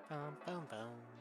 Boom, boom, boom.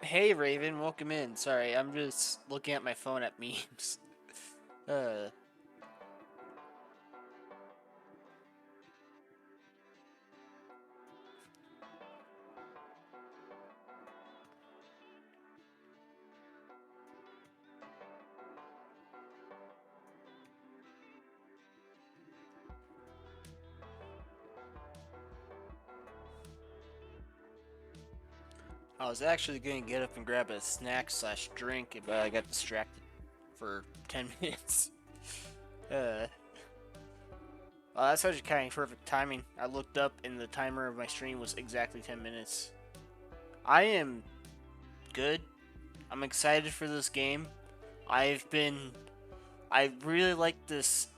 Hey Raven, welcome in. Sorry, I'm just looking at my phone at memes. uh, I was actually gonna get up and grab a snack slash drink, but I got distracted for 10 minutes. Uh, well, that's actually kind of perfect timing. I looked up and the timer of my stream was exactly 10 minutes. I am good. I'm excited for this game. I've been. I really like this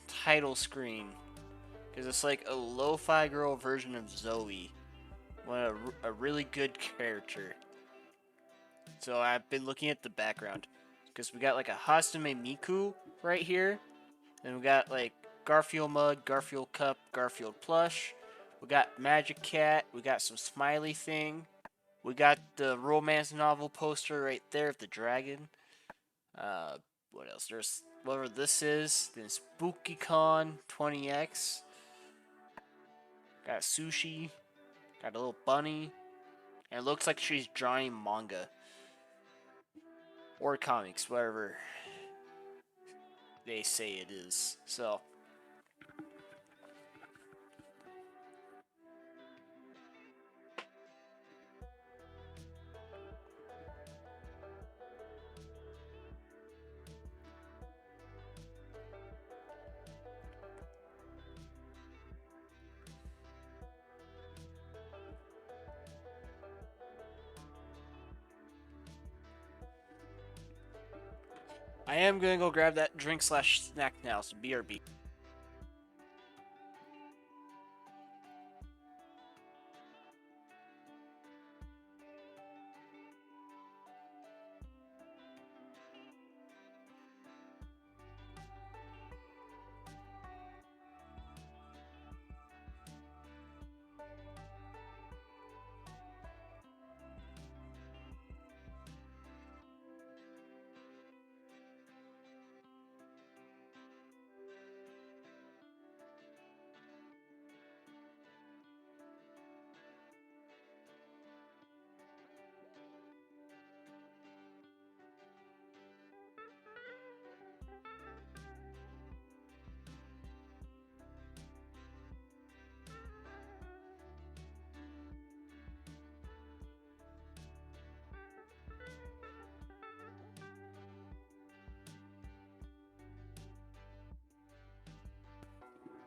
title screen because it's like a lo-fi girl version of Zoe. A really good character. So I've been looking at the background because we got like a Hasume Miku right here, and we got like Garfield mug, Garfield cup, Garfield plush. We got Magic Cat. We got some smiley thing. We got the romance novel poster right there of the dragon. Uh, what else? There's whatever this is. Then SpookyCon 20X. Got sushi. Got a little bunny. And it looks like she's drawing manga or comics, whatever they say it is. So I am gonna go grab that drink slash snack now. So BRB.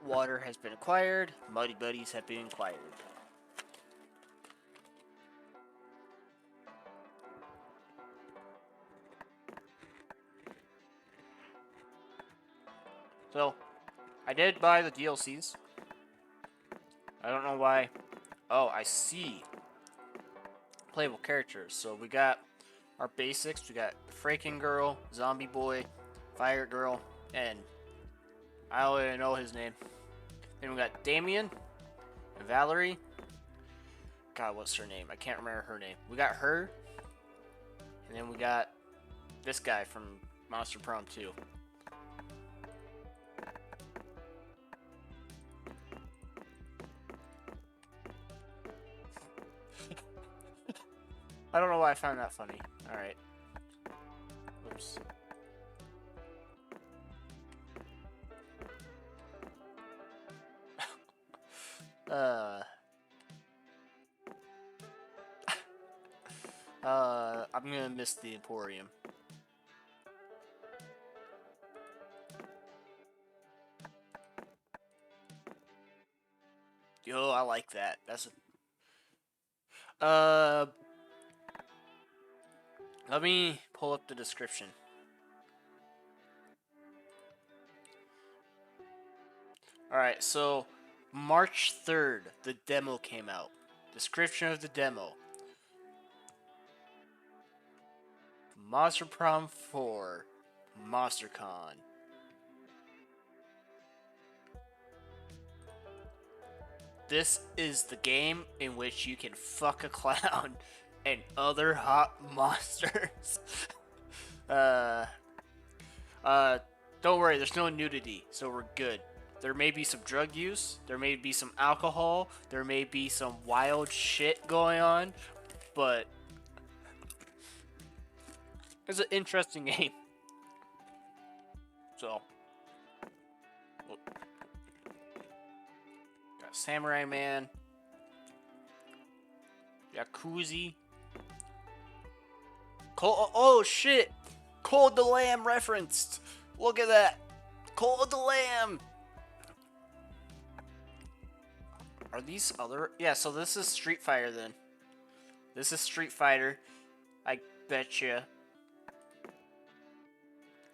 Water has been acquired. Muddy buddies have been acquired. So I did buy the DLCs. I don't know why. Oh, I see. Playable characters. So we got our basics. We got Freaking Girl, Zombie Boy, Fire Girl, and I don't even know his name. Then we got Damien and Valerie. God, what's her name? I can't remember her name. We got her, and then we got this guy from Monster Prom 2. I don't know why I found that funny. Alright. Oops. uh. I'm gonna miss the Emporium. Yo, I like that. That's a. Let me pull up the description. Alright, so March 3rd, the demo came out. Description of the demo: Monster Prom 4, MonsterCon. This is the game in which you can fuck a clown. and other hot monsters. uh, uh, don't worry, there's no nudity, so we're good. There may be some drug use, there may be some alcohol, there may be some wild shit going on, but it's an interesting game. So, got Samurai Man, Yakuza. Oh shit! Cold the Lamb referenced! Look at that! Cold the Lamb! Are these other? Yeah, so this is Street Fighter then. This is Street Fighter. I betcha.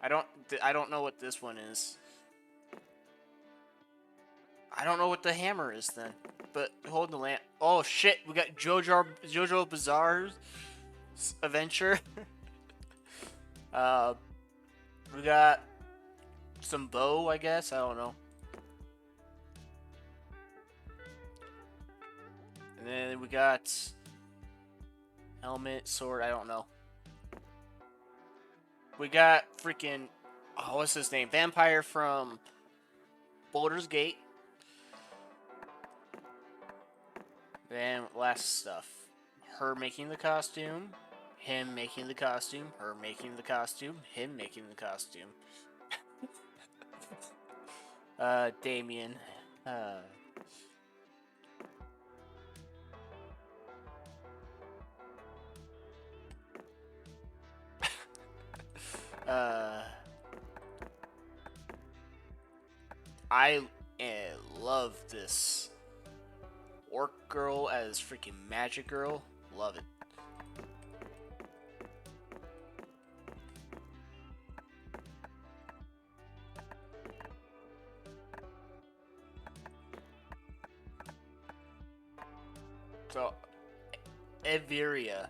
I don't know what this one is. I don't know what the hammer is then. But hold the lamp. Oh shit, we got Jojo Bizarre's adventure. We got some bow, I guess. I don't know. And then we got helmet, sword. I don't know. We got freaking what's his name? Vampire from Baldur's Gate. Then last stuff. Her making the costume. Him making the costume. Her making the costume. Him making the costume. Damien. I love this orc girl as freaking magic girl. Love it. So, Everia,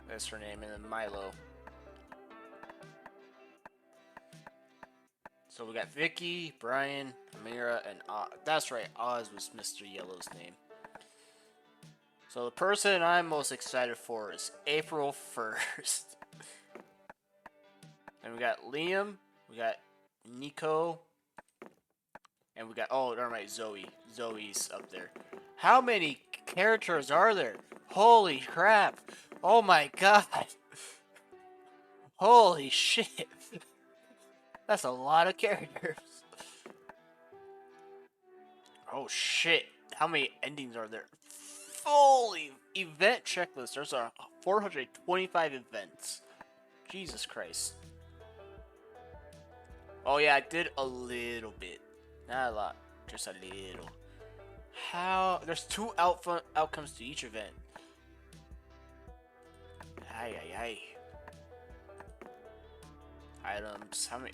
that's her name, and then Milo. So we got Vicky, Brian, Amira, and Oz. That's right, Oz was Mr. Yellow's name. So the person I'm most excited for is April 1st. And we got Liam, we got Nico, and we got, oh, never mind, Zoe. Zoe's up there. How many characters are there? Holy crap. Oh my god. Holy shit. That's a lot of characters. Oh shit. How many endings are there? Holy event checklist. There's 425 events. Jesus Christ. Oh yeah, I did a little bit. Not a lot. Just a little. How? There's 2 outcomes to each event. Ay, ay, ay. Items. How many?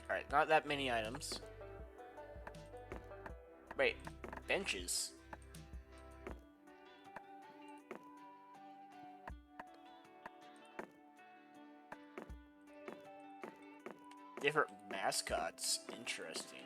Alright, not that many items. Wait. Benches. Different mascots. Interesting.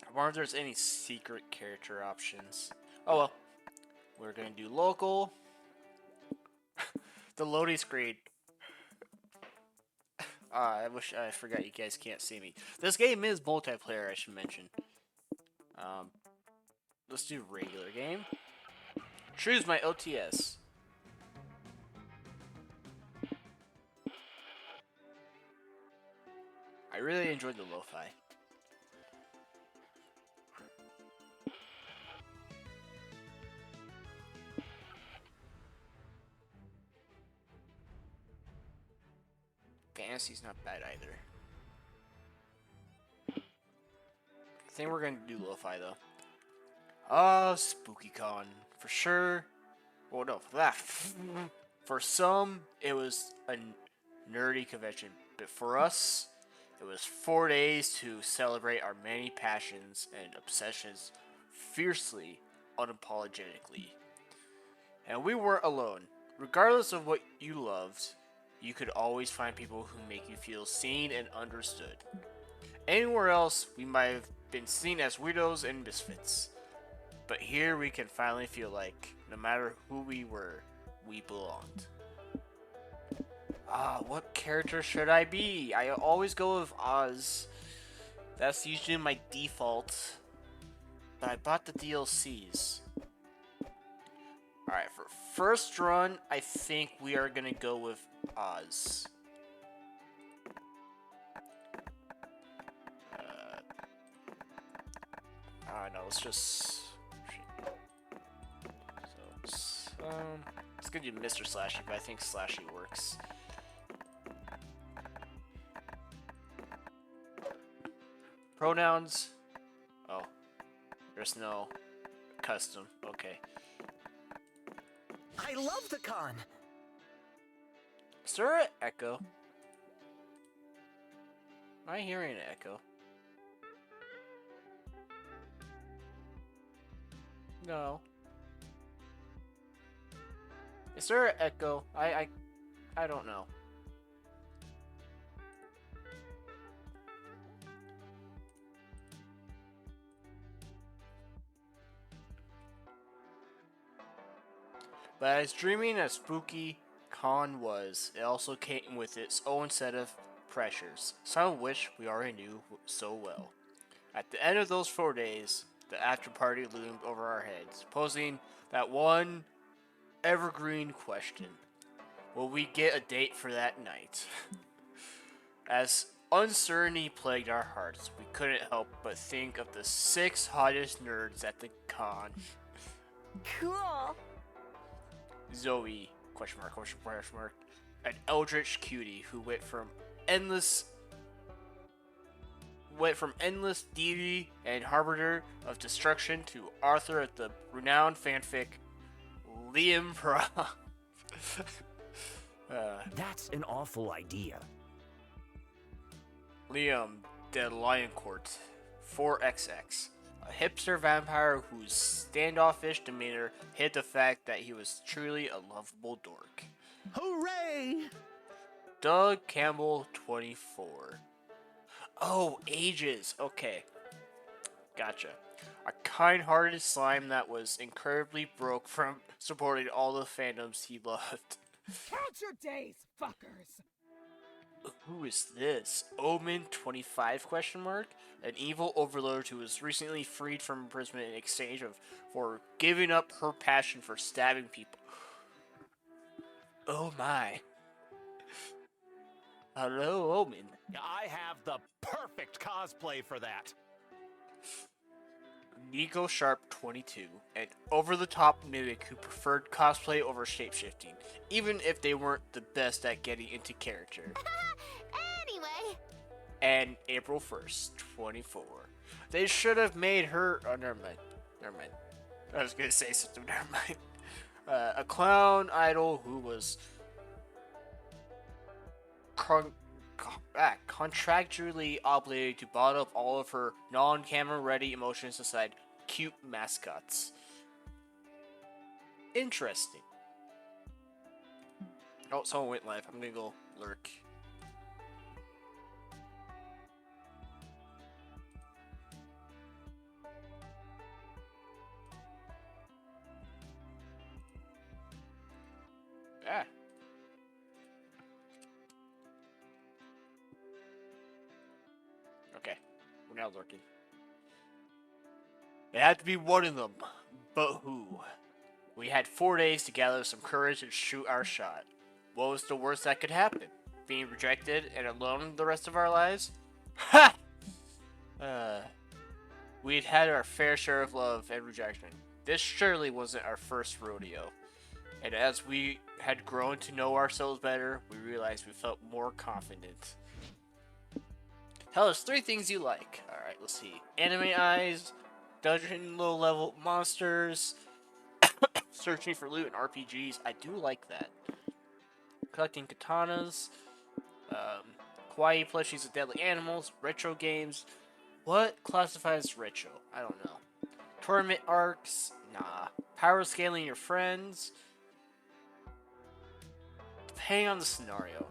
I wonder if there's any secret character options. Oh well. We're gonna do local. The loading screen. I forgot you guys can't see me. This game is multiplayer, I should mention. Let's do regular game. Choose my OTS. I really enjoyed the lo-fi. Fantasy's not bad either. I think we're gonna do lo-fi though. SpookyCon for sure. Well, no, for that. For some, it was a nerdy convention, but for us, it was 4 days to celebrate our many passions and obsessions fiercely unapologetically. And we weren't alone. Regardless of what you loved, you could always find people who make you feel seen and understood. Anywhere else, we might have been seen as weirdos and misfits. But here we can finally feel like, no matter who we were, we belonged. What character should I be? I always go with Oz. That's usually my default. But I bought the DLCs. Alright, for first run, I think we are gonna go with Oz. I don't know, let's just... It's gonna do Mr. Slashy, but I think Slashy works. Pronouns? Oh. There's no custom. Okay. I love the con. Is there an echo? Am I hearing an echo? No. Is there an echo? I don't know. But as dreaming as spooky con was, it also came with its own set of pressures, some of which we already knew so well. At the end of those 4 days, the after party loomed over our heads, posing that one evergreen question. Will we get a date for that night? As uncertainty plagued our hearts, we couldn't help but think of the 6 hottest nerds at the con. Cool. Zoe, question mark, an eldritch cutie who went from endless deity and harbinger of destruction to author of the renowned fanfic Liam Prof. That's an awful idea. Liam de Lioncourt, 4XX, a hipster vampire whose standoffish demeanor hid the fact that he was truly a lovable dork. Hooray! Doug Campbell, 24. Oh, ages. Okay. Gotcha. A kind-hearted slime that was incredibly broke from supporting all the fandoms he loved. Count your days, fuckers. Who is this? Omen 25 question mark? An evil overlord who was recently freed from imprisonment in exchange for giving up her passion for stabbing people. Oh my. Hello, Omen. I have the perfect cosplay for that. Nico Sharp 22, an over-the-top mimic who preferred cosplay over shapeshifting, even if they weren't the best at getting into character. Anyway. And April 1st, 24. They should have made her... Oh, never mind. I was gonna say something, never mind. A clown idol who was... contractually obligated to bottle up all of her non-camera ready emotions aside cute mascots. Interesting. Oh, someone went live. I'm gonna go lurk. Ah. Okay, we're now lurking. It had to be one of them, but who? We had 4 days to gather some courage and shoot our shot. What was the worst that could happen? Being rejected and alone the rest of our lives? Ha! We'd had our fair share of love and rejection. This surely wasn't our first rodeo. And as we had grown to know ourselves better, we realized we felt more confident. Tell us 3 things you like. Alright, let's see. Anime eyes, dungeon low level monsters, searching for loot in RPGs. I do like that. Collecting katanas, kawaii plushies of deadly animals, retro games. What classifies retro? I don't know. Tournament arcs, Nah. Power scaling your friends. Depending on the scenario.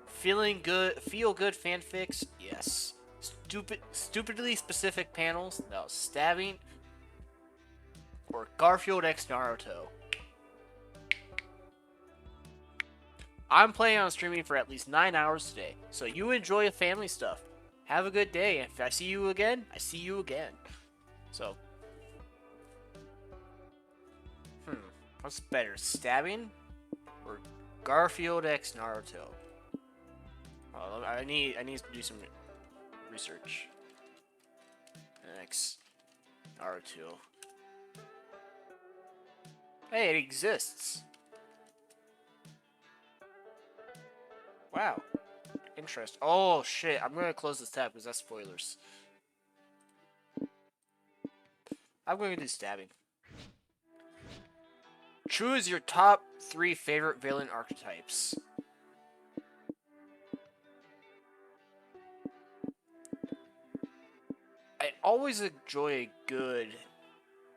Feel good fanfics? Yes. Stupidly specific panels? No. Stabbing? Or Garfield X Naruto? I'm planning on streaming for at least 9 hours today, so you enjoy family stuff. Have a good day. If I see you again, I see you again. So, what's better, stabbing or Garfield X Naruto? Well, I need to do some research. X Naruto. Hey, it exists. Wow. Interest. Oh shit! I'm gonna close this tab because that's spoilers. I'm going to do stabbing. Choose your top 3 favorite villain archetypes. I always enjoy a good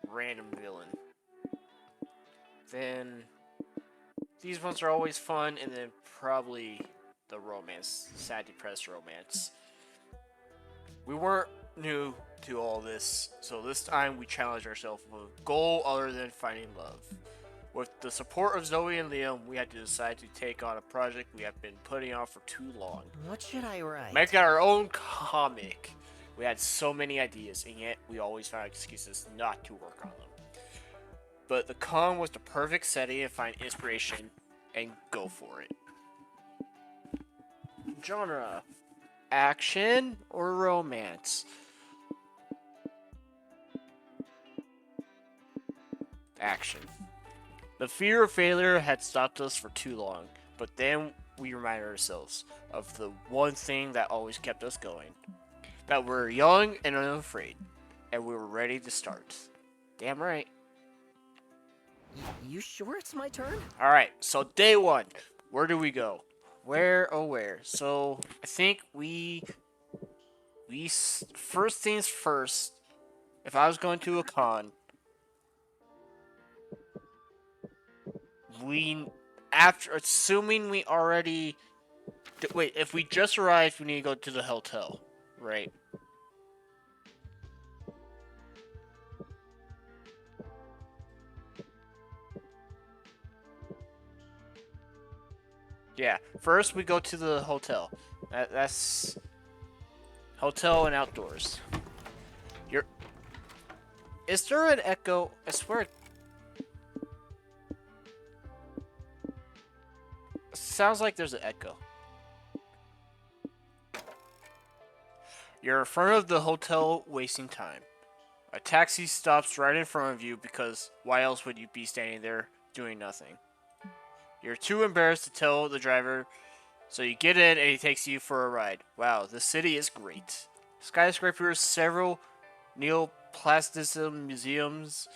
random villain. Then these ones are always fun, and then probably the romance, sad, depressed romance. We weren't new to all this, so this time we challenged ourselves with a goal other than finding love. With the support of Zoe and Liam, we had to decide to take on a project we have been putting off for too long. What should I write? Make our own comic. We had so many ideas, and yet we always found excuses not to work on them. But the con was the perfect setting to find inspiration and go for it. Genre: action or romance? Action. The fear of failure had stopped us for too long, but then we reminded ourselves of the one thing that always kept us going. That we're young and unafraid, and we were ready to start. Damn right. You sure it's my turn? Alright, so day 1. Where do we go? Where, oh where? So, I think first things first, if I was going to a con, assuming we already, wait, if we just arrived, we need to go to the hotel, right? Yeah, first we go to the hotel. That's hotel and outdoors. Is there an echo? I swear. Sounds like there's an echo. You're in front of the hotel wasting time. A taxi stops right in front of you because why else would you be standing there doing nothing? You're too embarrassed to tell the driver, so you get in and he takes you for a ride. Wow, the city is great. Skyscrapers, several neoplastism museums,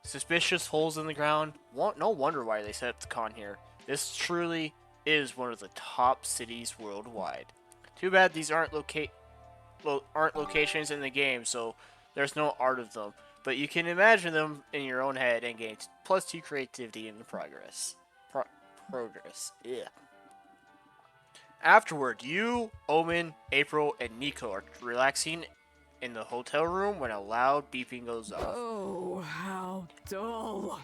suspicious holes in the ground. No wonder why they set up the con here. This truly is one of the top cities worldwide. Too bad these aren't locations in the game, so there's no art of them. But you can imagine them in your own head and gain +2 creativity in the progress. Yeah. Afterward, you, Omen, April, and Nico are relaxing in the hotel room when a loud beeping goes off. Oh, how dull.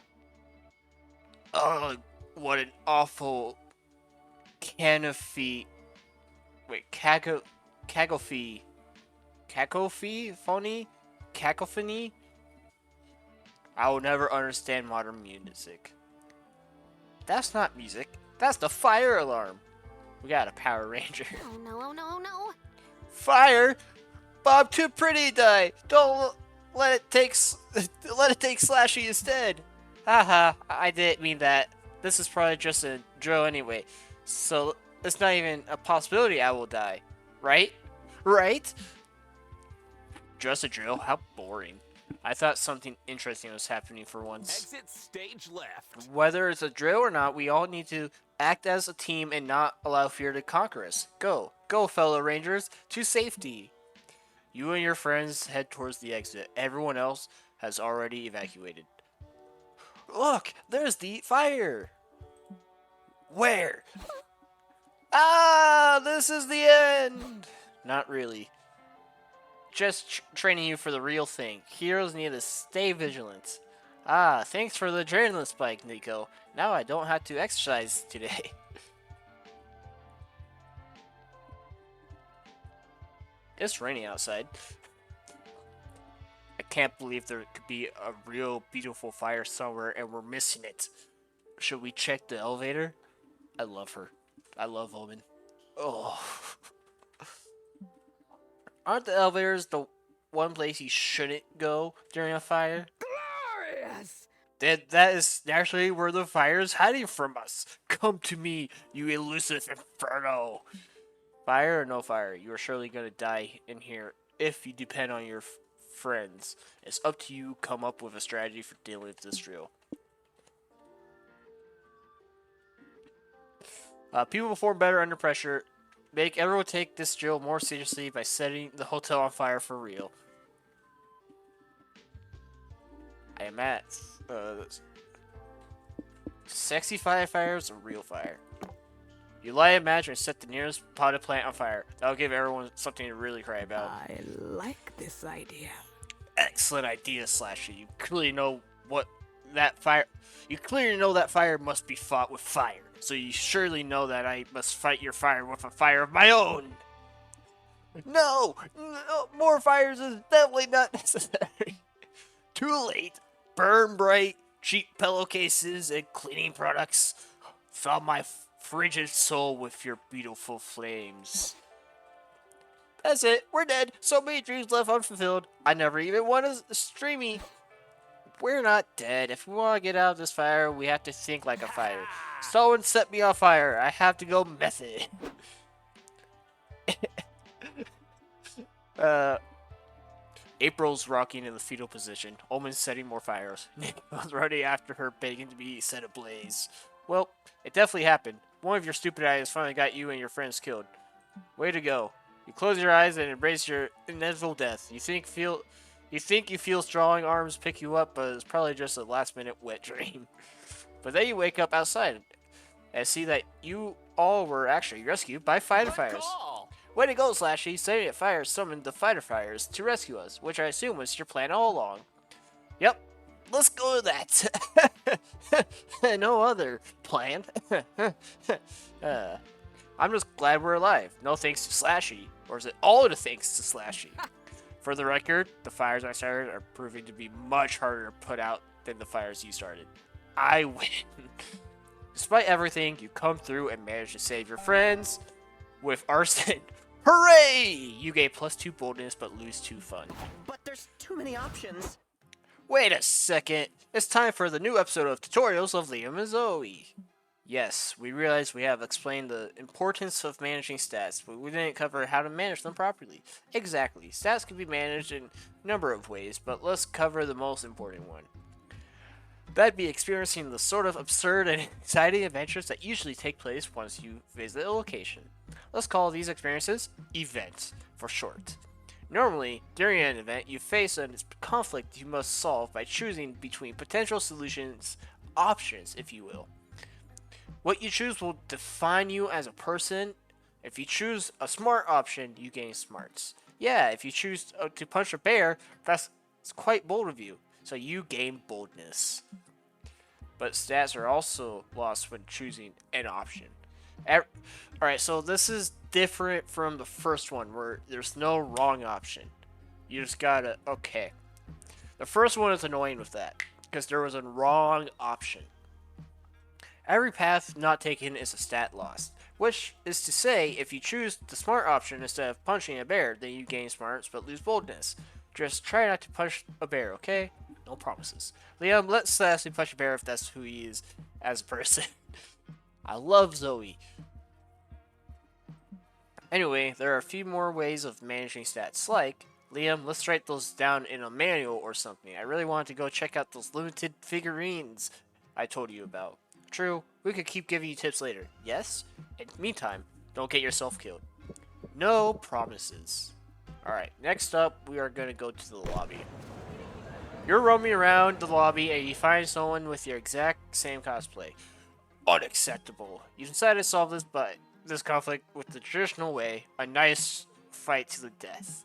Oh, what an awful cacophony. I will never understand modern music. That's not music. That's the fire alarm. We got a Power Ranger. Oh no, oh no, oh no. Fire! Bob Too Pretty die. Don't let it take Slashy instead. Haha, I didn't mean that. This is probably just a drill anyway. So it's not even a possibility I will die. Right? Right? Just a drill? How boring. I thought something interesting was happening for once. Exit stage left. Whether it's a drill or not, we all need to act as a team and not allow fear to conquer us. Go. Go, fellow Rangers, to safety. You and your friends head towards the exit. Everyone else has already evacuated. Look, there's the fire. Where? Ah, this is the end. Not really. Just training you for the real thing. Heroes need to stay vigilant. Ah, thanks for the adrenaline spike, Nico. Now I don't have to exercise today. It's raining outside. I can't believe there could be a real beautiful fire somewhere and we're missing it. Should we check the elevator? I love her. I love Omen. Oh. Aren't the elevators the one place you shouldn't go during a fire? Glorious! That is naturally where the fire is hiding from us. Come to me, you elusive inferno. Fire or no fire, you are surely going to die in here if you depend on your friends. It's up to you. Come up with a strategy for dealing with this drill. People perform better under pressure. Make everyone take this drill more seriously by setting the hotel on fire for real. I am at sexy firefighters or real fire. You light a match and set the nearest potted plant on fire. That'll give everyone something to really cry about. I like this idea. Excellent idea, Slashy. You clearly know what that fire. You clearly know that fire must be fought with fire. So you surely know that I must fight your fire with a fire of my own. No, more fires is definitely not necessary. Too late. Burn bright, cheap pillowcases and cleaning products. Fill my frigid soul with your beautiful flames. That's it. We're dead. So many dreams left unfulfilled. I never even want to streamy. We're not dead. If we want to get out of this fire, we have to think like a fire. Someone set me on fire. I have to go method. April's rocking in the fetal position. Omen's setting more fires. Nico's running after her, begging to be set ablaze. Well, it definitely happened. One of your stupid ideas finally got you and your friends killed. Way to go. You close your eyes and embrace your inevitable death. You think you feel strong arms pick you up, but it's probably just a last-minute wet dream. But then you wake up outside and see that you all were actually rescued by fighter fires. Way to go, Slashy! Setting a fire summoned the fighter fires to rescue us, which I assume was your plan all along. Yep, let's go with that. No other plan. I'm just glad we're alive. No thanks to Slashy. Or is it all the thanks to Slashy? For the record, the fires I started are proving to be much harder to put out than the fires you started. I win. Despite everything, you come through and manage to save your friends with arson. Hooray! You gain +2 boldness but lose 2 fun. But there's too many options. Wait a second. It's time for the new episode of Tutorials of Liam and Zoe. Yes, we realize we have explained the importance of managing stats, but we didn't cover how to manage them properly. Exactly. Stats can be managed in a number of ways, but let's cover the most important one. That'd be experiencing the sort of absurd and exciting adventures that usually take place once you visit a location. Let's call these experiences events for short. Normally, during an event, you face a conflict you must solve by choosing between potential solutions, options, if you will. What you choose will define you as a person. If you choose a smart option, you gain smarts. Yeah, if you choose to punch a bear, that's quite bold of you, so you gain boldness. But stats are also lost when choosing an option. Alright, so this is different from the first one where there's no wrong option. You just gotta, okay. The first one is annoying with that, because there was a wrong option. Every path not taken is a stat lost, which is to say, if you choose the smart option instead of punching a bear, then you gain smarts but lose boldness. Just try not to punch a bear, okay? No promises. Liam, let Sassy punch a bear if that's who he is as a person. I love Zoe. Anyway, there are a few more ways of managing stats, like, Liam, let's write those down in a manual or something. I really wanted to go check out those limited figurines I told you about. True, we could keep giving you tips later. Yes? In the meantime, don't get yourself killed. No promises. Alright, next up, we are going to go to the lobby. You're roaming around the lobby and you find someone with your exact same cosplay. Unacceptable. You decide to solve this conflict with the traditional way, a nice fight to the death.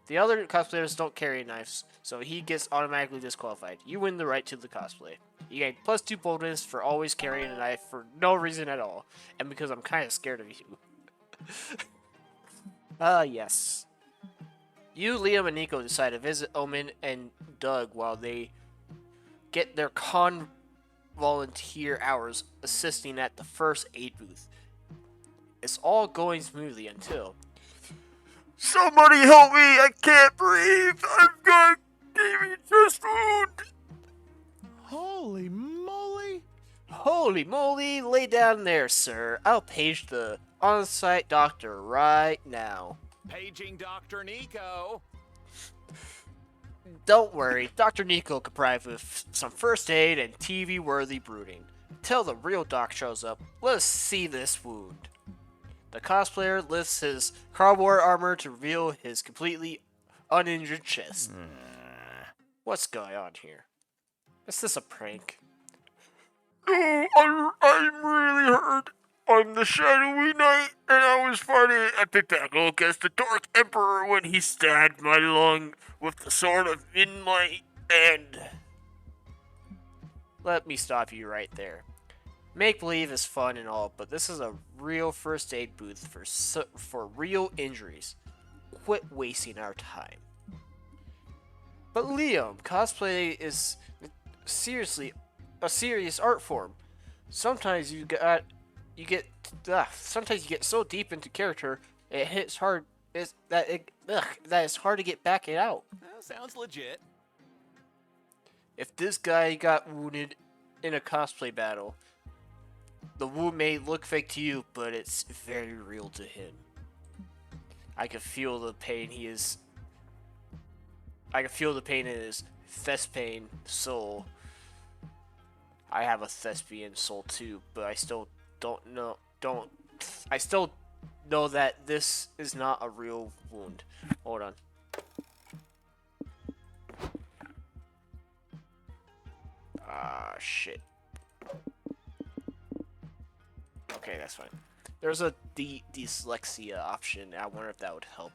The other cosplayers don't carry knives, so he gets automatically disqualified. You win the right to the cosplay. You gain +2 bonus for always carrying a knife for no reason at all, and because I'm kind of scared of you. Yes. You, Liam, and Nico decide to visit Omen and Doug while they get their volunteer hours assisting at the first aid booth. It's all going smoothly until... Somebody help me! I can't breathe! I've got a chest wound! Holy moly! Holy moly! Lay down there, sir. I'll page the on-site doctor right now. Paging Dr. Nico. Don't worry, Dr. Nico could provide with some first aid and TV-worthy brooding. Till the real doc shows up, let's see this wound. The cosplayer lifts his cardboard armor to reveal his completely uninjured chest. What's going on here? Is this a prank? No, I'm really hurt. I'm the Shadowy Knight, and I was fighting at the battle against the Dark Emperor when he stabbed my lung with the sword in my hand. Let me stop you right there. Make-believe is fun and all, but this is a real first aid booth for real injuries. Quit wasting our time. But Liam, cosplay is seriously a serious art form. Sometimes sometimes you get so deep into character it hits hard that it's hard to get back it out. Sounds legit. If this guy got wounded in a cosplay battle, the wound may look fake to you, but it's very real to him. I can feel the pain in his thespian soul. I have a thespian soul too, but I still know that this is not a real wound. Hold on. Shit. Okay, that's fine. There's a dyslexia option. I wonder if that would help.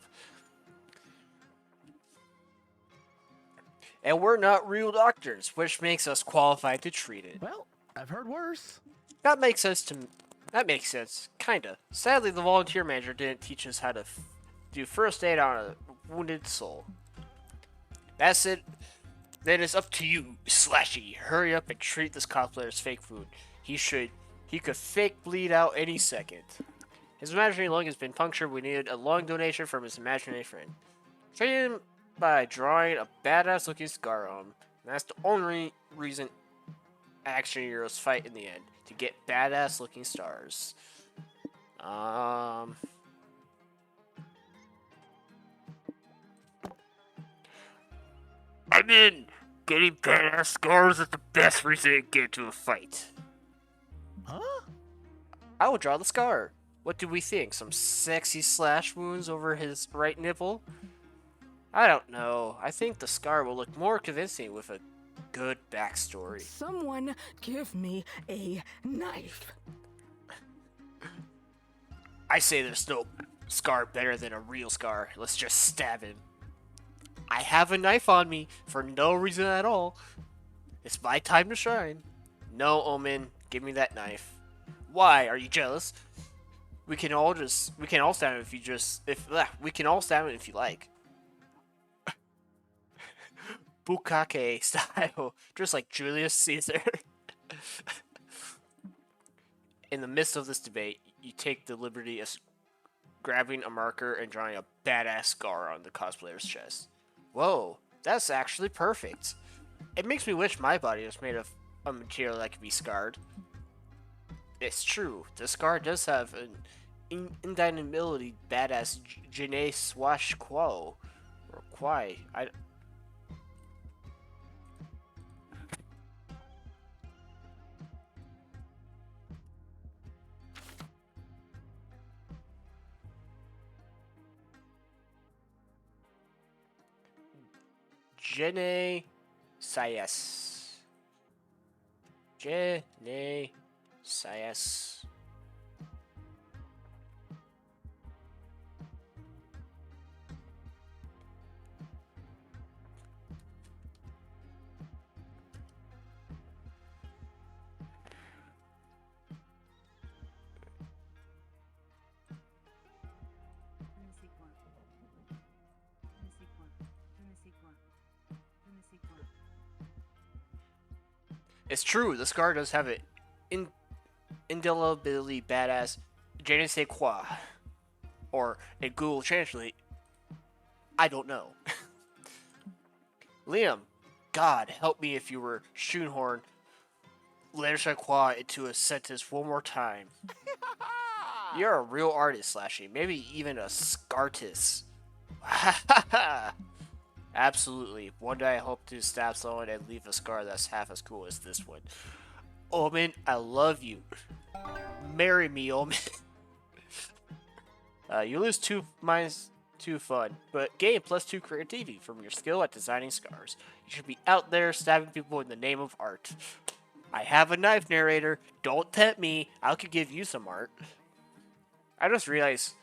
And we're not real doctors, which makes us qualified to treat it. Well, I've heard worse. That makes sense, kinda. Sadly, the volunteer manager didn't teach us how to do first aid on a wounded soul. That's it. Then it's up to you, Slashy. Hurry up and treat this cosplayer's fake wound. He could fake bleed out any second. His imaginary lung has been punctured. We needed a lung donation from his imaginary friend. Treat him by drawing a badass looking scar on him. And that's the only reason action heroes fight in the end. To get badass looking stars. I'm in! Getting badass scars is the best reason to get into a fight. Huh? I will draw the scar. What do we think? Some sexy slash wounds over his right nipple? I don't know. I think the scar will look more convincing with a good backstory. Someone give me a knife. I say there's no scar better than a real scar. Let's just stab him. I have a knife on me for no reason at all. It's my time to shine. No, Omen, give me that knife. Why? Are you jealous? We can all stab him we can all stab him if you like. Bukake style, just like Julius Caesar. In the midst of this debate, you take the liberty of grabbing a marker and drawing a badass scar on the cosplayer's chest. Whoa, that's actually perfect. It makes me wish my body was made of a material that could be scarred. It's true, the scar does have an indeniability badass je ne sais quoi. Or quai. Sayas. Genesayas. It's true, the scar does have it indelibly badass je ne sais quoi. Or in Google Translate, I don't know. Liam, God help me if you were shoehorn je ne sais quoi into a sentence one more time. You're a real artist, Slashy. Maybe even a scartist. Absolutely. One day I hope to stab someone and leave a scar that's half as cool as this one. Omen, I love you. Marry me, Omen. You lose 2 minus 2 fun, but gain +2 creativity from your skill at designing scars. You should be out there stabbing people in the name of art. I have a knife, narrator. Don't tempt me. I could give you some art. I just realized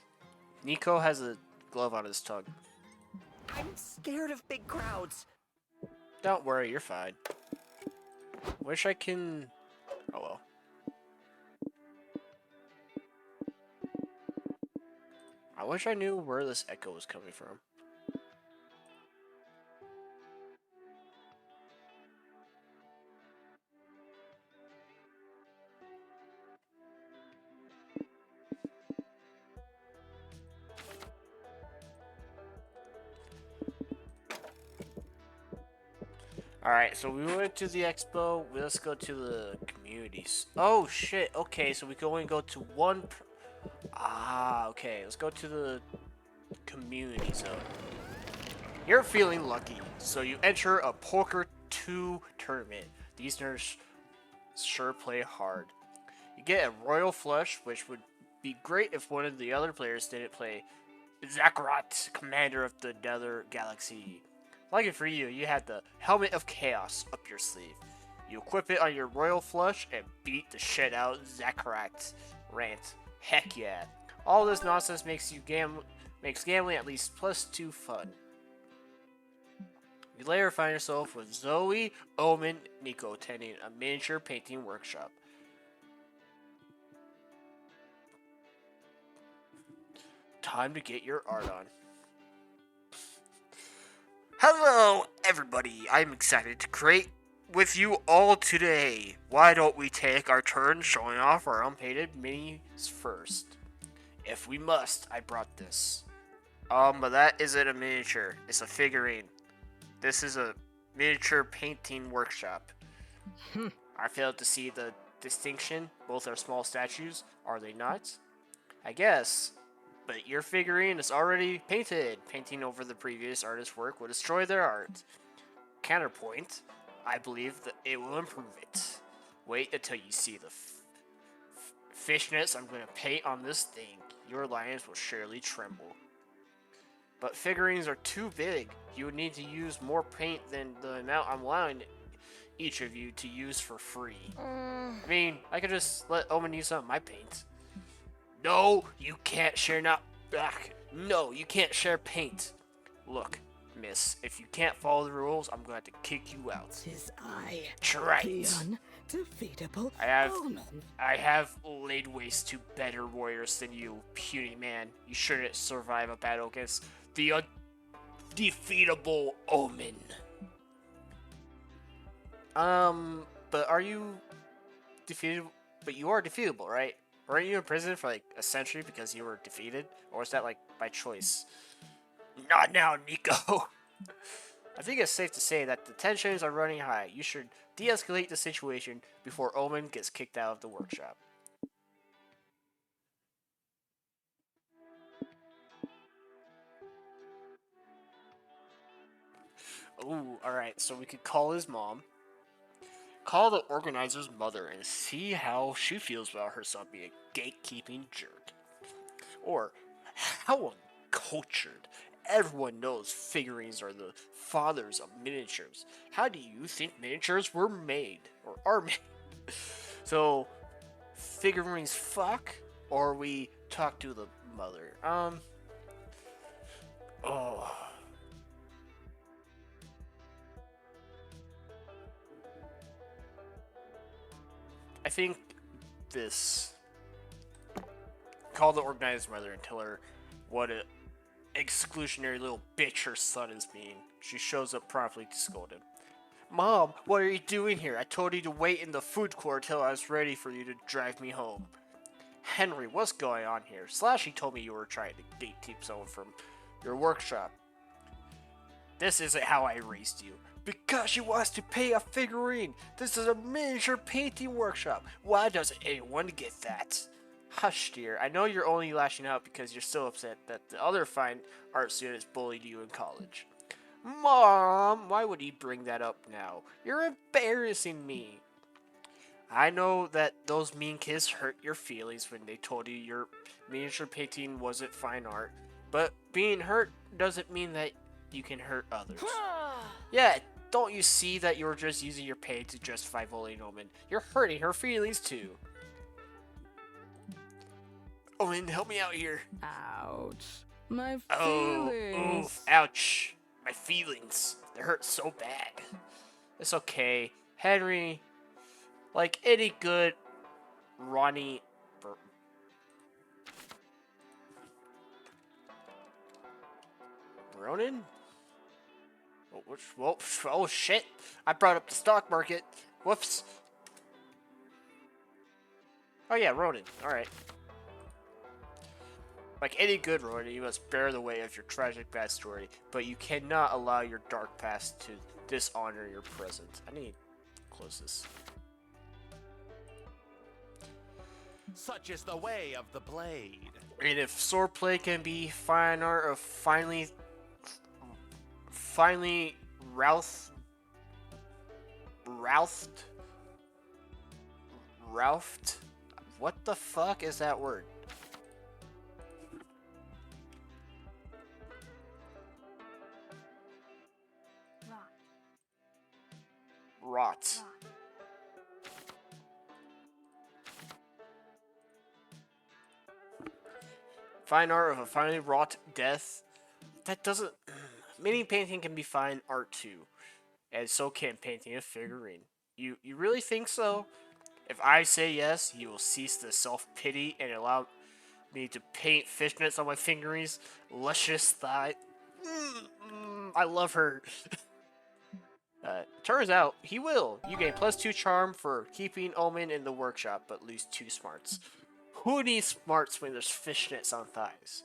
Nico has a glove on his tongue. I'm scared of big crowds. Don't worry, you're fine. Wish I can... Oh well. I wish I knew where this echo was coming from. Alright, so we went to the expo. Let's go to the communities. Oh shit, okay, so we can only go to one. Okay, let's go to the community zone. You're feeling lucky, so you enter a Poker 2 tournament. These nerds sure play hard. You get a Royal Flush, which would be great if one of the other players didn't play Zakarat, Commander of the Nether Galaxy. Lucky for you, you had the Helmet of Chaos up your sleeve. You equip it on your Royal Flush and beat the shit out of Zakarat. Rant. Heck yeah. All this nonsense makes gambling at least +2 fun. You later find yourself with Zoe, Omen, Nico attending a miniature painting workshop. Time to get your art on. Hello, everybody. I'm excited to create with you all today. Why don't we take our turn showing off our unpainted minis first? If we must, I brought this. But that isn't a miniature. It's a figurine. This is a miniature painting workshop. I failed to see the distinction. Both are small statues, are they not? I guess. But your figurine is already painted. Painting over the previous artist's work will destroy their art. Counterpoint, I believe that it will improve it. Wait until you see the fishnets I'm going to paint on this thing. Your lions will surely tremble. But figurines are too big. You would need to use more paint than the amount I'm allowing each of you to use for free. I mean, I could just let Omen use some of my paint. No, you can't share No, you can't share paint. Look, miss, if you can't follow the rules, I'm going to have to kick you out. 'Tis I, Right. the undefeatable Omen. I have laid waste to better warriors than you, puny man. You shouldn't survive a battle against the undefeatable Omen. But are you defeated? But you are defeatable, right? Weren't you in prison for like a century because you were defeated? Or was that like by choice? Not now, Nico. I think it's safe to say that the tensions are running high. You should de-escalate the situation before Omen gets kicked out of the workshop. Ooh, alright, so we could call his mom. Call the organizer's mother and see how she feels about her son being a gatekeeping jerk. Or how uncultured Everyone knows figurines are the fathers of miniatures. How do you think miniatures were made or are made? So, figurines fuck, or we talk to the mother. Oh. I think this. Call the organized mother and tell her what a exclusionary little bitch her son is being. She shows up promptly to scold him. Mom, what are you doing here? I told you to wait in the food court till I was ready for you to drive me home. Henry, what's going on here? Slashy told me you were trying to gatekeep someone from your workshop. This isn't how I raised you. Because she wants to pay a figurine. This is a miniature painting workshop. Why doesn't anyone get that? Hush, dear. I know you're only lashing out because you're so upset that the other fine art students bullied you in college. Mom, why would he bring that up now? You're embarrassing me. I know that those mean kids hurt your feelings when they told you your miniature painting wasn't fine art, but being hurt doesn't mean that you can hurt others. Yeah, don't you see that you're just using your pain to justify bullying Omen? You're hurting her feelings too. Omen, help me out here. Ouch. My Oh, feelings. oof, ouch. My feelings. They hurt so bad. It's okay. Henry, like any good Ronnie... Ronan? Oh, shit. I brought up the stock market. Whoops. Oh yeah, Ronan. Alright. Like any good Ronan, you must bear the weight of your tragic past story, but you cannot allow your dark past to dishonor your present. I need to close this. Such is the way of the blade. And if swordplay can be fine art of finally Ralphed? What the fuck is that word? Rot. Fine art of a finely wrought death. That doesn't... Mini painting can be fine art too. And so can painting a figurine. You really think so? If I say yes, you will cease the self-pity and allow me to paint fishnets on my figurines. Luscious thigh. I love her. Turns out, he will. You gain +2 charm for keeping Omen in the workshop, but lose 2 smarts. Who needs smarts when there's fishnets on thighs?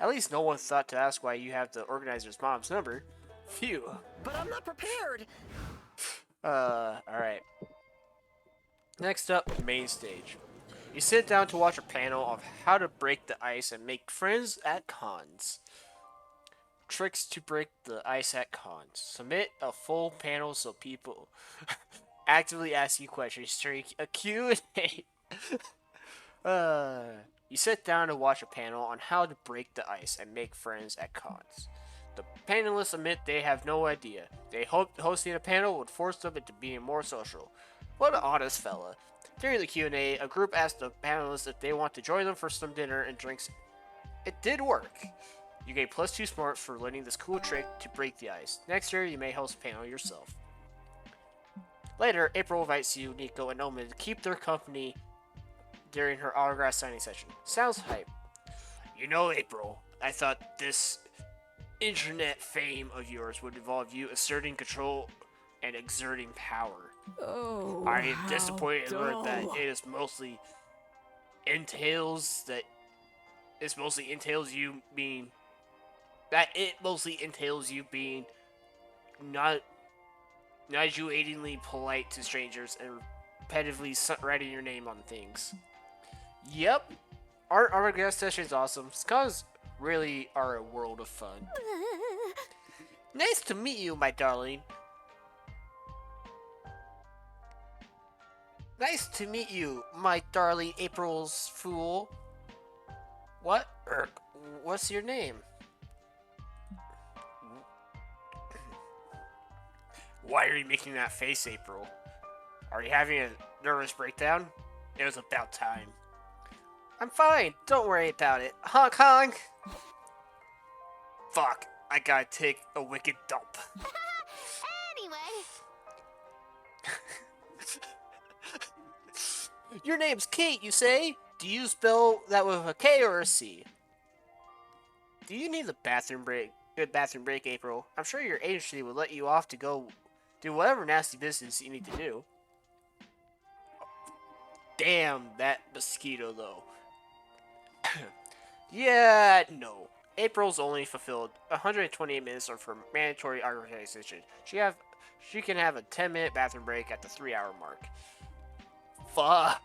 At least no one thought to ask why you have the organizer's mom's number. Phew. But I'm not prepared. Alright. Next up, main stage. You sit down to watch a panel of how to break the ice and make friends at cons. Tricks to break the ice at cons. Submit a full panel so people actively ask you questions during a Q&A. You sit down to watch a panel on how to break the ice and make friends at cons. The panelists admit they have no idea. They hoped hosting a panel would force them into being more social. What an honest fella. During the Q&A, a group asked the panelists if they want to join them for some dinner and drinks. It did work. You gain +2 smarts for learning this cool trick to break the ice. Next year, you may host a panel yourself. Later, April invites you, Nico, and Omen to keep their company during her autograph signing session. Sounds hype. You know, April, I thought this internet fame of yours would involve you asserting control and exerting power. Oh, I am how disappointed to learn that dull. it mostly entails you being not nauseatingly polite to strangers and repetitively writing your name on things. Yep, our autograph session is awesome. Cons really are a world of fun. Nice to meet you, my darling. Nice to meet you, my darling April's fool. What? What's your name? Why are you making that face, April? Are you having a nervous breakdown? It was about time. I'm fine. Don't worry about it. Honk honk. Fuck. I gotta take a wicked dump. Anyway, Your name's Kate, you say? Do you spell that with a K or a C? Do you need a bathroom break? Good bathroom break, April. I'm sure your agency would let you off to go do whatever nasty business you need to do. Damn, that mosquito, though. Yeah, no. April's only fulfilled 128 minutes of her mandatory organization. She can have a 10-minute bathroom break at the 3-hour mark. Fuck.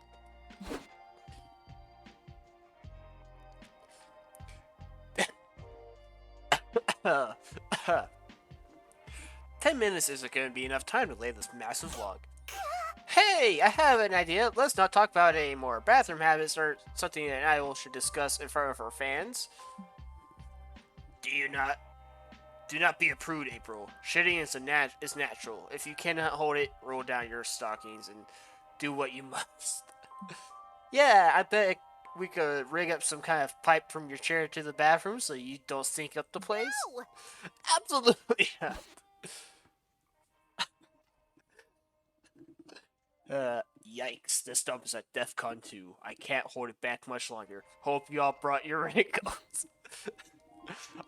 Uh, 10 minutes isn't going to be enough time to lay this massive log. Hey, I have an idea. Let's not talk about it anymore. Bathroom habits are something that I should discuss in front of our fans. Do not be a prude, April. Shitting is natural. If you cannot hold it, roll down your stockings and do what you must. Yeah, I bet we could rig up some kind of pipe from your chair to the bathroom so you don't stink up the place. no! Absolutely. Yikes, this dump is at DEFCON 2. I can't hold it back much longer. Hope y'all brought your raincoats.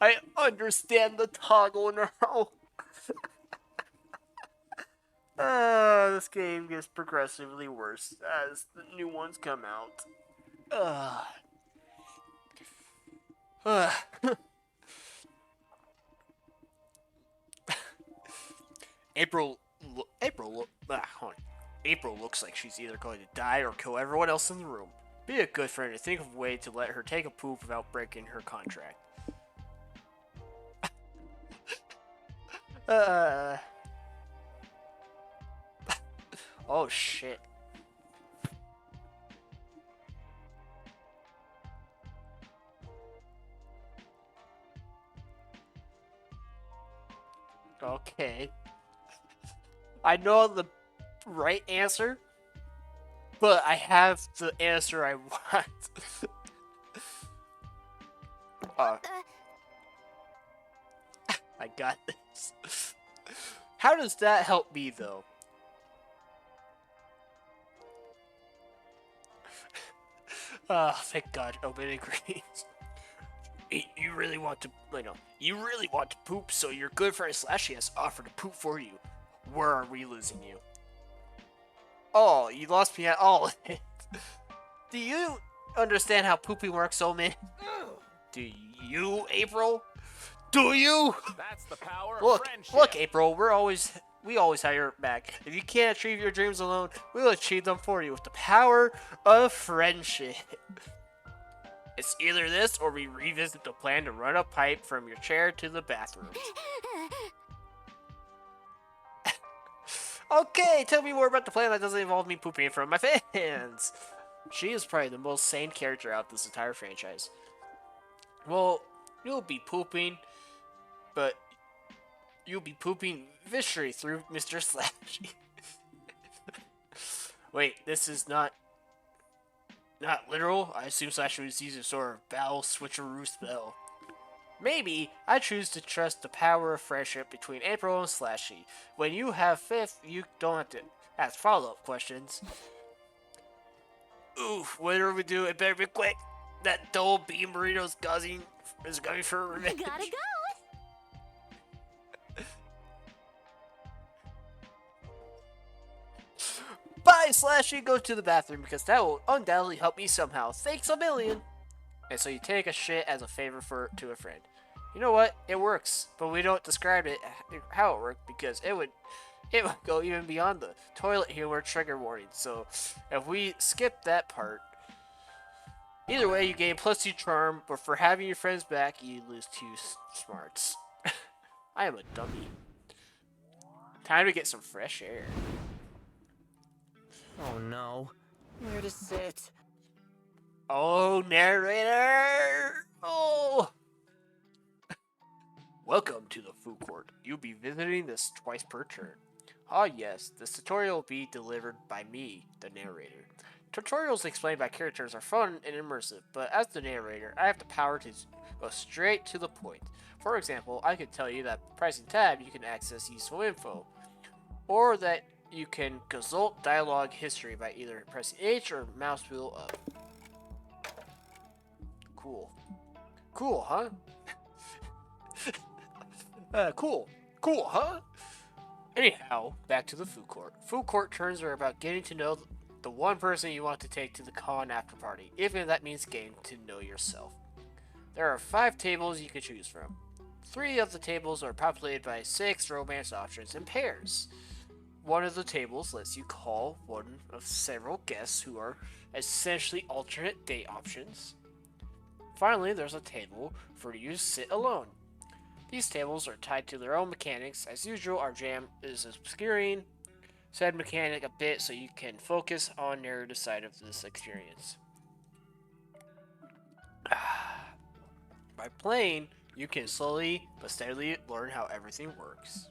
I understand the toggle now. This game gets progressively worse as the new ones come out. April looks like she's either going to die or kill everyone else in the room. Be a good friend and think of a way to let her take a poop without breaking her contract. Oh shit. Okay. I know the right answer, but I have the answer I want. I got this. How does that help me, though? Thank God, Open agrees. You really want to, you really want to poop, so your good friend Slashy has offered to poop for you. Where are we losing you? Oh, you lost me at all. Do you understand how pooping works, old man? Do you, April? Do you? That's the power of Look, friendship. April, we always have your back. If you can't achieve your dreams alone, we'll achieve them for you with the power of friendship. It's either this or we revisit the plan to run a pipe from your chair to the bathroom. Okay, tell me more about the plan that doesn't involve me pooping in front of my fans. She is probably the most sane character out of this entire franchise. Well, you'll be pooping, but you'll be pooping viciously through Mr. Slashy. Wait, this is not literal? I assume Slashy was using sort of bowel switcheroo spell. Maybe I choose to trust the power of friendship between April and Slashy. When you have faith, you don't have to ask follow-up questions. Oof, whatever we do, it better be quick. That dull bean burrito's is going for revenge. Gotta go! Bye, Slashy. Go to the bathroom because that will undoubtedly help me somehow. Thanks a million. And so you take a shit as a favor to a friend. You know what? It works, but we don't describe it how it worked because it would go even beyond the toilet humor trigger warning. So if we skip that part, either way you gain +2 charm, but for having your friends back, you lose 2 smarts. I am a dummy. Time to get some fresh air. Oh no. Where to sit? Oh, narrator! Oh! Welcome to the food court. You'll be visiting this twice per turn. Ah yes, this tutorial will be delivered by me, the narrator. Tutorials explained by characters are fun and immersive, but as the narrator, I have the power to go straight to the point. For example, I could tell you that pressing tab you can access useful info, or that you can consult dialogue history by either pressing H or mouse wheel up. Cool. Cool, huh? Cool. Cool, huh? Anyhow, back to the food court. Food court turns are about getting to know the one person you want to take to the con after party, even if that means getting to know yourself. There are 5 tables you can choose from. 3 of the tables are populated by 6 romance options in pairs. One of the tables lets you call one of several guests who are essentially alternate date options. Finally, there's a table for you to sit alone. These tables are tied to their own mechanics. As usual, our jam is obscuring said mechanic a bit so you can focus on narrative side of this experience. By playing, you can slowly but steadily learn how everything works.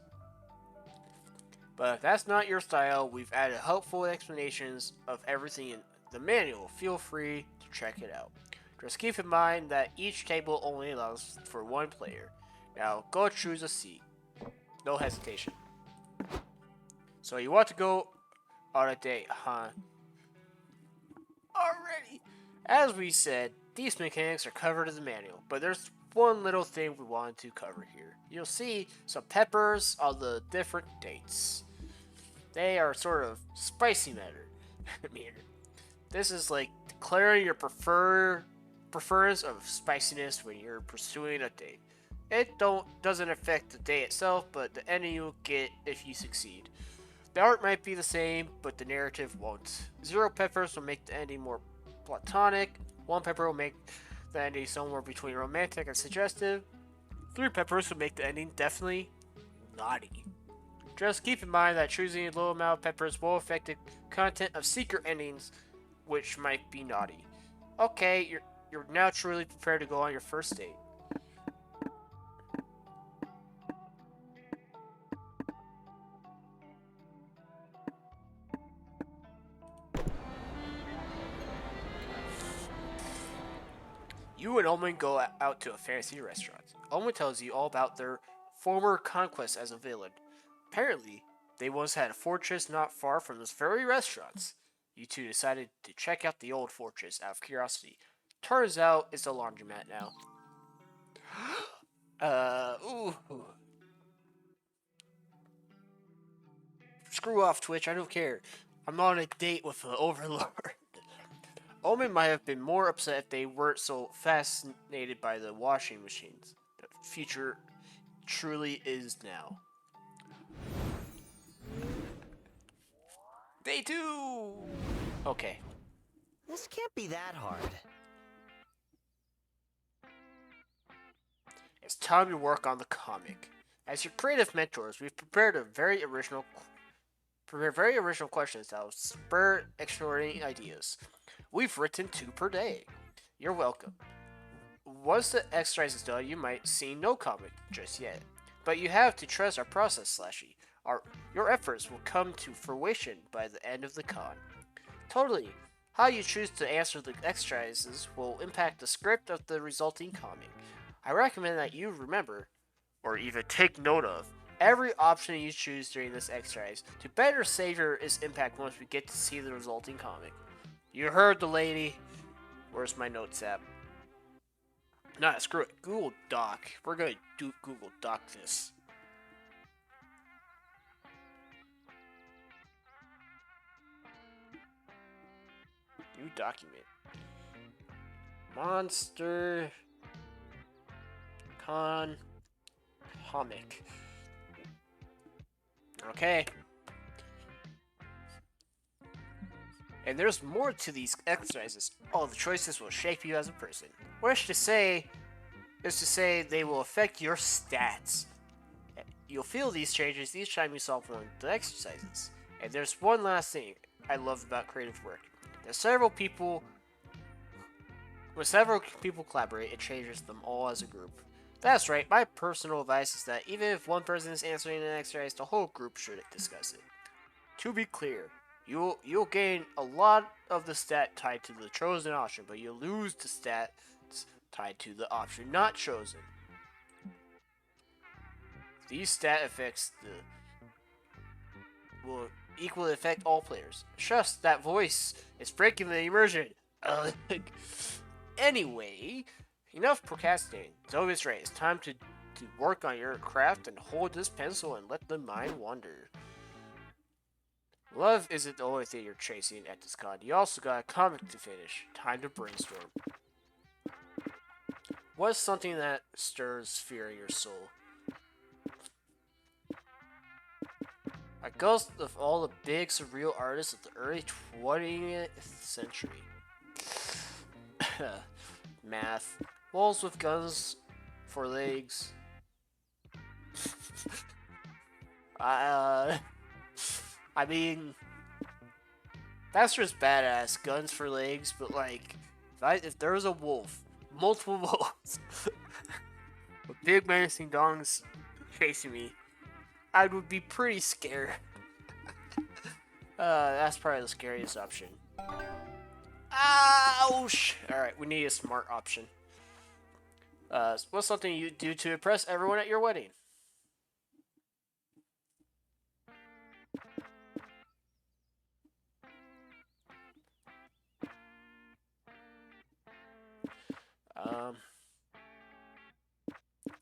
But if that's not your style, we've added helpful explanations of everything in the manual. Feel free to check it out. Just keep in mind that each table only allows for 1 player. Now, go choose a seat. No hesitation. So you want to go on a date, huh? Already! As we said, these mechanics are covered in the manual, but there's one little thing we wanted to cover here. You'll see some peppers on the different dates. They are sort of spicy matter. This is like declaring your preference of spiciness when you're pursuing a date. It doesn't affect the day itself, but the ending you'll get if you succeed. The art might be the same, but the narrative won't. 0 peppers will make the ending more platonic. 1 pepper will make the ending somewhere between romantic and suggestive. 3 peppers will make the ending definitely naughty. Just keep in mind that choosing a low amount of peppers will affect the content of secret endings, which might be naughty. Okay, you're now truly prepared to go on your first date. You and Omen go out to a fancy restaurant. Omen tells you all about their former conquest as a villain. Apparently, they once had a fortress not far from those very restaurants. You two decided to check out the old fortress out of curiosity. Turns out it's a laundromat now. Ooh. Screw off, Twitch, I don't care. I'm on a date with an overlord. Omen might have been more upset if they weren't so fascinated by the washing machines. The future truly is now. They do! Okay. This can't be that hard. It's time to work on the comic. As your creative mentors, we've prepared very original questions that will spur extraordinary ideas. We've written 2 per day. You're welcome. Once the exercise is done, you might see no comic just yet. But you have to trust our process, Slashy. Your efforts will come to fruition by the end of the con. Totally. How you choose to answer the exercises will impact the script of the resulting comic. I recommend that you remember, or even take note of, every option you choose during this exercise to better savor its impact once we get to see the resulting comic. You heard the lady. Where's my notes app? Nah, screw it. Google Doc. We're gonna do Google Doc this. New document. Monster Con Comic. Okay. And there's more to these exercises. All the choices will shape you as a person. Which to say is to say they will affect your stats. You'll feel these changes each time you solve one of the exercises. And there's one last thing I love about creative work. When several people collaborate, it changes them all as a group. That's right, my personal advice is that even if one person is answering an exercise, the whole group should discuss it. To be clear, you'll gain a lot of the stat tied to the chosen option, but you'll lose the stats tied to the option not chosen. These stat effects will equally affect all players. Shush, that voice is breaking the immersion. Anyway, enough procrastinating. Zoe's right. It's time to work on your craft and hold this pencil and let the mind wander. Love isn't the only thing you're chasing at this con. You also got a comic to finish. Time to brainstorm. What's something that stirs fear in your soul? A ghost of all the big surreal artists of the early 20th century. Math. Wolves with guns for legs. I mean, that's just badass. Guns for legs, but like, if there was a wolf, multiple wolves, with big menacing dongs chasing me, I would be pretty scared. That's probably the scariest option. Ouch! Alright, we need a smart option. What's something you do to impress everyone at your wedding?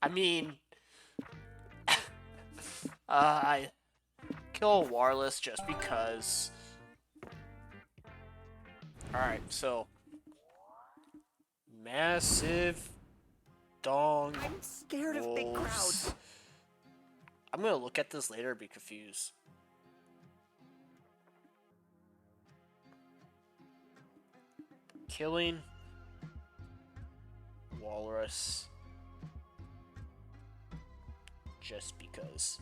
I mean, I kill Warless just because. Alright, so massive dong. I'm scared of big crowds. I'm gonna look at this later and be confused. Killing Walrus just because.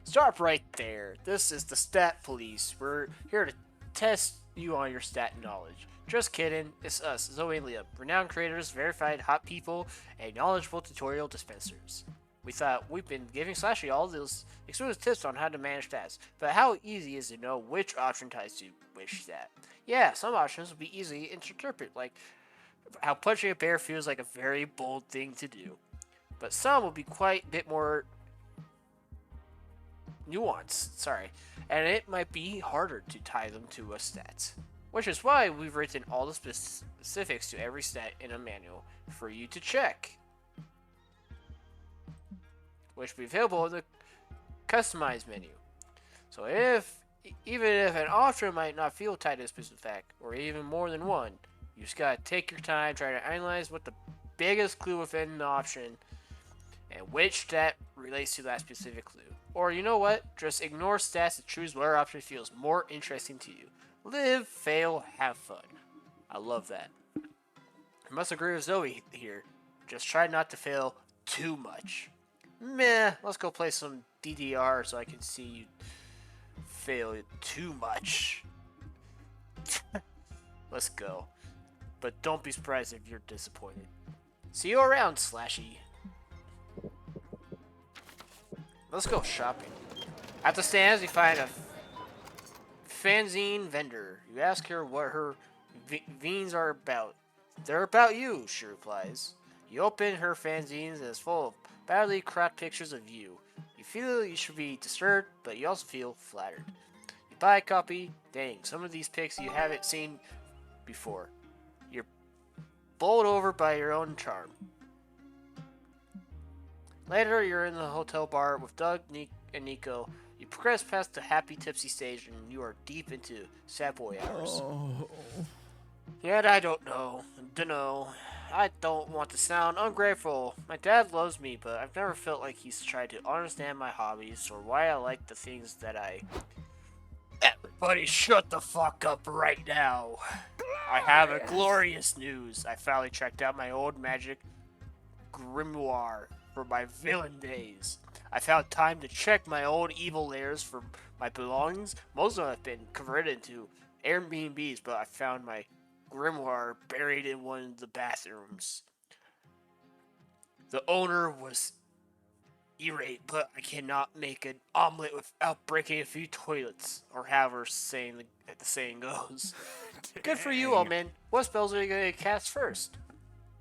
Stop right there. This is the Stat Police. We're here to test you on your stat knowledge. Just kidding. It's us, Zoe and Liam, renowned creators, verified hot people, and knowledgeable tutorial dispensers. We thought we've been giving Slashy all those exclusive tips on how to manage stats, but how easy is it to know which option ties to which stat? Yeah, some options will be easy to interpret, like how punching a bear feels like a very bold thing to do. But some will be quite a bit more nuanced, and it might be harder to tie them to a stat. Which is why we've written all the specifics to every stat in a manual for you to check, which will be available in the Customize menu. So even if an option might not feel tied to a specific fact, or even more than one, you just gotta take your time, try to analyze what the biggest clue within the option and which stat relates to that specific clue. Or you know what? Just ignore stats and choose whatever option feels more interesting to you. Live, fail, have fun. I love that. I must agree with Zoe here. Just try not to fail too much. Meh, let's go play some DDR so I can see you fail too much. Let's go. But don't be surprised if you're disappointed. See you around, Slashy. Let's go shopping. At the stands, you find a fanzine vendor. You ask her what her zines are about. They're about you, she replies. You open her fanzines and it's full of badly cropped pictures of you. You feel you should be disturbed, but you also feel flattered. You buy a copy. Dang, some of these pics you haven't seen before. You're bowled over by your own charm. Later, you're in the hotel bar with Doug, and Nico. You progress past the happy tipsy stage and you are deep into sad boy hours. Yet I don't know. I don't want to sound ungrateful. My dad loves me, but I've never felt like he's tried to understand my hobbies or why I like the things that I... Everybody shut the fuck up right now. I have a glorious news. I finally tracked out my old magic grimoire for my villain days. I found time to check my old evil layers for my belongings. Most of them have been converted into Airbnbs, but I found my grimoire buried in one of the bathrooms. The owner was irate, but I cannot make an omelet without breaking a few toilets, or however the saying goes. Good for you, old man. What spells are you going to cast first?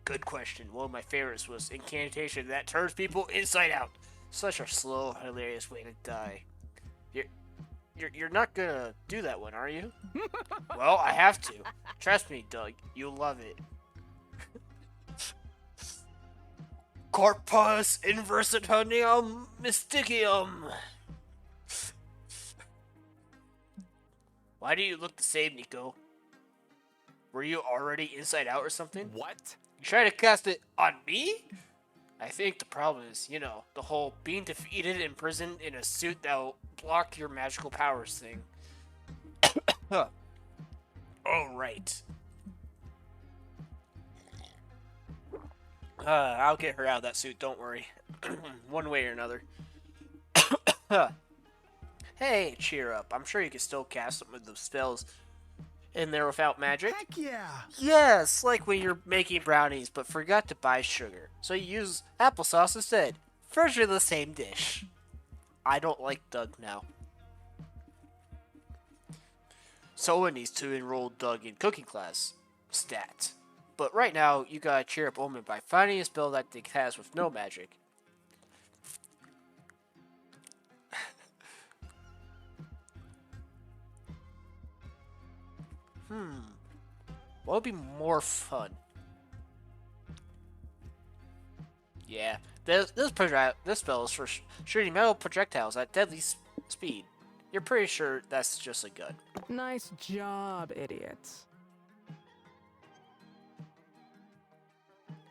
Good question. One of my favorites was incantation that turns people inside out. Such a slow, hilarious way to die. You're not gonna do that one, are you? Well, I have to. Trust me, Doug. You'll love it. Corpus inversitonium mysticium. Why do you look the same, Nico? Were you already inside out or something? What? You try to cast it on me? I think the problem is, the whole being defeated, imprisoned in a suit that will block your magical powers thing. Huh. Oh, right. I'll get her out of that suit, don't worry. One way or another. Hey, cheer up. I'm sure you can still cast some of those spells in there without magic. Heck yeah! Yes, like when you're making brownies but forgot to buy sugar. So you use applesauce instead. Virtually the same dish. I don't like Doug now. Someone needs to enroll Doug in cooking class. Stat. But right now, you gotta cheer up Omen by finding a spell that they cast with no magic. What would be more fun? Yeah, this spell is for shooting metal projectiles at deadly speed. You're pretty sure that's just a gun. Nice job, idiots.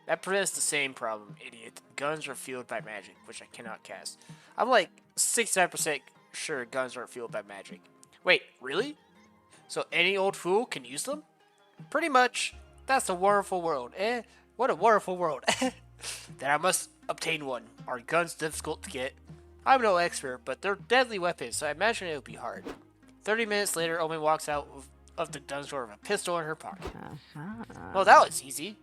That presents the same problem, idiot. Guns are fueled by magic, which I cannot cast. I'm like 69% sure guns aren't fueled by magic. Wait, really? So any old fool can use them? Pretty much. That's a wonderful world. What a wonderful world. Then I must obtain one. Are guns difficult to get? I'm no expert, but they're deadly weapons, so I imagine it would be hard. 30 minutes later, Omen walks out of the gun store with a pistol in her pocket. Well, that was easy.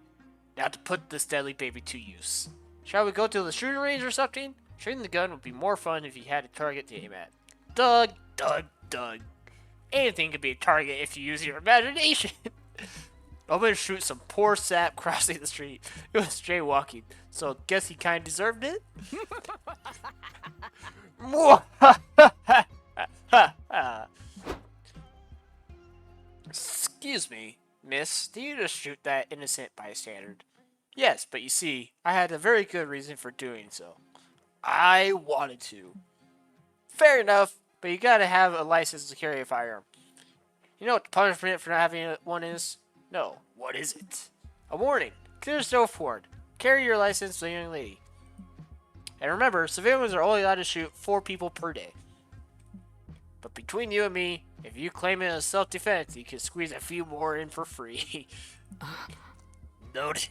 Now to put this deadly baby to use. Shall we go to the shooting range or something? Shooting the gun would be more fun if you had a target to aim at. Doug. Anything could be a target if you use your imagination. I'm gonna shoot some poor sap crossing the street. It was jaywalking, so guess he kinda deserved it? Excuse me, miss, did you just shoot that innocent bystander? Yes, but you see, I had a very good reason for doing so. I wanted to. Fair enough, but you gotta have a license to carry a firearm. You know what the punishment for not having one is? No, what is it? A warning. Clear yourself forward. Carry your license to the young lady. And remember, civilians are only allowed to shoot 4 people per day. But between you and me, if you claim it as self-defense, you can squeeze a few more in for free. Noted.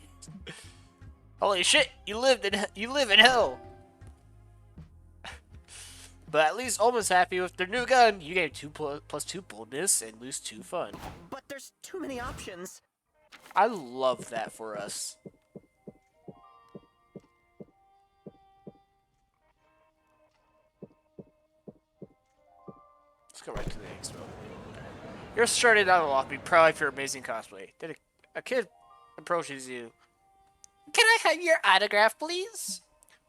Holy shit, you live in hell. But at least Omen's happy with their new gun. You gain 2 plus 2 boldness and lose 2 fun. But there's too many options. I love that for us. Let's go right to the expo. You're starting out a lobby, proud of your amazing cosplay. Then a kid approaches you. Can I have your autograph, please?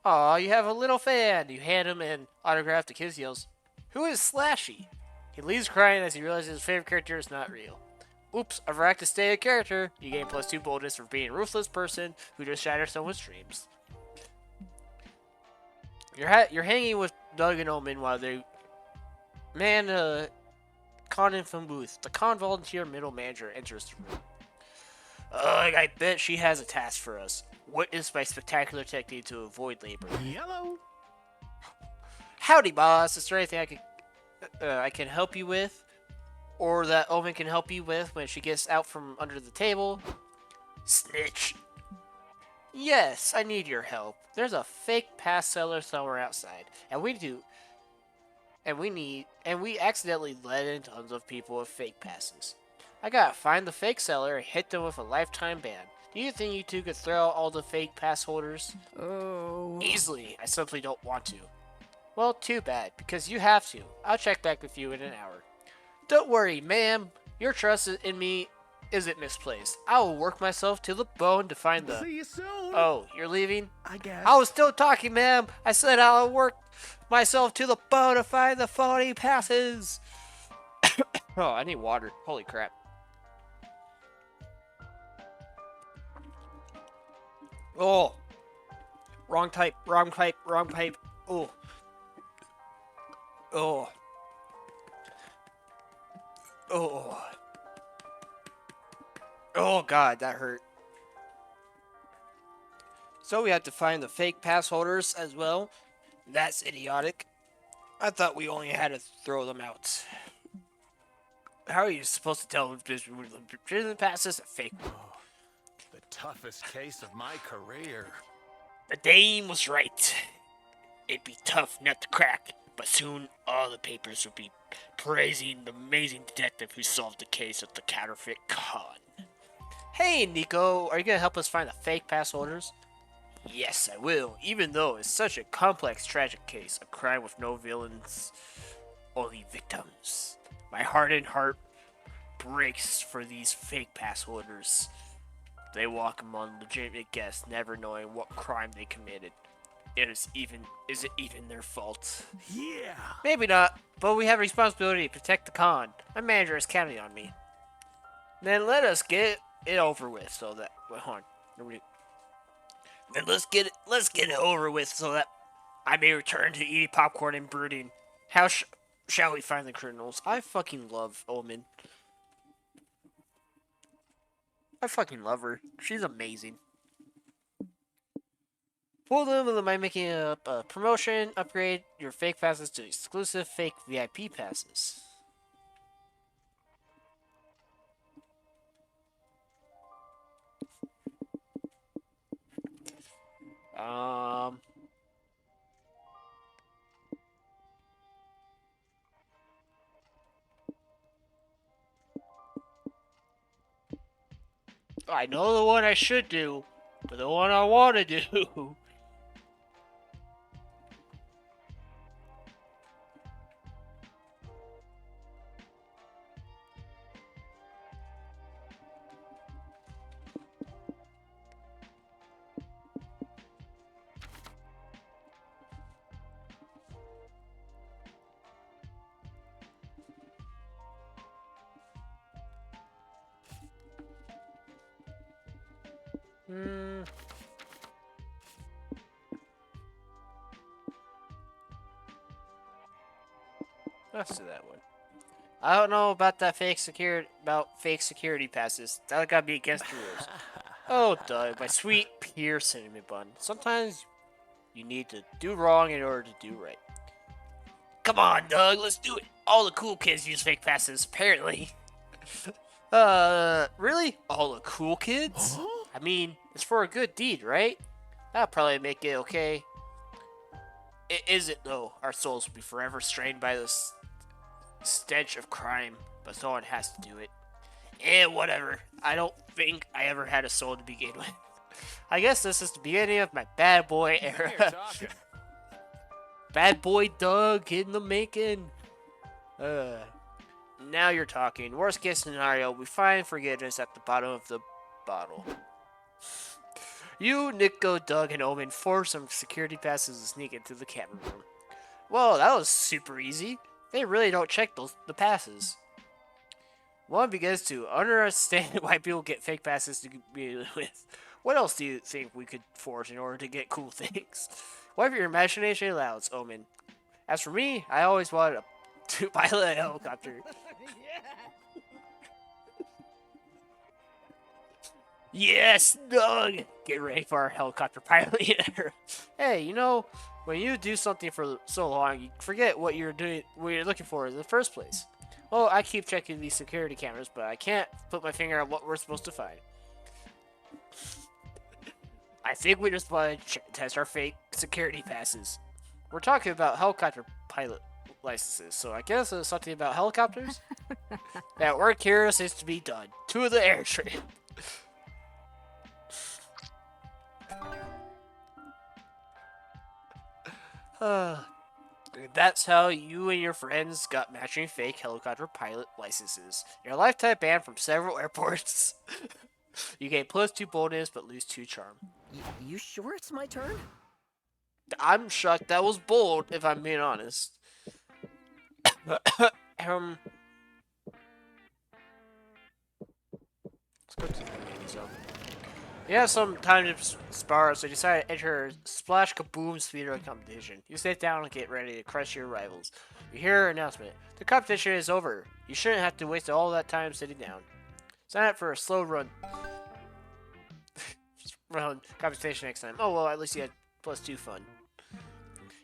Aw, you have a little fan. You hand him an autograph. The kid yells, "Who is Slashy?" He leaves crying as he realizes his favorite character is not real. Oops, I forgot to stay a character. You gain plus 2 boldness for being a ruthless person who just shatters someone's dreams. You're hanging with Doug and Omen while they con info booth. The con volunteer middle manager enters the room. Ugh, I bet she has a task for us. Witness my spectacular technique to avoid labor. Yellow. Howdy, boss. Is there anything I can help you with? Or that Omen can help you with when she gets out from under the table? Snitch. Yes, I need your help. There's a fake pass seller somewhere outside, and we accidentally let in tons of people with fake passes. I gotta find the fake seller and hit them with a lifetime ban. Do you think you two could throw out all the fake pass holders? Oh. Easily. I simply don't want to. Well, too bad, because you have to. I'll check back with you in an hour. Don't worry, ma'am. Your trust in me isn't misplaced. I will work myself to the bone to find the... See you soon. Oh, you're leaving? I guess. I was still talking, ma'am. I said I'll work myself to the bone to find the phony passes. Oh, I need water. Holy crap. Oh. Wrong type, wrong pipe, wrong pipe. Oh. Oh. Oh. Oh, God, that hurt. So we have to find the fake pass holders as well. That's idiotic. I thought we only had to throw them out. How are you supposed to tell if this legitimate pass is a fake one? The toughest case of my career. The dame was right. It'd be tough nut to crack, but soon all the papers would be praising the amazing detective who solved the case of the counterfeit con. Hey, Nico, are you gonna help us find the fake pass holders? Yes, I will, even though it's such a complex, tragic case, a crime with no villains, only victims. My hardened heart breaks for these fake pass holders. They walk among legitimate guests, never knowing what crime they committed. Is it even their fault? Yeah. Maybe not, but we have a responsibility to protect the con. My manager is counting on me. Then let us get it over with so that... Wait, hold on. Then let's get it over with so that I may return to eating popcorn and brooding. How shall we find the criminals? I fucking love Omen. I fucking love her. She's amazing. Pull them by making up a promotion. Upgrade your fake passes to exclusive fake VIP passes. I know the one I should do, but the one I want to do. Let's do that one. I don't know about that fake security passes. That gotta be against the rules. Oh, Doug, my sweet pure cinnamon bun. Sometimes you need to do wrong in order to do right. Come on, Doug, let's do it. All the cool kids use fake passes, apparently. Really? All the cool kids? I mean, it's for a good deed, right? That'll probably make it okay. It isn't, though. Our souls will be forever strained by this stench of crime, but someone has to do it. And whatever. I don't think I ever had a soul to begin with. I guess this is the beginning of my bad boy You're era. talking. Bad boy Doug in the making. Now you're talking. Worst case scenario, we find forgiveness at the bottom of the bottle. You, Nico, Doug, and Omen force some security passes to sneak into the camera room. Well, that was super easy. They really don't check the passes. One begins to understand why people get fake passes to be with. What else do you think we could forge in order to get cool things? Whatever your imagination allows, Omen. As for me, I always wanted to pilot a helicopter. Yes, Doug! Get ready for our helicopter piloting era. Hey, you know, when you do something for so long, you forget what you're looking for in the first place. Well, I keep checking these security cameras, but I can't put my finger on what we're supposed to find. I think we just want to test our fake security passes. We're talking about helicopter pilot licenses, so I guess it's something about helicopters? That we're curious is to be done. To the airtrip. That's how you and your friends got matching fake helicopter pilot licenses. You're a lifetime banned from several airports. You gain +2 bonus but lose 2 charm. You sure it's my turn? I'm shocked that was bold, if I'm being honest. Let's go to the main zone. You have some time to spar, so you decide to enter Splash Kaboom speedrun competition. You sit down and get ready to crush your rivals. You hear an announcement. The competition is over. You shouldn't have to waste all that time sitting down. Sign up for a slow run competition next time. Oh well, at least you had +2 fun.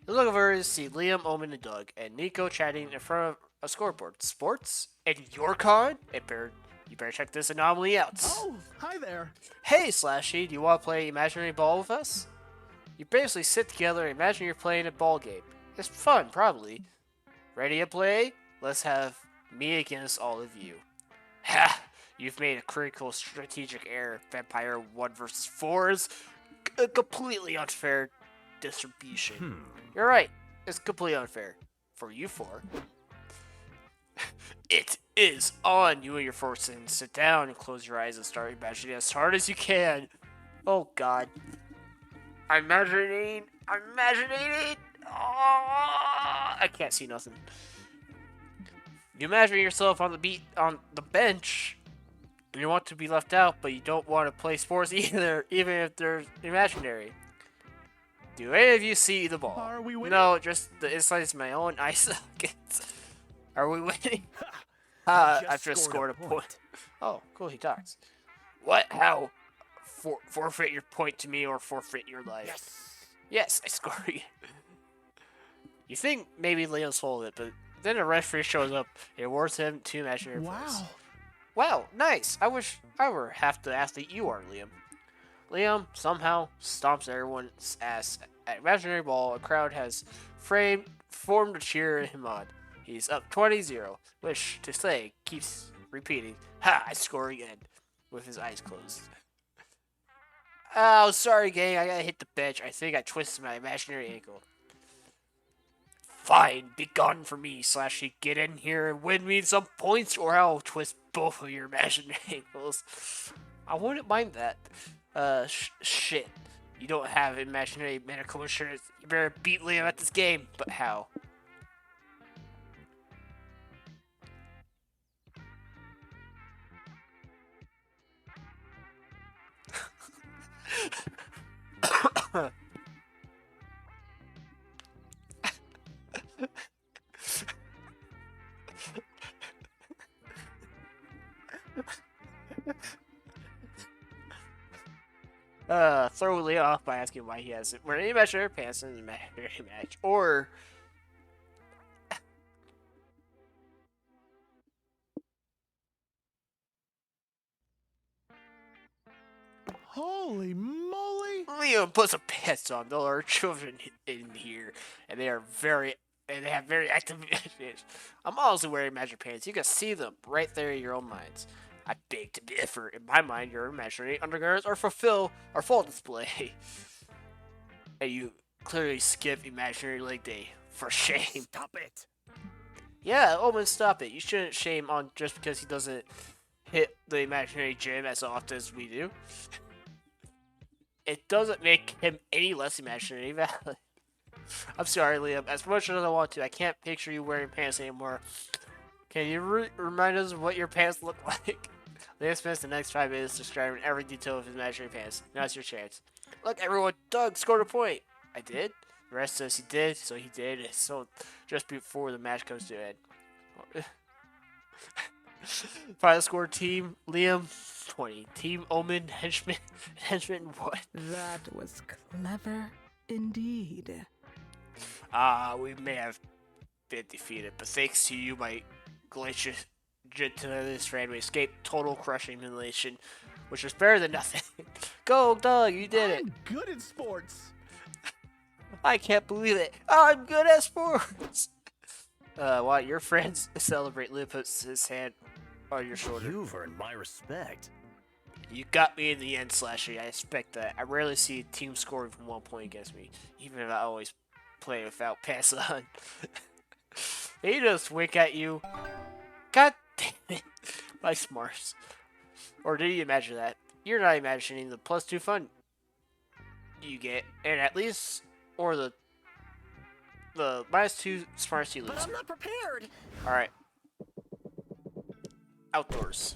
You look over to see Liam, Omen, and Doug, and Nico chatting in front of a scoreboard. Sports? In your con? You better check this anomaly out. Oh, hi there. Hey, Slashy, do you want to play Imaginary Ball with us? You basically sit together and imagine you're playing a ball game. It's fun, probably. Ready to play? Let's have me against all of you. Ha! You've made a critical strategic error. Vampire 1 versus 4 is a completely unfair distribution. You're right. It's completely unfair. For you 4. It is on. You and your force and sit down and close your eyes and start imagining as hard as you can. Oh god. I'm imagining. Oh, I can't see nothing. You imagine yourself on the bench. And you want to be left out, but you don't want to play sports either, even if they're imaginary. Do any of you see the ball? Are we winning? No, just the inside of my own eye sockets. Are we winning? I've just scored a point. Oh, cool, he talks. What? How? Forfeit your point to me or forfeit your life? Yes, I score you. You think maybe Leon's full of it, but then a referee shows up and awards him 2 imaginary points. Wow. Wow, nice. I wish I were half the ass that you are, Liam. Liam somehow stomps everyone's ass at Imaginary Ball. A crowd has formed to cheer him on. He's up 20-0, which, to say, keeps repeating, ha, I score again, with his eyes closed. Oh, sorry, gang, I gotta hit the bench. I think I twisted my imaginary ankle. Fine, be gone from me, Slashy. Get in here and win me some points, or I'll twist both of your imaginary ankles. I wouldn't mind that. Shit. You don't have imaginary medical insurance. You better beat Liam at this game. But how? Throw Leah off by asking why he hasn't wearing any imaginary pants in the imaginary match, or Holy moly. Liam put some pants on. There are children in here, and they have very active imaginations. I'm also wearing imaginary pants. You can see them right there in your own minds. I beg to differ. In my mind, your imaginary undergarments are full display. And you clearly skip imaginary leg day. For shame. Stop it. Yeah, Omen, stop it. You shouldn't shame on just because he doesn't hit the imaginary gym as often as we do. It doesn't make him any less imaginary valid. I'm sorry, Liam. As much as I want to, I can't picture you wearing pants anymore. Can you remind us of what your pants look like? Liam spends the next 5 minutes describing every detail of his imaginary pants. Now's your chance. Look, everyone, Doug scored a point. I did? The rest says he did, so he did. So just before the match comes to an end. Final score, team Liam 20. Team Omen, henchman 1. That was clever indeed. We may have been defeated, but thanks to you, my glacious gentleness friend, we escaped total crushing humiliation, which was better than nothing. Go, Doug, you did it. I'm good at sports. I can't believe it. I'm good at sports. While your friends celebrate, Liam puts his hand on your shoulder. You've earned my respect. You got me in the end, Slashy. I expect that. I rarely see a team score even 1 point against me, even if I always play without pass on. They just wink at you. God damn it. My smarts. Or did you imagine that? You're not imagining the +2 fun you get, and at least, or the -2 smarts you But lose. I'm not prepared. Alright. Outdoors.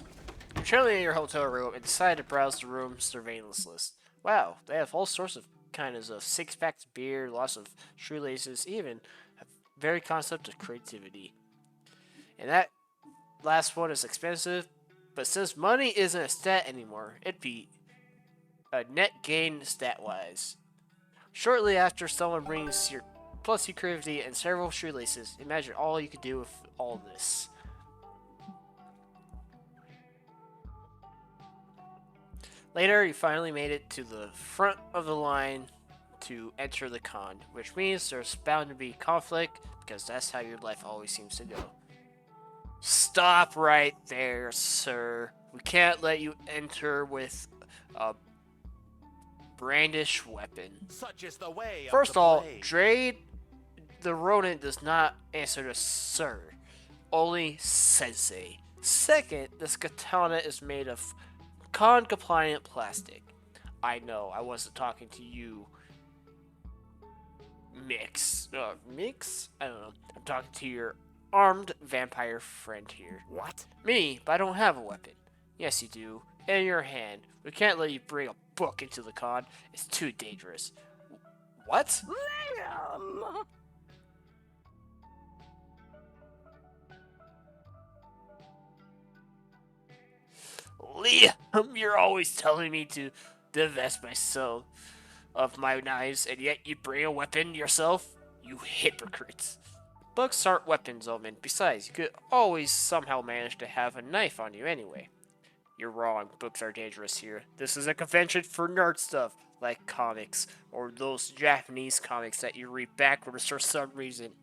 You're chilling in your hotel room and decide to browse the room surveillance list. Wow, they have all sorts of kinds of six-packs of beer, lots of shoelaces, even a very concept of creativity. And that last one is expensive, but since money isn't a stat anymore, it'd be a net gain stat-wise. Shortly after someone brings your +2 creativity and several shoelaces, imagine all you could do with all this. Later, you finally made it to the front of the line to enter the con, which means there's bound to be conflict, because that's how your life always seems to go. Stop right there, sir. We can't let you enter with a brandish weapon. Such is the way of First the of all, blade. Drade the Ronin does not answer to sir, only sensei. Second, this katana is made of con-compliant plastic. I know, I wasn't talking to you, Mix? I don't know. I'm talking to your armed vampire friend here. What? Me, but I don't have a weapon. Yes, you do. In your hand. We can't let you bring a book into the con. It's too dangerous. What? Liam! Liam, you're always telling me to divest myself of my knives, and yet you bring a weapon yourself? You hypocrites. Books aren't weapons, Omen. Besides, you could always somehow manage to have a knife on you anyway. You're wrong. Books are dangerous here. This is a convention for nerd stuff, like comics, or those Japanese comics that you read backwards for some reason.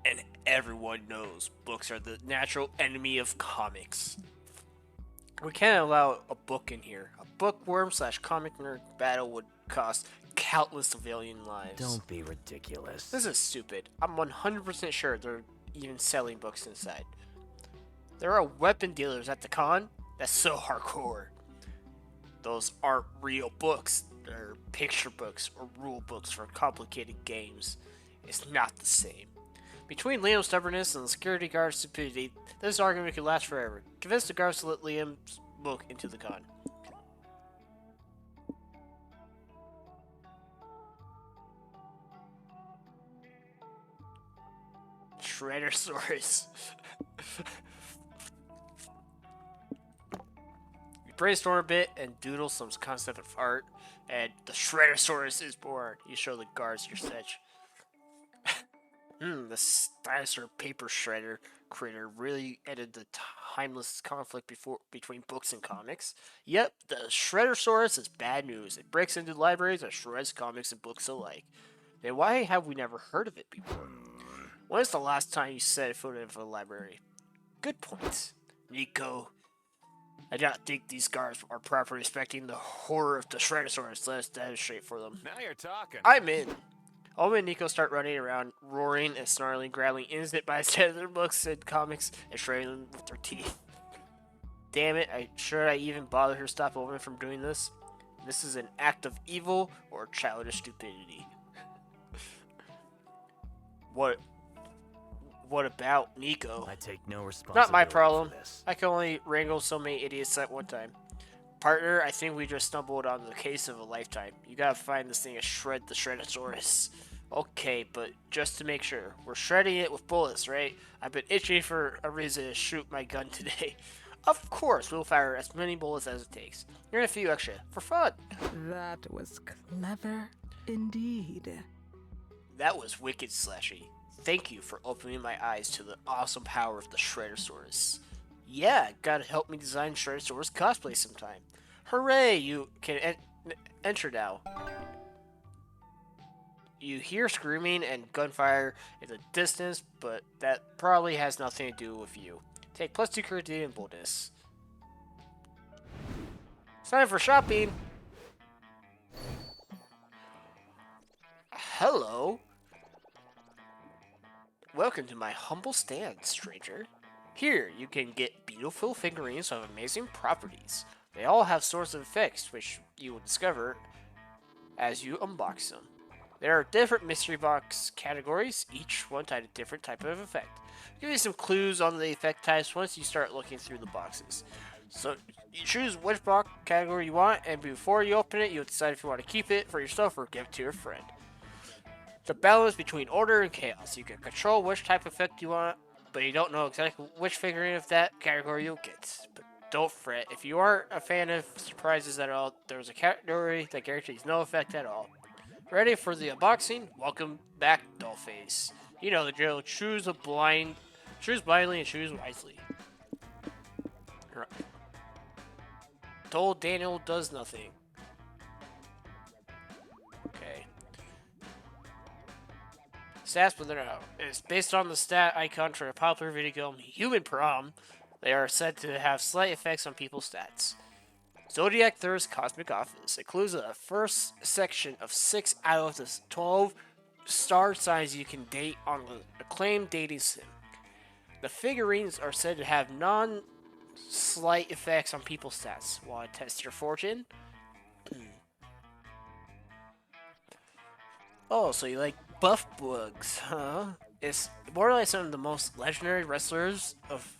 And everyone knows books are the natural enemy of comics. We can't allow a book in here. A bookworm / comic nerd battle would cost countless civilian lives. Don't be ridiculous. This is stupid. I'm 100% sure they're even selling books inside. There are weapon dealers at the con? That's so hardcore. Those aren't real books. They're picture books or rule books for complicated games. It's not the same. Between Liam's stubbornness and the security guard's stupidity, this argument could last forever. Convince the guards to let Liam's book into the con. Shreddersaurus. You brainstorm a bit and doodle some concept of art, and the Shreddersaurus is born. You show the guards your sketch. The dinosaur paper shredder critter really ended the timeless conflict between books and comics. Yep, the Shreddersaurus is bad news. It breaks into libraries and shreds comics and books alike. Then why have we never heard of it before? When is the last time you set foot in a library? Good point, Nico. I don't think these guards are properly respecting the horror of the Shreddersaurus. Let's demonstrate for them. Now you're talking. I'm in. Oma and Nico start running around, roaring and snarling, grabbing innocent bystander books and comics and shredding them with their teeth. Damn it, should I even bother to stop Oma from doing this? This is an act of evil or childish stupidity. What about Nico? I take no responsibility. Not my problem. For this. I can only wrangle so many idiots at one time. Partner, I think we just stumbled on the case of a lifetime. You gotta find this thing and shred the Shreddersaurus. Okay, but just to make sure, we're shredding it with bullets, right? I've been itching for a reason to shoot my gun today. Of course, we'll fire as many bullets as it takes. You're a few extra, for fun. That was clever indeed. That was wicked, Slashy. Thank you for opening my eyes to the awesome power of the Shreddersaurus. Yeah, gotta help me design Shreddersaurus cosplay sometime. Hooray, you can enter now. You hear screaming and gunfire in the distance, but that probably has nothing to do with you. Take +2 creativity and boldness. It's time for shopping. Hello. Welcome to my humble stand, stranger. Here, you can get beautiful figurines of amazing properties. They all have sorts of effects, which you will discover as you unbox them. There are different mystery box categories, each one type a different type of effect. I'll give you some clues on the effect types once you start looking through the boxes. So, you choose which box category you want, and before you open it, you'll decide if you want to keep it for yourself or give it to your friend. The balance between order and chaos. You can control which type of effect you want, but you don't know exactly which figurine of that category you'll get. But don't fret. If you aren't a fan of surprises at all, there's a category that guarantees no effect at all. Ready for the unboxing? Welcome back, Dollface. You know the drill. Choose blindly and choose wisely. Right. Told Daniel does nothing. Okay. Stats within out. It's based on the stat icon for a popular video game, Human Prom. They are said to have slight effects on people's stats. Zodiac Thirst Cosmic Office includes a first section of 6 out of the 12 star signs you can date on the acclaimed dating sim. The figurines are said to have non-slight effects on people's stats. Want to test your fortune? Oh, so you like buff bugs, huh? It's more like some of the most legendary wrestlers of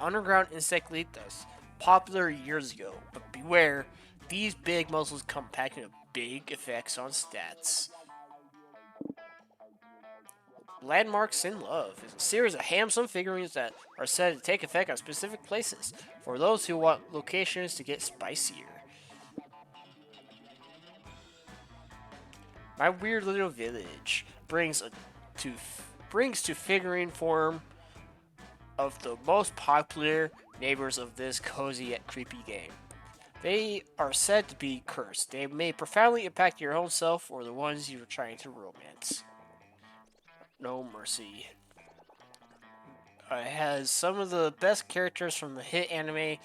Underground Insect League that's popular years ago. But beware, these big muscles come packing with big effects on stats. Landmarks in Love is a series of handsome figurines that are said to take effect on specific places for those who want locations to get spicier. My Weird Little Village brings to figurine form of the most popular neighbors of this cozy yet creepy game. They are said to be cursed. They may profoundly impact your own self or the ones you are trying to romance. No mercy. It has some of the best characters from the hit anime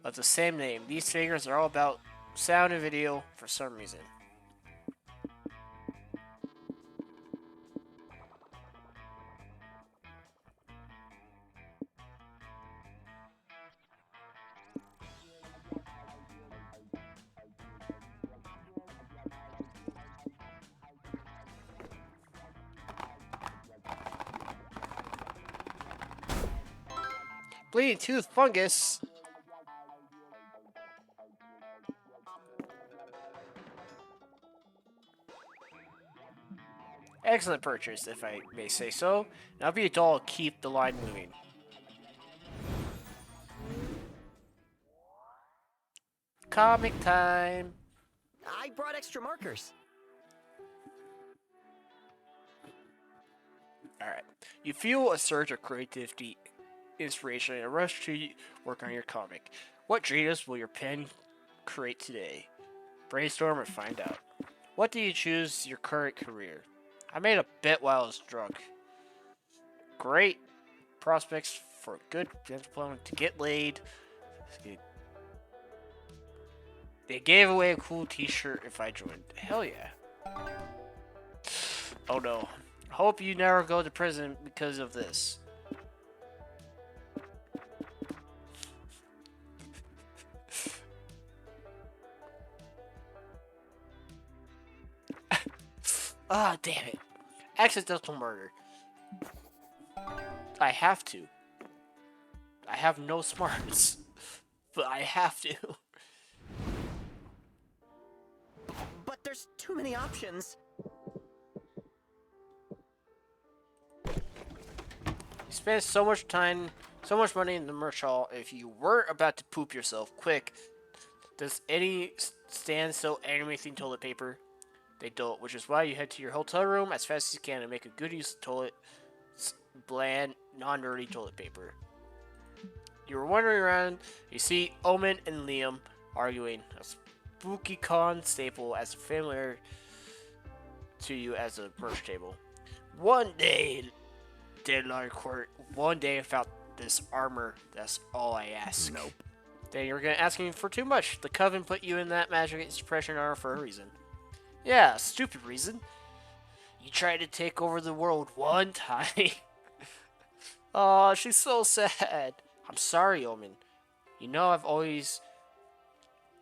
of the same name. These figures are all about sound and video for some reason. Bleeding Tooth Fungus. Excellent purchase, if I may say so. Now be a doll, keep the line moving. Comic time. I brought extra markers. Alright. You feel a surge of creativity, inspiration, and a rush to work on your comic. What dreams will your pen create today? Brainstorm and find out. What do you choose your current career? I made a bet while I was drunk. Great prospects for good employment to get laid. They gave away a cool t-shirt if I joined. Hell yeah. Oh no. Hope you never go to prison because of this. Ah, damn it. Accidental murder. I have to. I have no smarts. But I have to. But there's too many options. You spend so much time, so much money in the merch hall. If you weren't about to poop yourself, quick. Does any stand sell anything toilet paper? They don't, which is why you head to your hotel room as fast as you can and make a good use of toilet, bland, non-dirty toilet paper. You were wandering around, you see Omen and Liam arguing, a spooky con staple as familiar to you as a merch table. One day, Deadline Court, one day this armor. That's all I ask. Nope. Then you're asking for too much. The Coven put you in that magic suppression armor for a reason. Yeah, stupid reason. You tried to take over the world one time. Oh, she's so sad. I'm sorry, Omen. You know I've always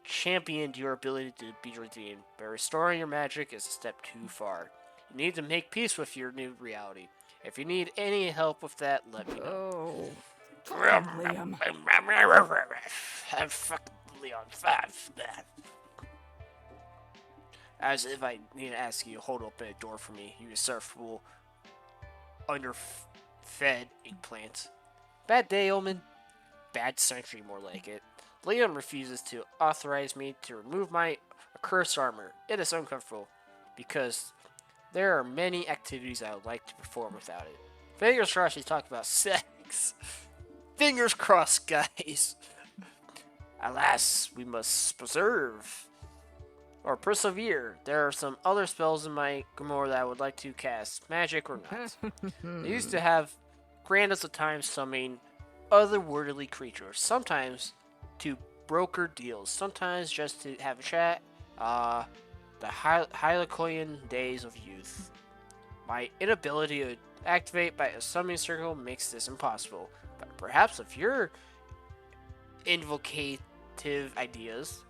championed your ability to be redeemed, but restoring your magic is a step too far. You need to make peace with your new reality. If you need any help with that, let me know. Oh, Liam. I'm fucking Leon 5. As if I need to ask you to hold open a door for me, you surfable, underfed eggplant. Bad day, Omen. Bad century, more like it. Leon refuses to authorize me to remove my cursed armor. It is uncomfortable, because there are many activities I would like to perform without it. Fingers crossed he's talking about sex. Fingers crossed, guys. Alas, we must preserve or persevere. There are some other spells in my grimoire that I would like to cast, magic or not. I used to have grant us a time summoning otherworldly creatures, sometimes to broker deals, sometimes just to have a chat. The Hylicoian days of youth. My inability to activate by a summoning circle makes this impossible, but perhaps if your invocative ideas,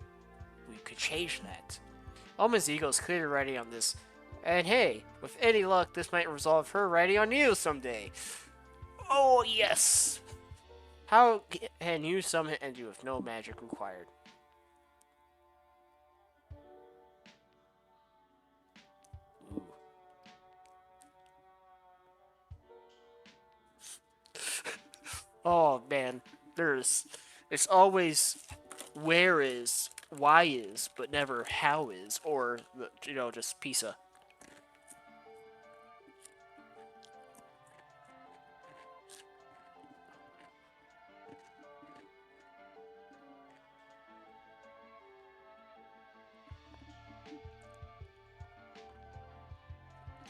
we could change that. Omen's ego is clearly riding on this, and hey, with any luck, this might resolve her riding on you someday. Oh yes! How can you summon energy with no magic required? Ooh. Oh man, it's always where is, why is, but never how is, or, just pizza.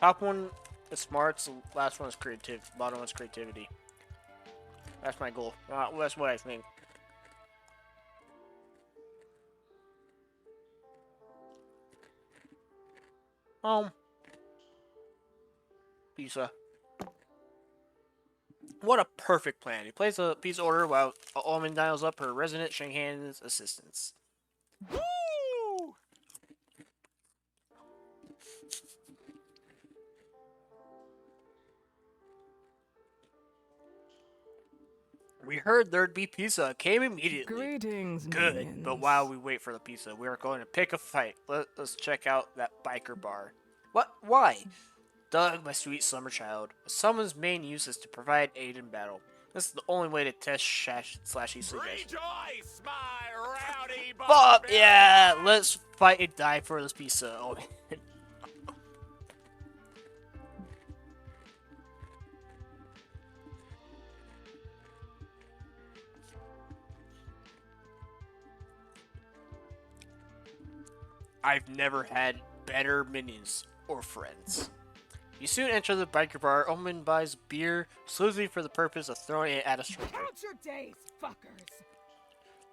Top one is smarts, the last one is creative, bottom one is creativity. That's my goal. That's what I think. Pizza. What a perfect plan. He plays a pizza order while Omen dials up her resident Shanghan's assistants. Woo! We heard there'd be pizza. Came immediately. Greetings, Good. minions. But while we wait for the pizza, we are going to pick a fight. Let's check out that biker bar. What? Why? Doug, my sweet summer child. A summon's main use is to provide aid in battle. This is the only way to test Slashy's suggestions. Rejoice, my rowdy Fuck yeah! Let's fight and die for this pizza. Oh, man. I've never had better minions or friends. You soon enter the biker bar. Omen buys beer exclusively for the purpose of throwing it at a stranger. Count your days, fuckers.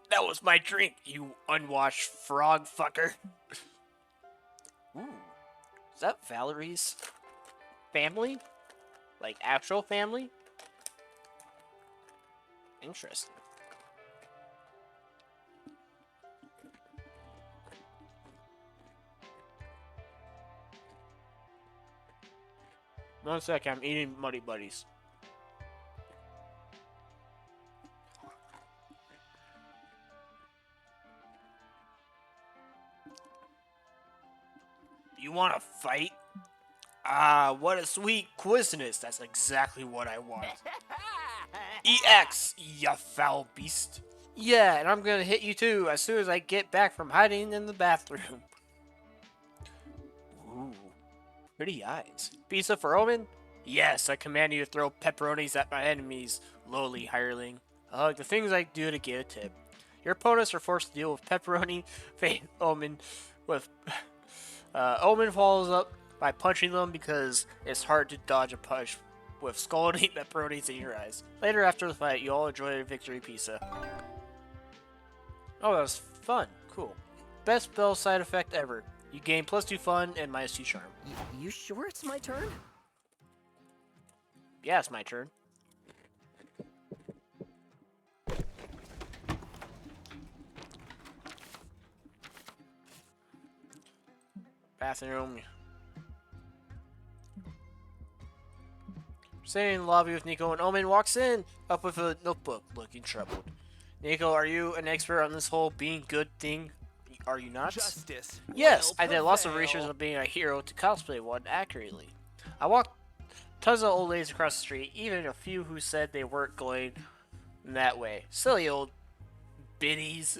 That was my drink, you unwashed frog fucker. Ooh. Is that Valerie's family? Like actual family? Interesting. One sec, I'm eating Muddy Buddies. You want to fight? Ah, what a sweet coincidence. That's exactly what I want. EX, you foul beast. Yeah, and I'm gonna hit you too as soon as I get back from hiding in the bathroom. Ooh. Pretty eyes. Pizza for Omen? Yes, I command you to throw pepperonis at my enemies, lowly hireling. The things I do to get a tip. Your opponents are forced to deal with pepperoni, Omen, with... Omen follows up by punching them because it's hard to dodge a punch with scalding pepperonis in your eyes. Later, after the fight, you all enjoy a victory pizza. Oh, that was fun. Cool. Best spell side effect ever. You gain +2 fun and -2 charm. You sure it's my turn? Yeah, it's my turn. Bathroom. Sitting in the lobby with Nico, and Omen walks in, up with a notebook, looking troubled. Nico, are you an expert on this whole being good thing? Are you not? Justice. Yes, will I did lots of prevail. research on being a hero to cosplay one accurately. I walked tons of old ladies across the street, even a few who said they weren't going that way. Silly old biddies.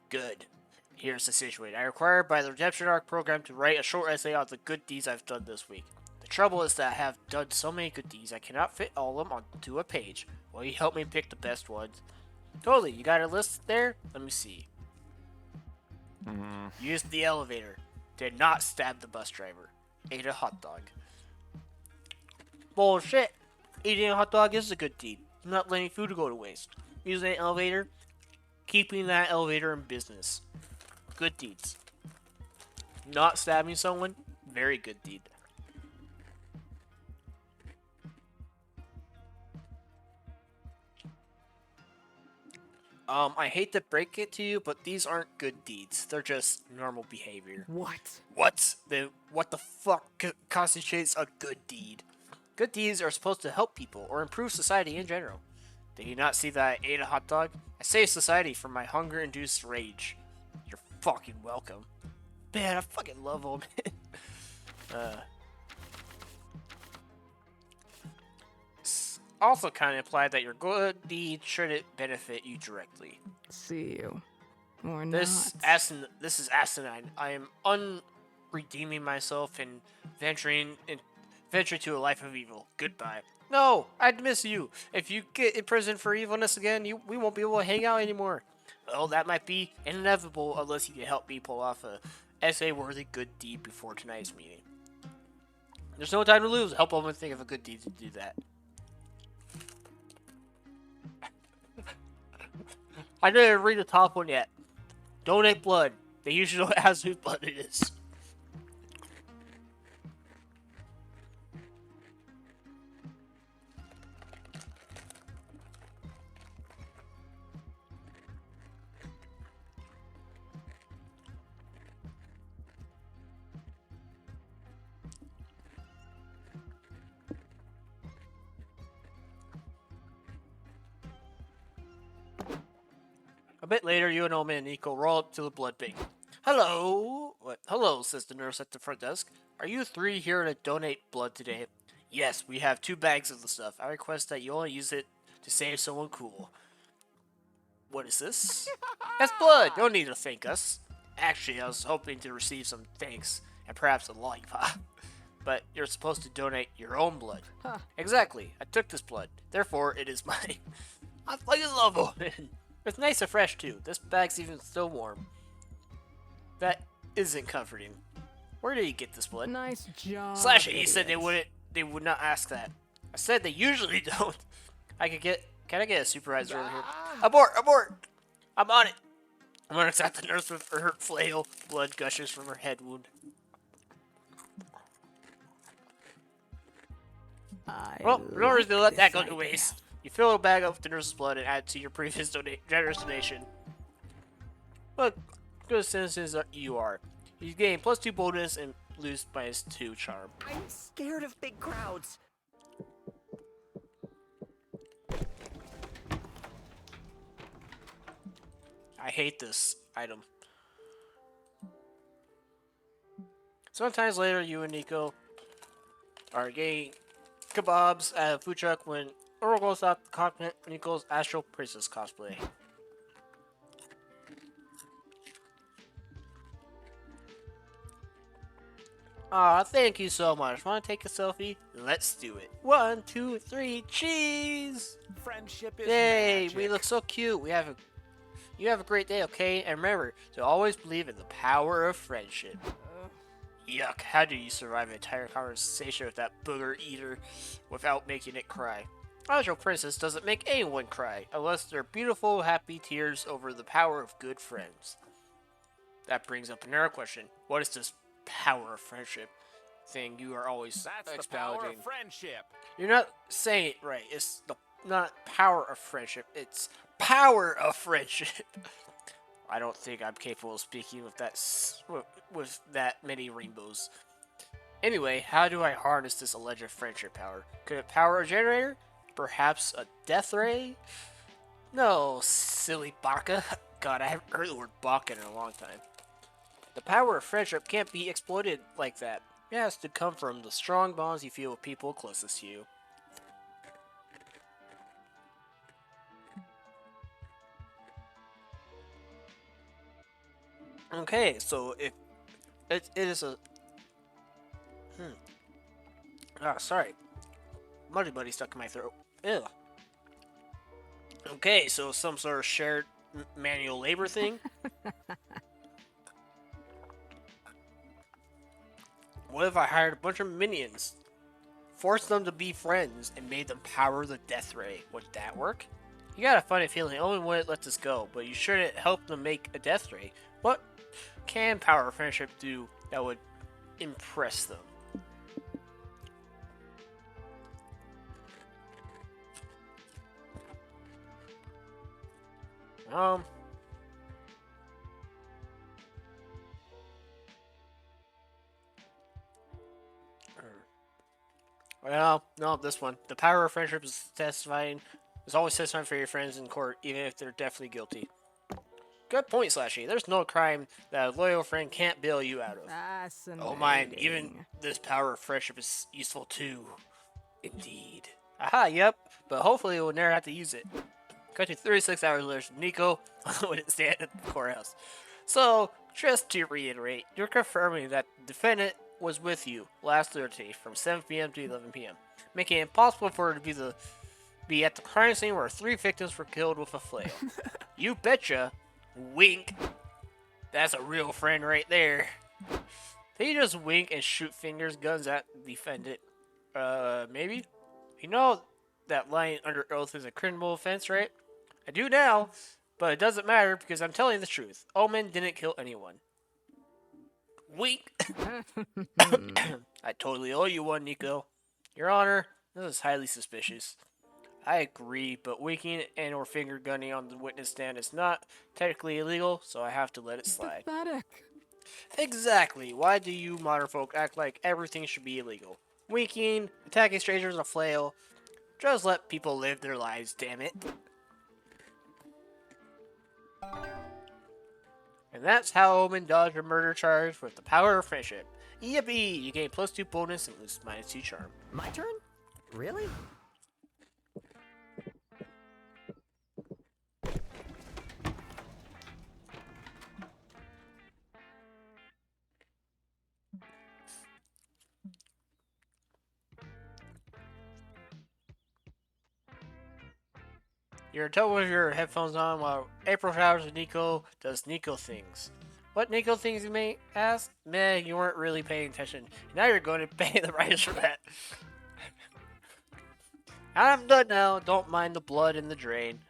Good. Here's the situation. I required by the Redemption Arc program to write a short essay on the good deeds I've done this week. The trouble is that I have done so many good deeds, I cannot fit all of them onto a page. Will you help me pick the best ones? Totally. You got a list there? Let me see. Use the elevator. Did not stab the bus driver. Ate a hot dog. Bullshit. Eating a hot dog is a good deed. I'm not letting food go to waste. Using an elevator. Keeping that elevator in business. Good deeds. Not stabbing someone. Very good deed. I hate to break it to you, but these aren't good deeds. They're just normal behavior. What? What the fuck constitutes a good deed? Good deeds are supposed to help people or improve society in general. Did you not see that I ate a hot dog? I saved society from my hunger-induced rage. You're fucking welcome. Man, I fucking love Omen. Also kind of implied that your good deed shouldn't benefit you directly. See you. Or This not. this is asinine. I am unredeeming myself and venturing to a life of evil. Goodbye. No, I'd miss you. If you get imprisoned for evilness again, we won't be able to hang out anymore. Well, that might be inevitable unless you can help me pull off a essay-worthy good deed before tonight's meeting. There's no time to lose. Help Omen think of a good deed to do that. I didn't read the top one yet. Donate blood. They usually don't ask whose blood it is. A bit later, you and Omen and Nico roll up to the blood bank. Hello? What? Hello, says the nurse at the front desk. Are you three here to donate blood today? Yes, we have 2 bags of the stuff. I request that you only use it to save someone cool. What is this? That's blood! Don't need to thank us. Actually, I was hoping to receive some thanks, and perhaps a lollipop. But you're supposed to donate your own blood. Huh. Exactly. I took this blood. Therefore, it is mine. I fucking love Omen. It's nice and fresh, too. This bag's even still warm. That isn't comforting. Where did you get this blood? Nice job. Slash it, he said idiot. they would not ask that. I said they usually don't. Can I get a supervisor over here? Abort! I'm on it! I'm gonna attack the nurse with her flail. Blood gushes from her head wound. Well, no reason to let that go to waste. You fill a bag up with the nurse's blood and add it to your previous generous donation. Look, good citizens you are. You gain +2 bonus and lose -2 charm. I'm scared of big crowds. I hate this item. Sometimes later, you and Nico are getting kebabs at a food truck when Earl goes out to compliment Nico's Astral Princess cosplay. Aw, thank you so much. Want to take a selfie? Let's do it. 1, 2, 3, cheese! Friendship is Yay, magic. we look so cute. You have a great day, okay? And remember to always believe in the power of friendship. Yuck, how do you survive an entire conversation with that booger eater without making it cry? Hydro Princess doesn't make anyone cry, unless they're beautiful, happy tears over the power of good friends. That brings up another question. What is this power of friendship thing you are always That's the power expounding? of friendship. You're not saying it right. It's the not power of friendship. It's power of friendship. I don't think I'm capable of speaking with with that many rainbows. Anyway, how do I harness this alleged friendship power? Could it power a generator? Perhaps a death ray? No, silly baka. God, I haven't heard the word baka in a long time. The power of friendship can't be exploited like that. It has to come from the strong bonds you feel with people closest to you. Okay, so if it is a sorry. Muddy Buddy stuck in my throat. Ew. Okay, so some sort of shared manual labor thing. What if I hired a bunch of minions, forced them to be friends, and made them power the death ray? Would that work? You got a funny feeling Omen wouldn't let this go, but you shouldn't help them make a death ray. What can power friendship do that would impress them? Well, no, this one. The power of friendship is always testifying for your friends in court, even if they're definitely guilty. Good point, Slashy. There's no crime that a loyal friend can't bail you out of. Fascinating. Oh, mind, even this power of friendship is useful too. Indeed. Aha, yep, but hopefully we'll never have to use it. Cut to 36 hours later from Nico wouldn't stand at the courthouse. So, just to reiterate, you're confirming that the defendant was with you last Thursday from 7 p.m. to 11 p.m., making it impossible for her to be at the crime scene where 3 victims were killed with a flail. You betcha. Wink. That's a real friend right there. Did you just wink and shoot fingers guns at the defendant? Maybe? You know that lying under oath is a criminal offense, right? I do now, but it doesn't matter because I'm telling the truth. Omen didn't kill anyone. Wink. I totally owe you one, Nico. Your Honor, this is highly suspicious. I agree, but winking and or finger gunning on the witness stand is not technically illegal, so I have to let it slide. Pathetic. Exactly. Why do you modern folk act like everything should be illegal? Winking, attacking strangers with a flail. Just let people live their lives, damn it. And that's how Omen dodged a murder charge with the power of friendship. Yippee! You gain +2 bonus and lose -2 charm. My turn? Really? You're told with your headphones on while April showers with Nico does Nico things. What Nico things, you may ask? Meh, you weren't really paying attention. Now you're going to pay the price for that. I'm done now. Don't mind the blood in the drain.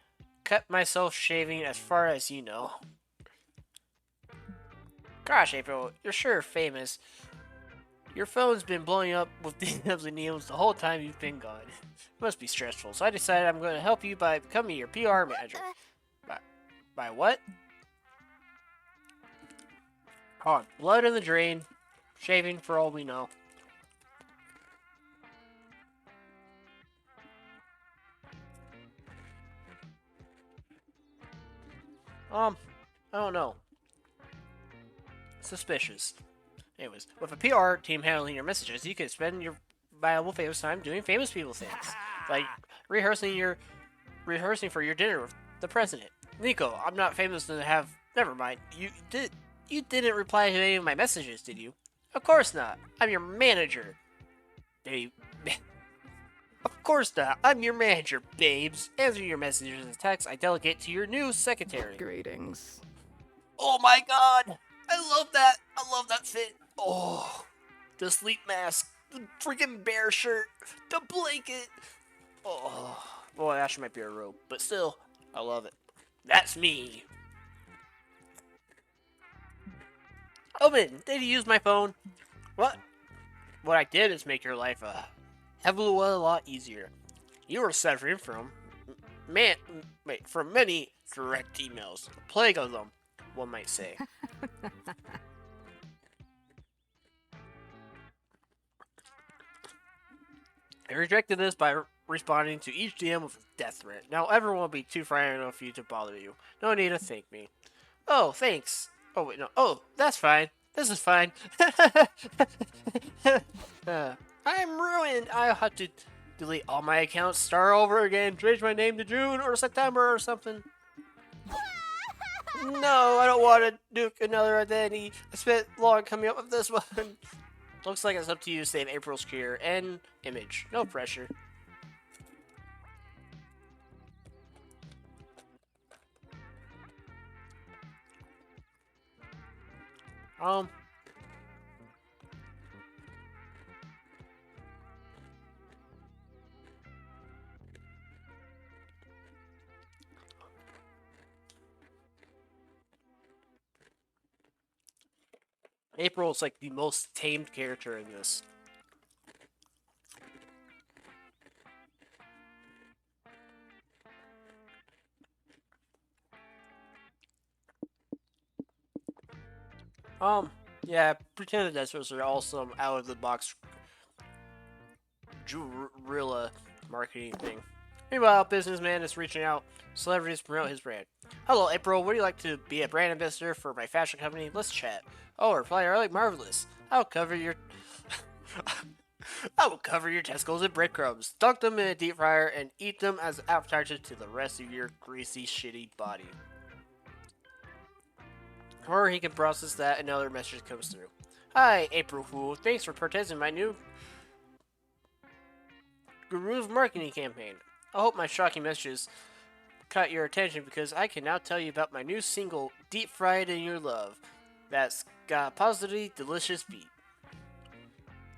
Cut myself shaving as far as you know. Gosh, April, you're sure famous. Your phone's been blowing up with DMs and neons the whole time you've been gone. It must be stressful, so I decided I'm going to help you by becoming your PR manager. By what? Oh, blood in the drain. Shaving for all we know. I don't know. Suspicious. Anyways, with a PR team handling your messages, you could spend your valuable famous time doing famous people things. Like rehearsing for your dinner with the president. Nico, I'm not famous to have... Never mind. You didn't reply to any of my messages, did you? Of course not. I'm your manager. Of course not. I'm your manager, babes. Answer your messages and texts I delegate to your new secretary. Greetings. Oh my god! I love that! I love that fit! Oh. the sleep mask, the freaking bear shirt, the blanket. Oh, well, actually might be a robe, but still, I love it. That's me. Omen, did you use my phone? What? What I did is make your life a hell of a lot easier. You were suffering from from many direct emails, a plague of them, one might say. I rejected this by responding to each DM with a death threat. Now everyone will be too frightened of you to bother you. No need to thank me. Oh, thanks. Oh, wait, no. Oh, that's fine. This is fine. I'm ruined. I'll have to delete all my accounts, start over again, change my name to June or September or something. No, I don't want to do another identity. I spent long coming up with this one. Looks like it's up to you to save April's career and image. No pressure. April is like the most tamed character in this. Yeah, Pretended Despers are also out of the box guerrilla marketing thing. Meanwhile, businessman is reaching out celebrities to promote his brand. Hello, April. Would you like to be a brand ambassador for my fashion company? Let's chat. Oh, reply early. Marvelous. I'll cover your I will cover your testicles in breadcrumbs, dunk them in a deep fryer, and eat them as appetizers to the rest of your greasy, shitty body. Or he can process that and another message comes through. Hi, April Fool. Thanks for participating in my new Guru's marketing campaign. I hope my shocking messages caught your attention because I can now tell you about my new single, Deep Fried in Your Love, that's got a positively delicious beat.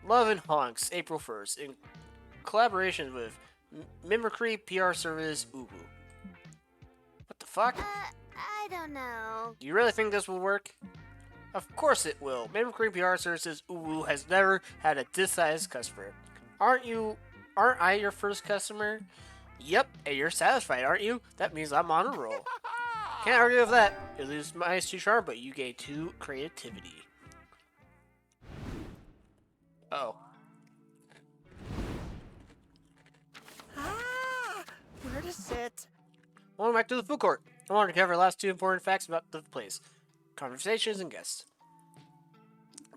Love and Honks, April 1st, in collaboration with Mimicry PR service Ubu. What the fuck? I don't know. You really think this will work? Of course it will. Mimicry PR services Ubu has never had a dishonest customer. Aren't I your first customer? Yep, and you're satisfied, aren't you? That means I'm on a roll. Can't argue with that. You lose -2 charm, but you gain 2 creativity. Oh. Where to sit? Welcome back to the food court. I wanted to cover the last 2 important facts about the place. Conversations and guests.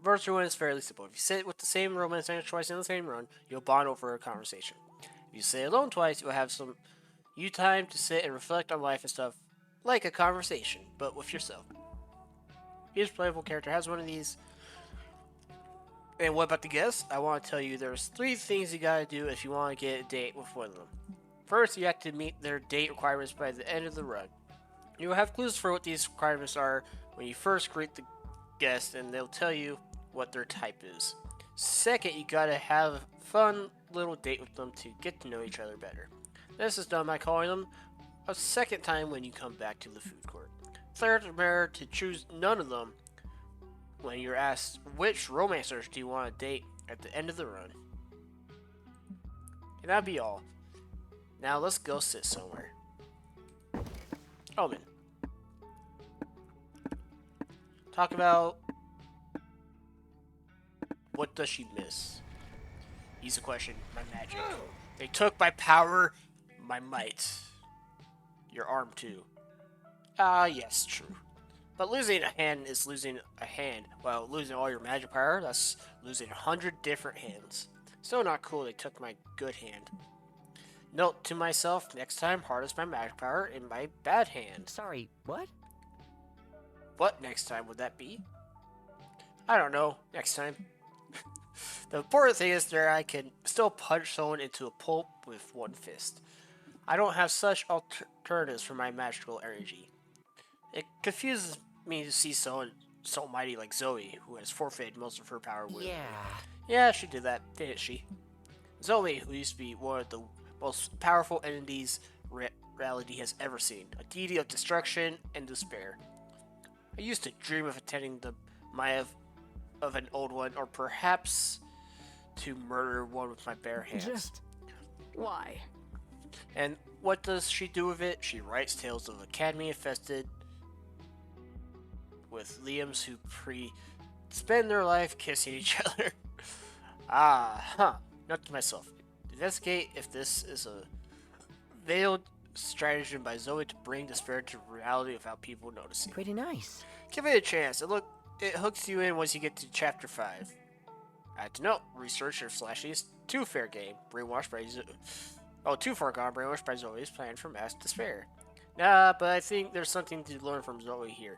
Virtual one is fairly simple. If you sit with the same romance twice in the same run, you'll bond over a conversation. If you sit alone twice, you'll have some time to sit and reflect on life and stuff, like a conversation, but with yourself. Each playable character has one of these. And what about the guests? I want to tell you there's 3 things you gotta do if you want to get a date with one of them. First, you have to meet their date requirements by the end of the run. You will have clues for what these requirements are when you first greet the guest, and they'll tell you what their type is. Second, you gotta have a fun little date with them to get to know each other better. This is done by calling them a second time when you come back to the food court. Third, remember to choose none of them when you're asked which romancers do you want to date at the end of the run. And that'd be all. Now let's go sit somewhere. Omen. Talk about what does she miss? Easy question. My magic. They took my power, my might. Your arm too. Ah, yes, true. But losing a hand is losing a hand. Well, losing all your magic power, that's losing 100 different hands. Still not cool they took my good hand. Note to myself, next time harness my magic power in my bad hand. Sorry, what? What next time would that be? I don't know. Next time. The important thing is that I can still punch someone into a pulp with one fist. I don't have such alternatives for my magical energy. It confuses me to see someone so mighty like Zoe, who has forfeited most of her power with. Yeah. Yeah, she did that, didn't she? Zoe, who used to be one of the most powerful entities reality has ever seen, a deity of destruction and despair. I used to dream of attending the Maya of an old one, or perhaps to murder one with my bare hands. Just why? And what does she do with it? She writes tales of academy infested with Liams who spend their life kissing each other. Note to myself. Investigate if this is a veiled stratagem by Zoe to bring despair to reality without people noticing. Pretty nice. Give it a chance. It hooks you in once you get to chapter 5. I had to note, researcher /is too fair game. Brainwashed by too far gone. Brainwashed by Zoe's plan for mass despair. Nah, but I think there's something to learn from Zoe here.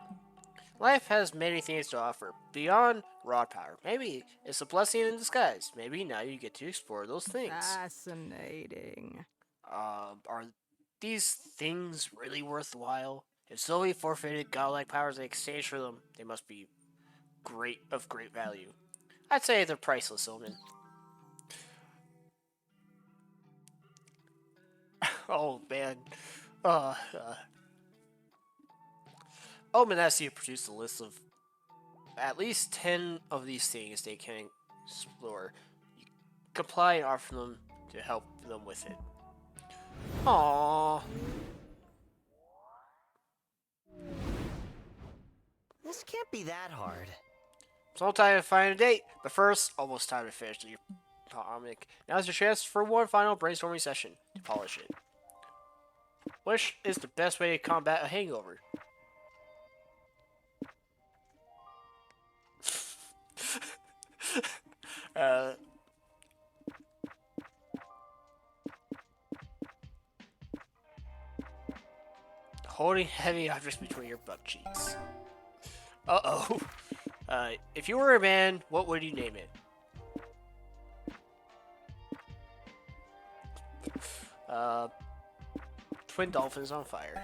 Life has many things to offer beyond raw power. Maybe it's a blessing in disguise. Maybe now you get to explore those things. Fascinating. Are these things really worthwhile? If Zoe forfeited godlike powers in exchange for them, they must be of great value. I'd say they're priceless, Omen. Oh man. Omen asks you to produce a list of at least 10 of these things they can explore. You comply and offer them to help them with it. Aww. This can't be that hard. It's all time to find a date, but first, almost time to finish your comic. Now's your chance for one final brainstorming session to polish it. Which is the best way to combat a hangover? Holding heavy objects between your butt cheeks. Uh-oh. If you were a man, what would you name it? Twin dolphins on fire.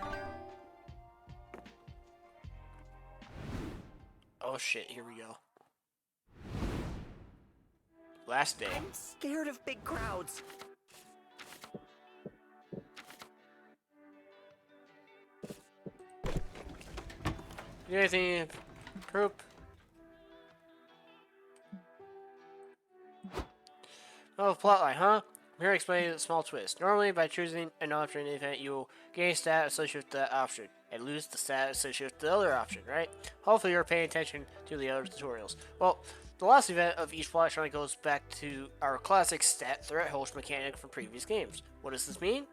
Oh shit, here we go. Last day. I'm scared of big crowds. Anything? Group. Oh, plotline, huh? I'm here to explain a small twist. Normally, by choosing an option in the event, you will gain a stat associated with that option, and lose the stat associated with the other option, right? Hopefully you're paying attention to the other tutorials. Well, the last event of each plot line goes back to our classic stat threat host mechanic from previous games. What does this mean?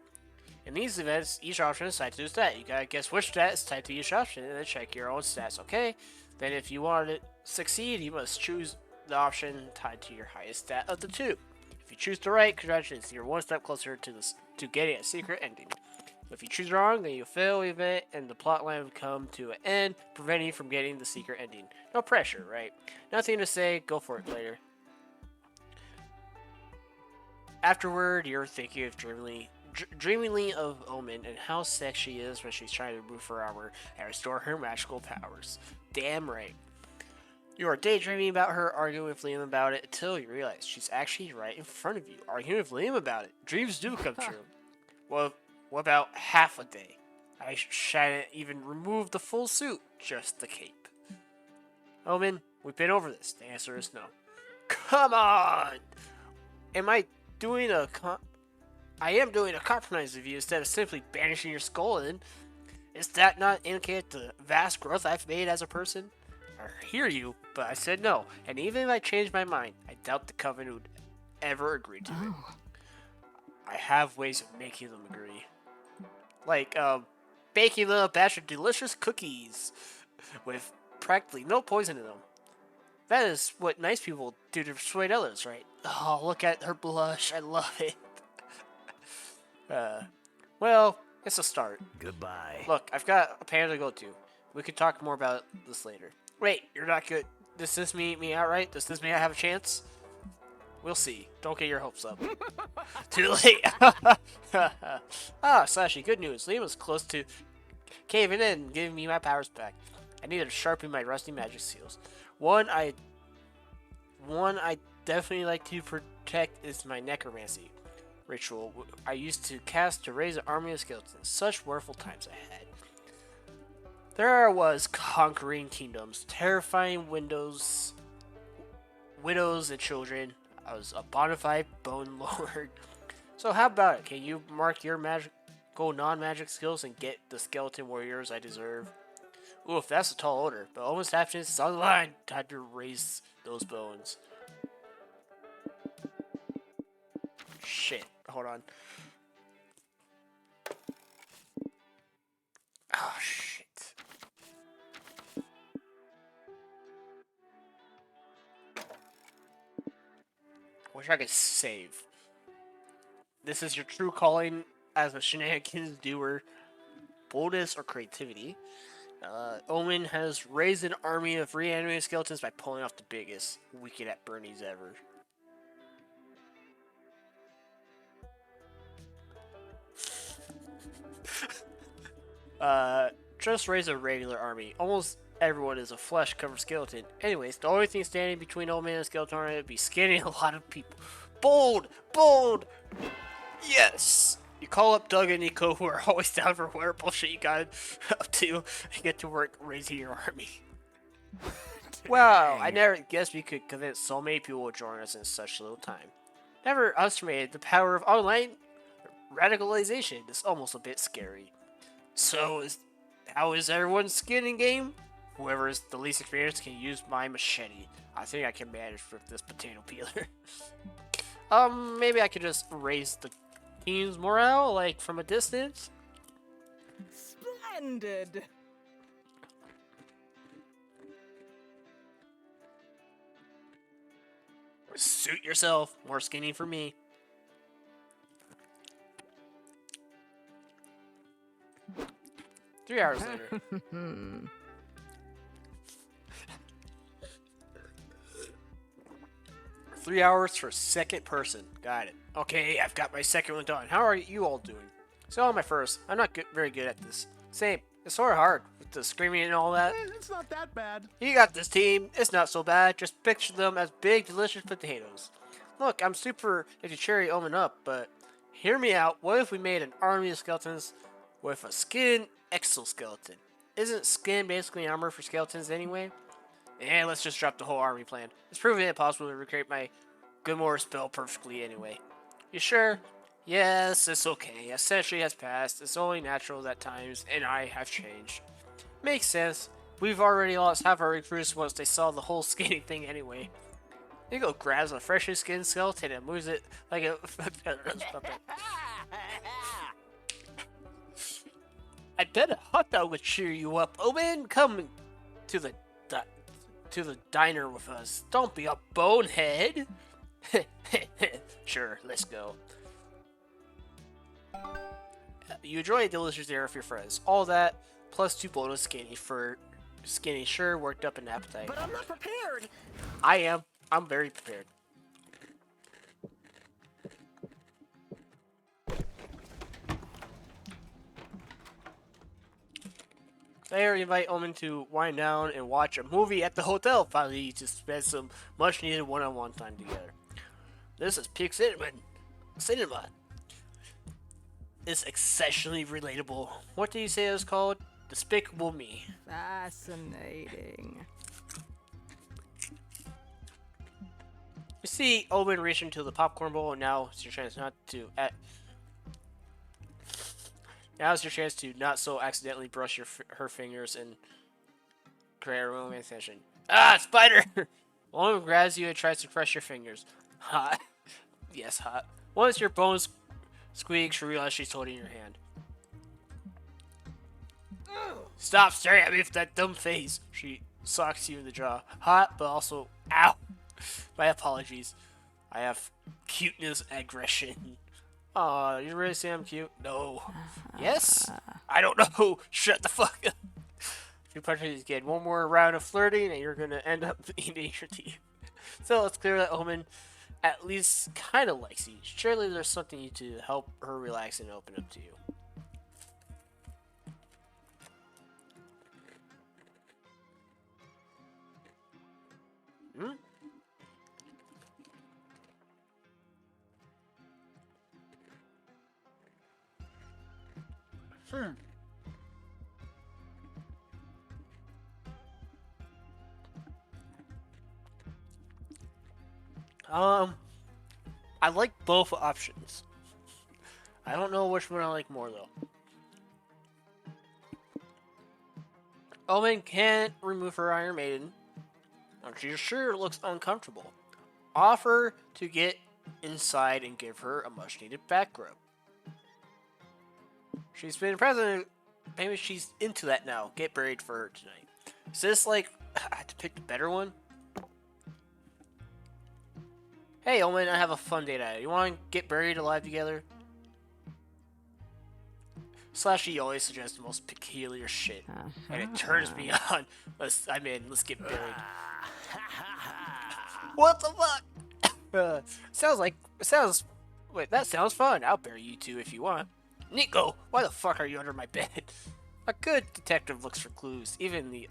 In these events, each option is tied to a stat. You gotta guess which stat is tied to each option, and then check your own stats, okay? Then if you want to succeed, you must choose the option tied to your highest stat of the two. If you choose the right, congratulations, you're one step closer to getting a secret ending. If you choose wrong, then you fail the event, and the plotline will come to an end, preventing you from getting the secret ending. No pressure, right? Nothing to say, go for it later. Afterward, you're thinking of dreamingly of Omen and how sick she is when she's trying to remove her armor and restore her magical powers. Damn right. You are daydreaming about her, arguing with Liam about it, until you realize she's actually right in front of you, arguing with Liam about it. Dreams do come true. Well, what about half a day? I shan't even remove the full suit, just the cape. Omen, we've been over this. The answer is no. Come on! I am doing a compromise of you instead of simply banishing your skull in. Is that not indicate the vast growth I've made as a person? I hear you, but I said no. And even if I changed my mind, I doubt the Covenant would ever agree to it. I have ways of making them agree. Like, baking them a batch of delicious cookies with practically no poison in them. That is what nice people do to persuade others, right? Oh, look at her blush. I love it. Well, it's a start. Goodbye. Look, I've got a panel to go to. We could talk more about this later. Wait, you're not good. Does this mean me outright? Does this mean I have a chance? We'll see. Don't get your hopes up. Too late. Sashi, good news. Liam was close to caving in and giving me my powers back. I need to sharpen my rusty magic skills. One I definitely like to protect is my necromancy ritual I used to cast to raise an army of skeletons. Such wonderful times I had. There I was conquering kingdoms, terrifying widows and children. I was a bona fide bone lord. So how about it? Can you mark your magical non-magic skills and get the skeleton warriors I deserve? Oof, that's a tall order, but almost happiness is on the line. Time to raise those bones. Shit, hold on. Oh, shit. Wish I could save. This is your true calling as a shenanigans doer. Boldness or creativity. Omen has raised an army of reanimated skeletons by pulling off the biggest Wicked at Bernie's ever. Just raise a regular army. Almost everyone is a flesh-covered skeleton. Anyways, the only thing standing between Omen and Skeleton Army would be skinning a lot of people. Bold! Bold! Yes! You call up Doug and Nico, who are always down for whatever bullshit you got up to, and get to work raising your army. Wow, I never guessed we could convince so many people to join us in such little time. Never underestimated the power of online radicalization. It's almost a bit scary. So, how is everyone's skinning game? Whoever is the least experienced can use my machete. I think I can manage with this potato peeler. Maybe I could just raise the team's morale, like, from a distance? Splendid. Suit yourself. More skinny for me. Three hours later. 3 hours for second person. Got it. Okay, I've got my second one done. How are you all doing? So on my first. I'm not very good at this. Same. It's sort of hard with the screaming and all that. It's not that bad. You got this, team. It's not so bad. Just picture them as big, delicious potatoes. Look, I'm super into cherry Omen up, but hear me out. What if we made an army of skeletons with a skin exoskeleton? Isn't skin basically armor for skeletons anyway? And let's just drop the whole army plan. It's proven impossible to recreate my Gomorrah spell perfectly anyway. You sure? Yes, it's okay. A century has passed. It's only natural that times and I have changed. Makes sense. We've already lost half our recruits once they saw the whole skinning thing anyway. Nico grabs a freshly skinned skeleton and moves it like a puppet. I bet a hot dog would cheer you up. Oh man, come to the diner with us. Don't be a bonehead. Sure, let's go. You enjoy a delicious dinner with your friends. All that, plus 2 bonus skinny for skinny. Sure, worked up an appetite. But I'm not prepared. I am. I'm very prepared. There, invite Omen to wind down and watch a movie at the hotel. Finally, to spend some much-needed one-on-one time together. This is peak cinema. It's exceptionally relatable. What did you say it was called? Despicable Me. Fascinating. You see Omen reach into the popcorn bowl, and now it's your chance not so accidentally brush her fingers and create a romantic tension. Ah, spider! Omen grabs you and tries to crush your fingers. Hot. Yes, hot. Once your bones squeak, she realizes she's holding your hand. Stop staring at me with that dumb face. She socks you in the jaw. Hot, but also, ow. My apologies. I have cuteness aggression. Aw, you really say I'm cute? No. Yes? I don't know. Shut the fuck up. If you punch these again, one more round of flirting and you're gonna end up eating your teeth. So it's clear that Omen at least kind of likes you. Surely there's something you do to help her relax and open up to you. I like both options. I don't know which one I like more though. Omen can't remove her Iron Maiden. And she sure looks uncomfortable. Offer to get inside and give her a much needed back rub. She's been president. Maybe she's into that now. Get buried for her tonight. Is this like I have to pick the better one? Hey, Omen, I have a fun date idea. You want to get buried alive together? Slashy always suggests the most peculiar shit, and it turns me on. Let's get buried. What the fuck? Wait, that sounds fun. I'll bury you two if you want. Nico, why the fuck are you under my bed? A good detective looks for clues, even the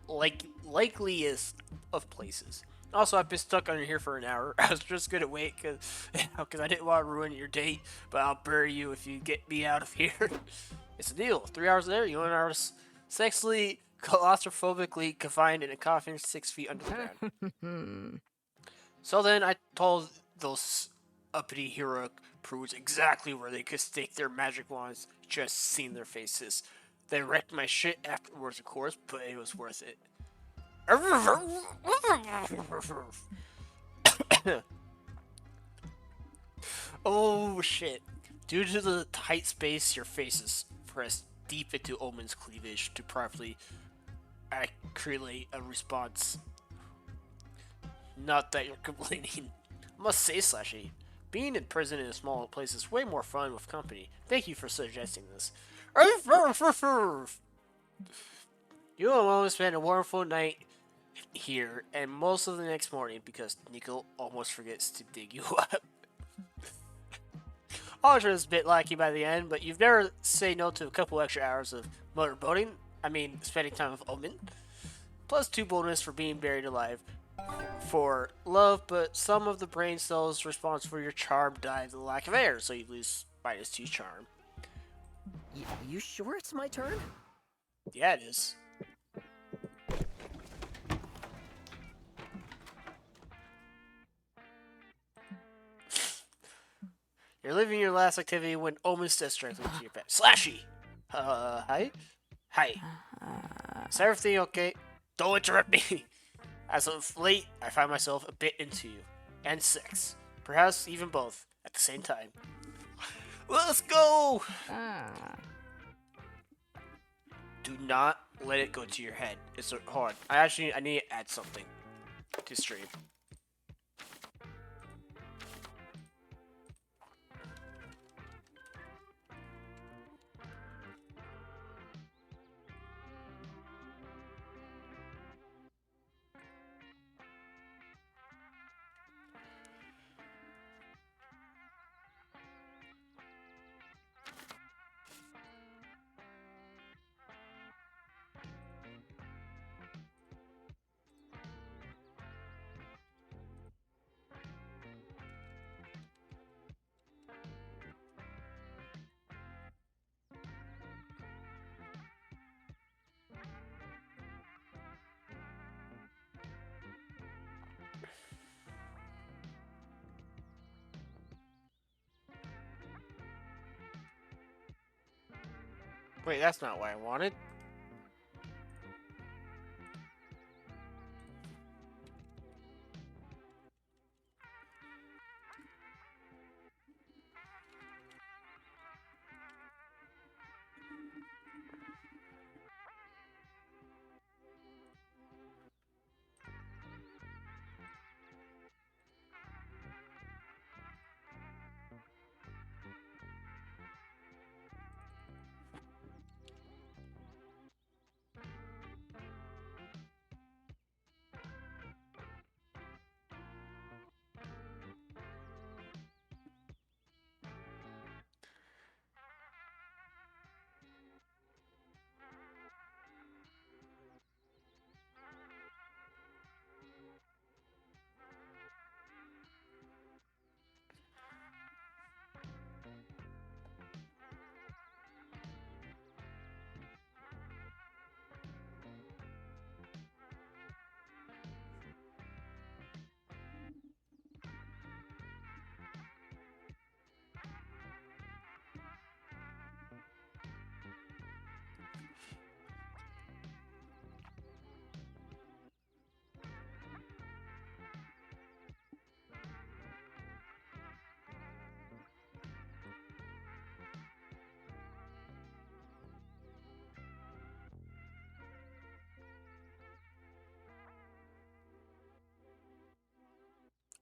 likeliest of places. Also, I've been stuck under here for an hour. I was just gonna wait because I didn't want to ruin your date, but I'll bury you if you get me out of here. It's a deal. 3 hours later, you and I are sexually, claustrophobically confined in a coffin 6 feet under the ground. So then I told those uppity heroic prudes exactly where they could stake their magic wands, just seeing their faces. They wrecked my shit afterwards, of course, but it was worth it. Oh shit. Due to the tight space, your face is pressed deep into Omen's cleavage to properly create a response. Not that you're complaining. I must say, Slashy, being in prison in a small place is way more fun with company. Thank you for suggesting this. You will always spend a wonderful night here and most of the next morning because Nico almost forgets to dig you up. Audra is a bit lackey by the end, but you've never say no to a couple extra hours of motorboating. Spending time with Omen. Plus 2 bonus for being buried alive for love, but some of the brain cells responsible for your charm die of the lack of air, so you lose -2 charm. You sure it's my turn? Yeah, it is. You're living your last activity when Omen steps directly into your bed. Slashy! Hi? Hi. Is everything okay? Don't interrupt me! As of late, I find myself a bit into you. And sex. Perhaps even both at the same time. Let's go! Do not let it go to your head. Hold on. I need to add something to stream. Wait, that's not what I wanted.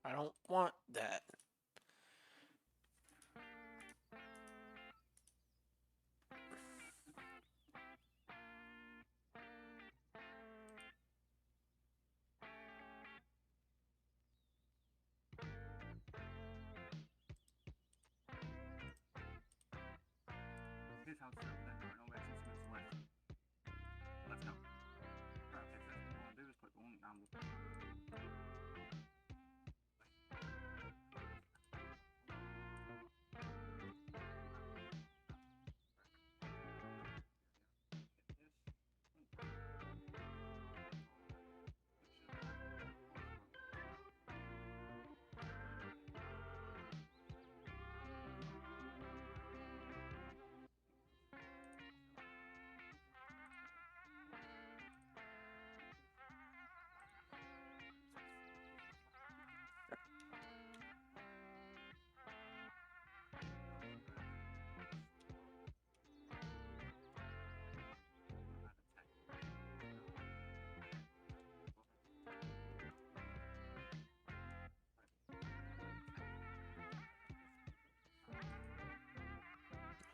I don't want that. Here's how it's served. There are no exit smiths left. Let's go. Alright, okay, first thing we want to do is put the one down the...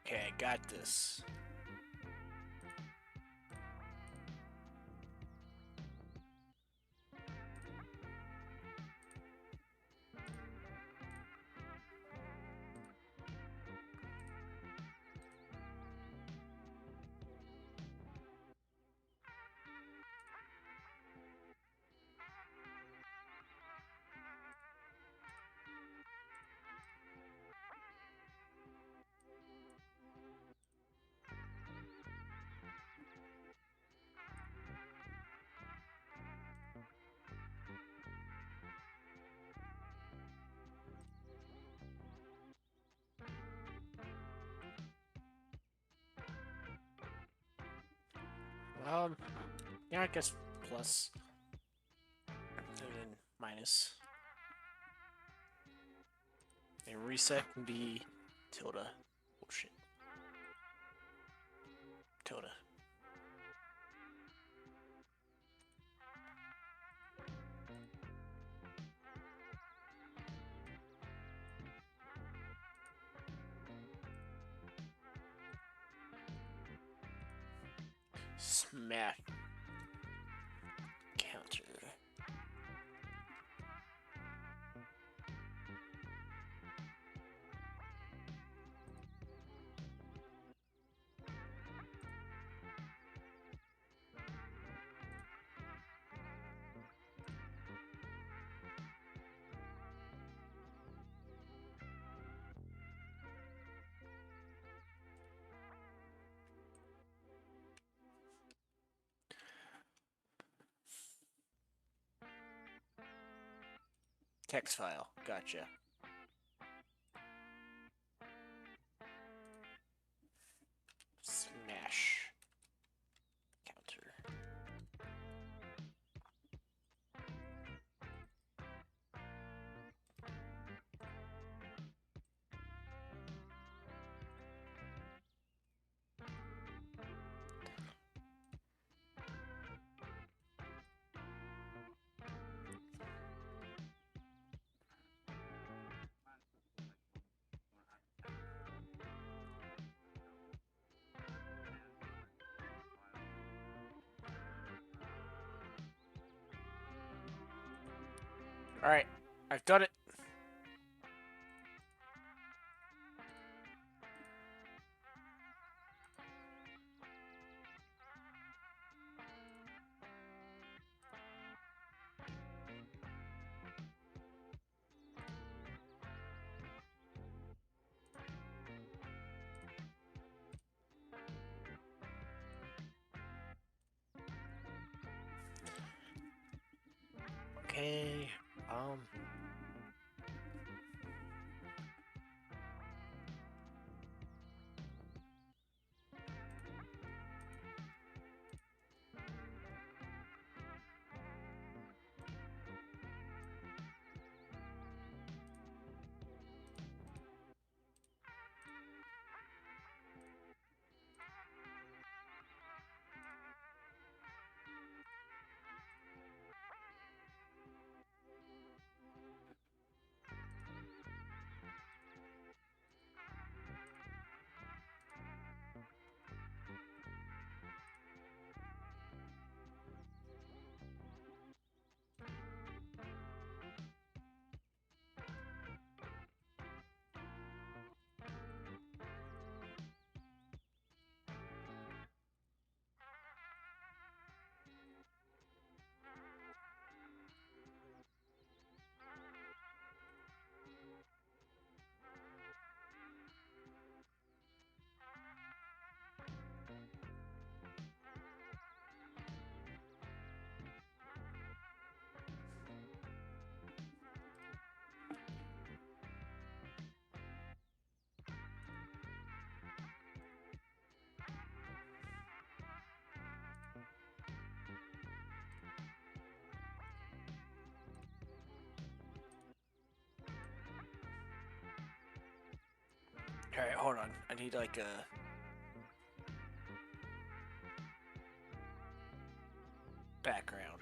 Okay, I got this. Yeah, I guess plus. And then minus. And reset can be tilde. Oh shit. Tilde. Smack. Counter. Text file. Gotcha. Smash. Counter. Alright, I've done it. Okay, Alright, hold on. I need like a... background.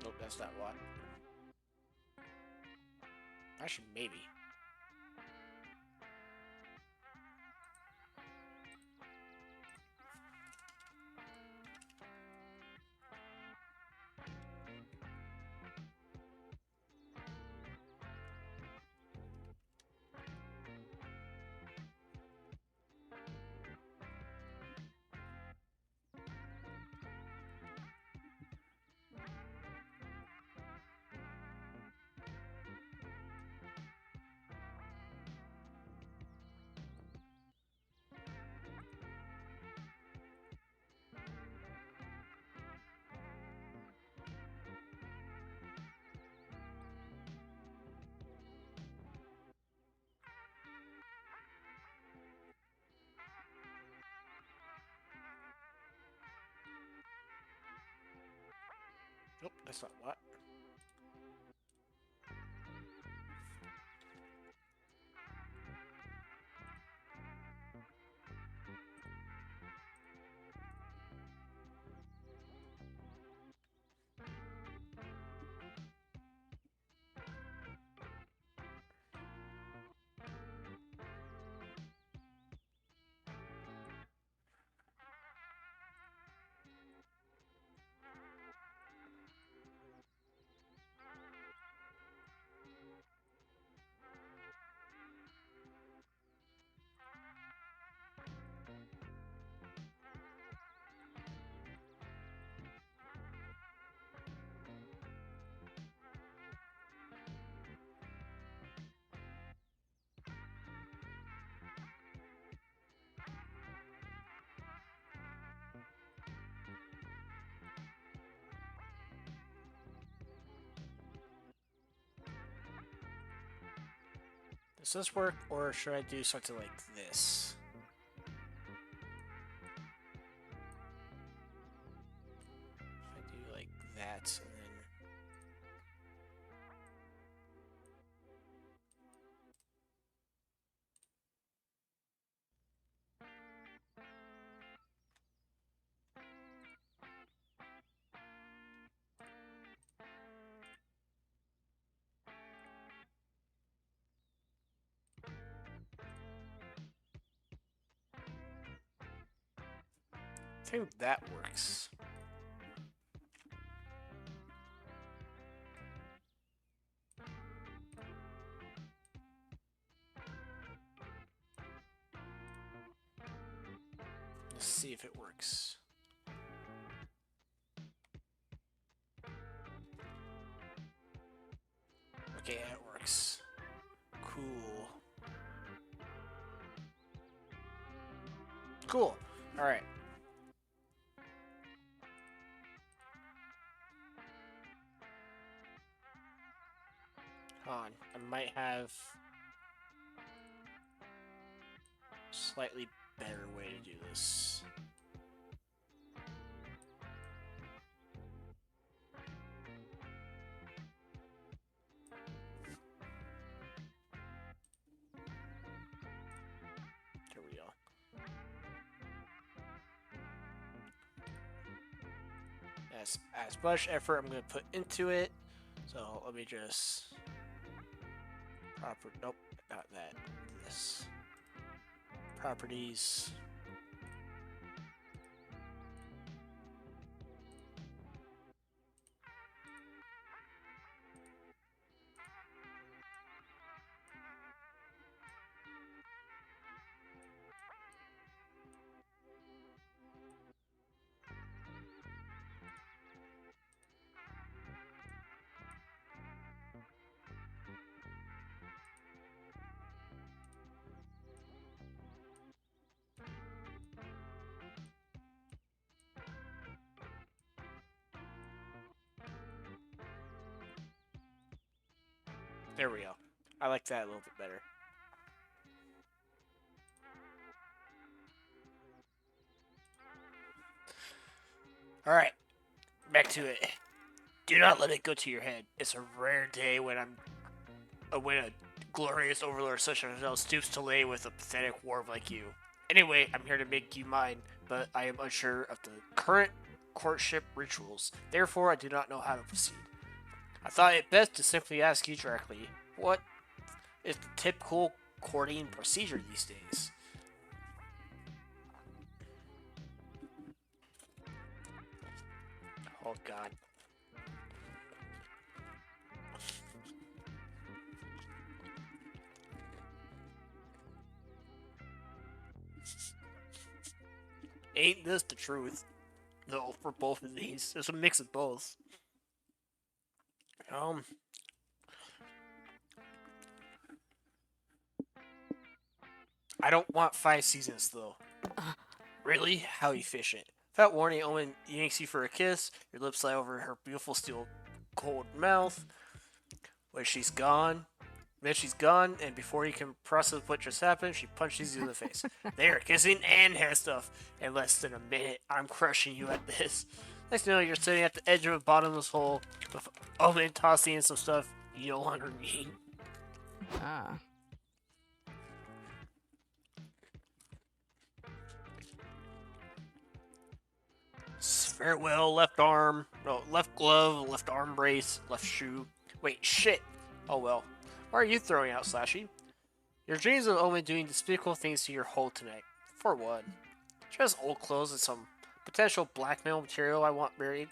Nope, that's not what. Actually, maybe. Nope, that's not what. Does this work, or should I do something like this? If I do like that, and then... I think that works. Let's see if it works. Okay, it works. Cool. Cool. All right. Hold on. I might have a slightly better way to do this. There we go. As much effort I'm going to put into it. So let me just nope, not that. This properties. There we go. I like that a little bit better. Alright, back to it. Do not let it go to your head. It's a rare day when when a glorious overlord such as myself stoops to lay with a pathetic dwarf like you. Anyway, I'm here to make you mine, but I am unsure of the current courtship rituals. Therefore, I do not know how to proceed. I thought it best to simply ask you directly, what is the typical courting procedure these days? Oh god. Ain't this the truth? No, for both of these. There's a mix of both. I don't want 5 seasons though. Really? How efficient. Without warning, Owen yanks you for a kiss. Your lips slide over her beautiful steel cold mouth. When she's gone, then she's gone, and before you can process what just happened, she punches you in the face. They are kissing and hair stuff. In less than a minute, I'm crushing you at this. Next thing you know, you're sitting at the edge of a bottomless hole with Owen tossing in some stuff you no longer need. Ah. Farewell, left arm. No, left glove, left arm brace, left shoe. Wait, shit. Oh well. Why are you throwing out, Slashy? Your dreams of Omen doing despicable things to your hole tonight. For what? Just old clothes and some potential blackmail material I want buried.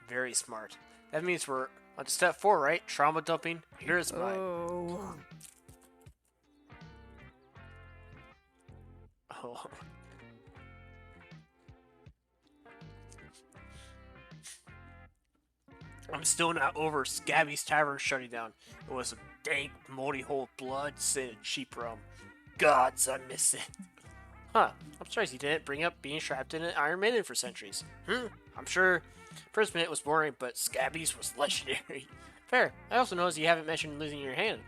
Very smart. That means we're on to step 4, right? Trauma dumping. Here's mine. Oh. Oh. I'm still not over Scabby's Tavern shutting down. It was a dank, moldy hole of blood, sin, and cheap rum. Gods, I miss it. Huh, I'm surprised you didn't bring up being trapped in an Iron Maiden for centuries. I'm sure first minute was boring, but Scabby's was legendary. Fair. I also noticed you haven't mentioned losing your hand.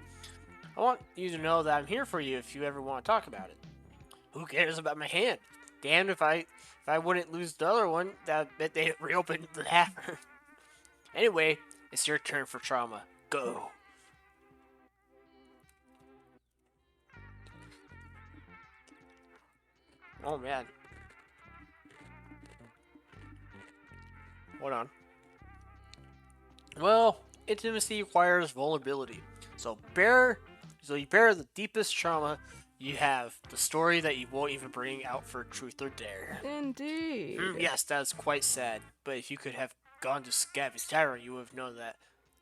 I want you to know that I'm here for you if you ever want to talk about it. Who cares about my hand? Damned if I wouldn't lose the other one, that bet they reopened the Tavern. Anyway, it's your turn for trauma. Go. Oh man. Hold on. Well, intimacy requires vulnerability. So you bear the deepest trauma you have, the story that you won't even bring out for truth or dare. Indeed. Yes, that's quite sad. But if you could have gone to Scabby's Tavern, you would have known that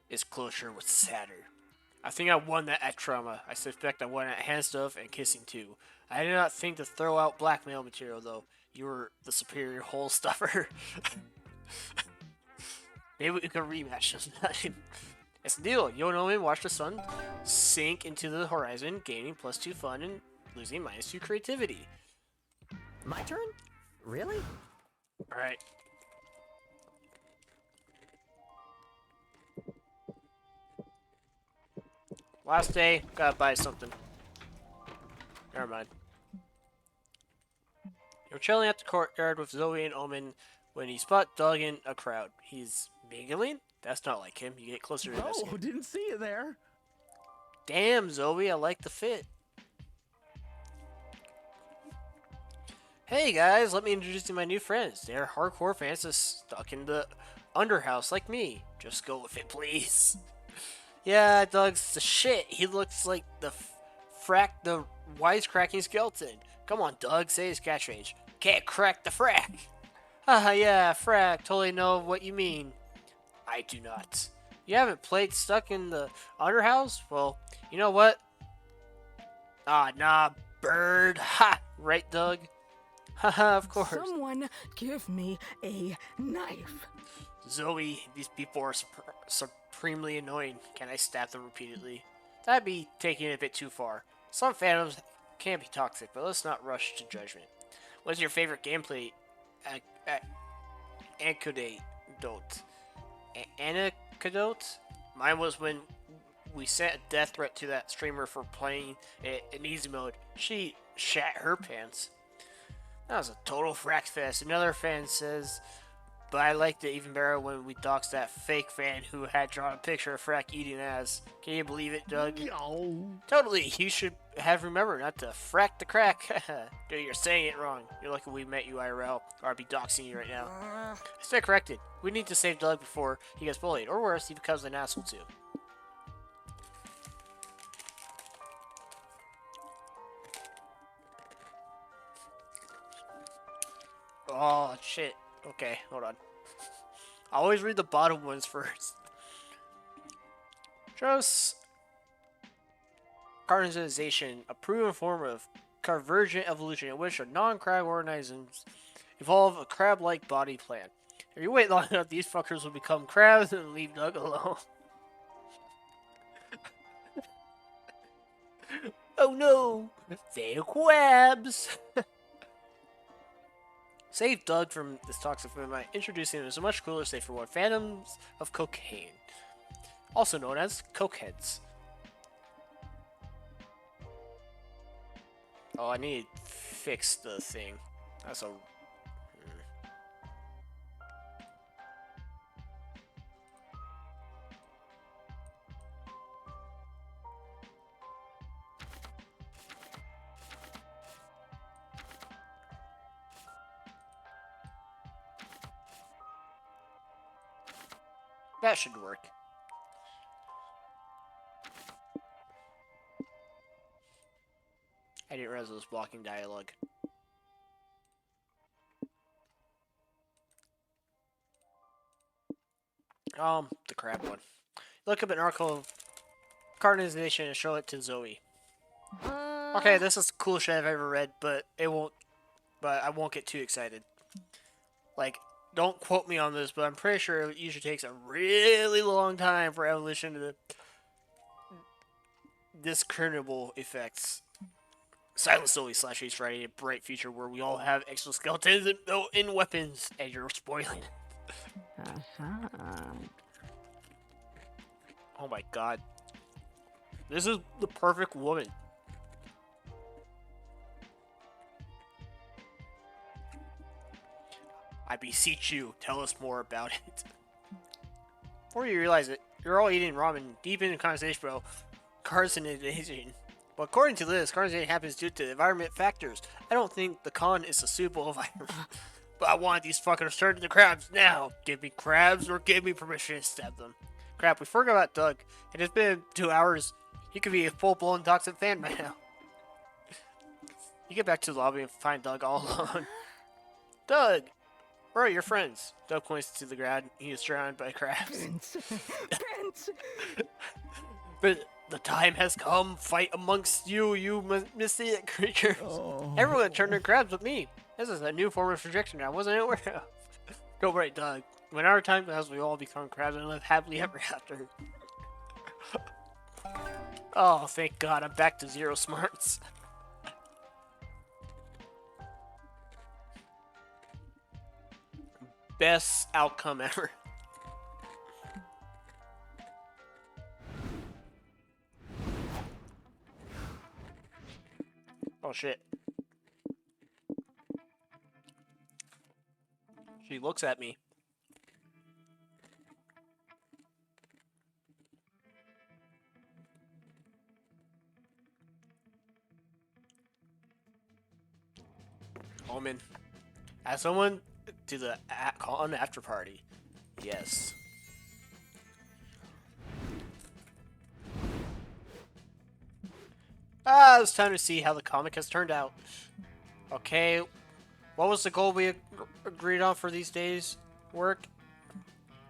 its closure was sadder. I think I won that at trauma. I suspect I won at hand stuff and kissing too. I did not think to throw out blackmail material though. You were the superior hole stuffer. Maybe we could rematch this time. It's the deal. You know him, watch the sun sink into the horizon, gaining +2 fun and losing -2 creativity. My turn? Really? Alright. Last day, gotta buy something. Never mind. You're chilling at the courtyard with Zoe and Omen when you spot Doug in a crowd. He's mingling? That's not like him. You get closer to this. Oh, didn't see you there. Damn, Zoe, I like the fit. Hey guys, let me introduce you to my new friends. They're hardcore fans stuck in the underhouse like me. Just go with it, please. Yeah, Doug's the shit. He looks like the wisecracking skeleton. Come on, Doug, say his catchphrase. Can't crack the frack. Haha, yeah, frack. Totally know what you mean. I do not. You haven't played Stuck in the Underhouse? Well, you know what? Ah, nah, bird. Ha! Right, Doug? Haha, of course. Someone give me a knife. Zoe, these people are supremely annoying. Can I stab them repeatedly? That'd be taking it a bit too far. Some fandoms can be toxic, but let's not rush to judgment. What's your favorite gameplay anecdote? Anecdote? Mine was when we sent a death threat to that streamer for playing it in easy mode. She shat her pants. That was a total frack fest. Another fan says, but I liked it even better when we doxed that fake fan who had drawn a picture of Frack eating ass. Can you believe it, Doug? Yo. Totally. You should have remembered not to frack the crack. Dude, you're saying it wrong. You're lucky we met you IRL, or I'd be doxing you right now. I stand corrected. We need to save Doug before he gets bullied, or worse, he becomes an asshole too. Oh, shit. Okay, hold on. I always read the bottom ones first. Shows carnization, a proven form of convergent evolution in which a non-crab organisms evolve a crab-like body plan. If you wait long enough, these fuckers will become crabs and leave Doug alone. Oh no! They're crabs! Save Doug from this toxic food by introducing him as a much cooler, safer one, Phantoms of Cocaine, also known as Cokeheads. Oh, I need to fix the thing. That's a... That should work. I didn't realize it was blocking dialogue. The crab one. Look up an article of carnization and show it to Zoe. Okay, this is the coolest shit I've ever read, but I won't get too excited. Like, don't quote me on this, but I'm pretty sure it usually takes a really long time for evolution to discernible effects. Silent Zoe / Ace Friday, a bright future where we all have exoskeletons and built-in weapons, and you're spoiling it. Oh my god. This is the perfect woman. I beseech you, tell us more about it. Before you realize it, you're all eating ramen deep in the conversation, bro. Carcinization. But according to this, carcinization happens due to environment factors. I don't think the con is a suitable environment. But I want these fuckers to turn into crabs now. Give me crabs or give me permission to stab them. Crap, we forgot about Doug. It has been 2 hours. He could be a full-blown toxic fan by now. You get back to the lobby and find Doug all alone. Doug! Where are your friends? Doug points to the ground. He is surrounded by crabs. Prince! But the time has come. Fight amongst you, you mystic creatures. Oh. Everyone turned their crabs with me. This is a new form of projection I wasn't aware of. Don't worry, Doug. When our time comes, we all become crabs and live happily ever after. Oh, thank God, I'm back to 0 smarts. Best outcome ever. Oh shit. She looks at me. Omen. As someone to the call an after party. Yes. It's time to see how the comic has turned out. Okay, what was the goal we agreed on for these days' work?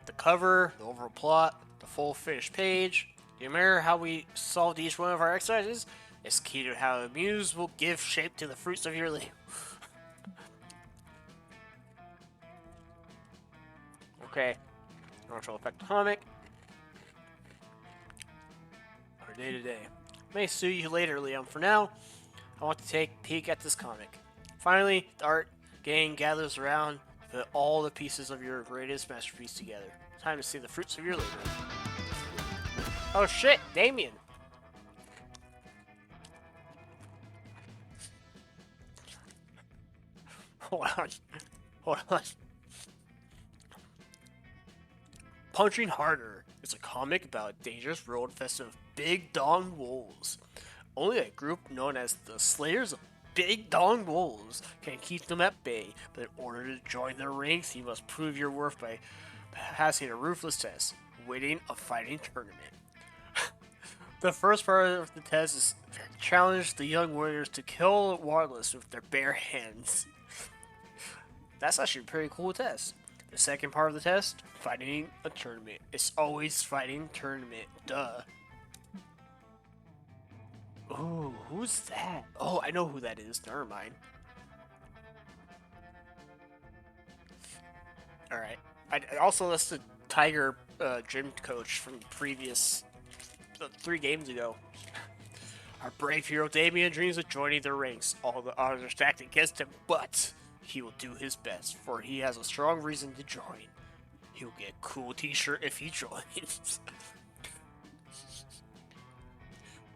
The cover, the overall plot, the full finished page. Do you remember how we solved each one of our exercises? It's key to how the muse will give shape to the fruits of your labor. Okay, natural effect comic. Our day to day. May sue you later, Liam. For now, I want to take a peek at this comic. Finally, the art gang gathers around to put all the pieces of your greatest masterpiece together. Time to see the fruits of your labor. Oh shit, Damien. Hold on. Hold on. Punching Harder is a comic about a dangerous world infested with big dong wolves. Only a group known as the Slayers of Big Dong Wolves can keep them at bay, but in order to join their ranks, you must prove your worth by passing a ruthless test, winning a fighting tournament. The first part of the test is challenge the young warriors to kill Warless with their bare hands. That's actually a pretty cool test. The second part of the test, fighting a tournament. It's always fighting tournament, duh. Ooh, who's that? Oh, I know who that is. Never mind. Alright. Also, that's the Tiger gym coach from previous 3 games ago. Our brave hero Damien dreams of joining their ranks. All the odds are stacked against him, but he will do his best, for he has a strong reason to join. He'll get a cool t-shirt if he joins.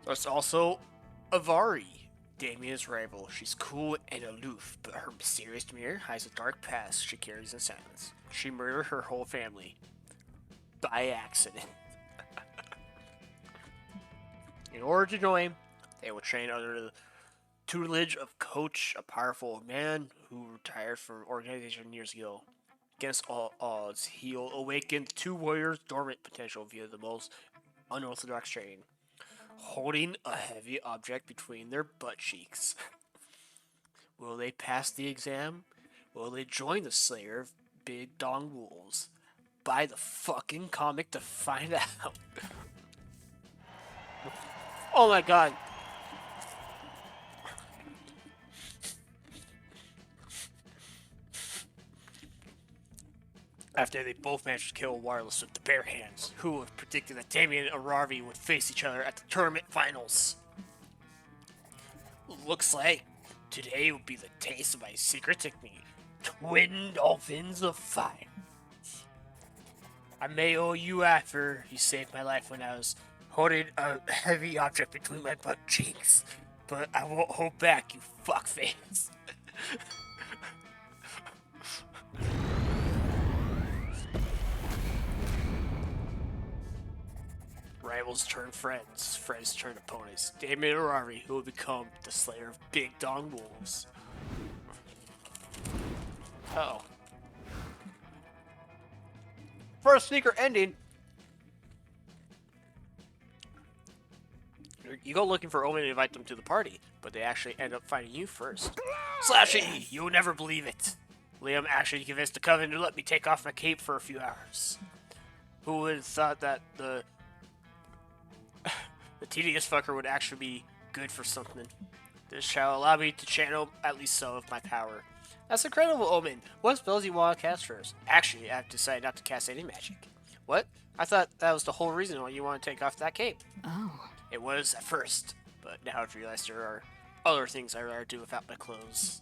There's also Avari, Damien's rival. She's cool and aloof, but her mysterious demeanor hides a dark past she carries in silence. She murdered her whole family. By accident. In order to join, they will train under the tutelage of Coach, a powerful man who retired from organization years ago. Against all odds, he'll awaken the 2 warriors' dormant potential via the most unorthodox training. Holding a heavy object between their butt cheeks. Will they pass the exam? Will they join the Slayer of Big Dong Wolves? Buy the fucking comic to find out. Oh my god. After they both managed to kill Wireless with the bare hands, who would have predicted that Damien and Aravi would face each other at the tournament finals? Looks like today will be the taste of my secret technique. Twin Dolphins of Fire. I may owe you after you saved my life when I was holding a heavy object between my butt cheeks, but I won't hold back, you fuckface. Rivals turn friends, friends turn opponents. Damien and Aravi, who will become the Slayer of Big Dong Wolves. Uh-oh. First sneaker ending. You go looking for Omen and invite them to the party, but they actually end up finding you first. Slashy, you'll never believe it. Liam actually convinced the Coven to let me take off my cape for a few hours. Who would have thought that the tedious fucker would actually be good for something? This shall allow me to channel at least some of my power. That's incredible, Omen. What spells do you want to cast first? Actually, I've decided not to cast any magic. What? I thought that was the whole reason why you want to take off that cape. Oh. It was at first, but now I've realized there are other things I'd rather do without my clothes.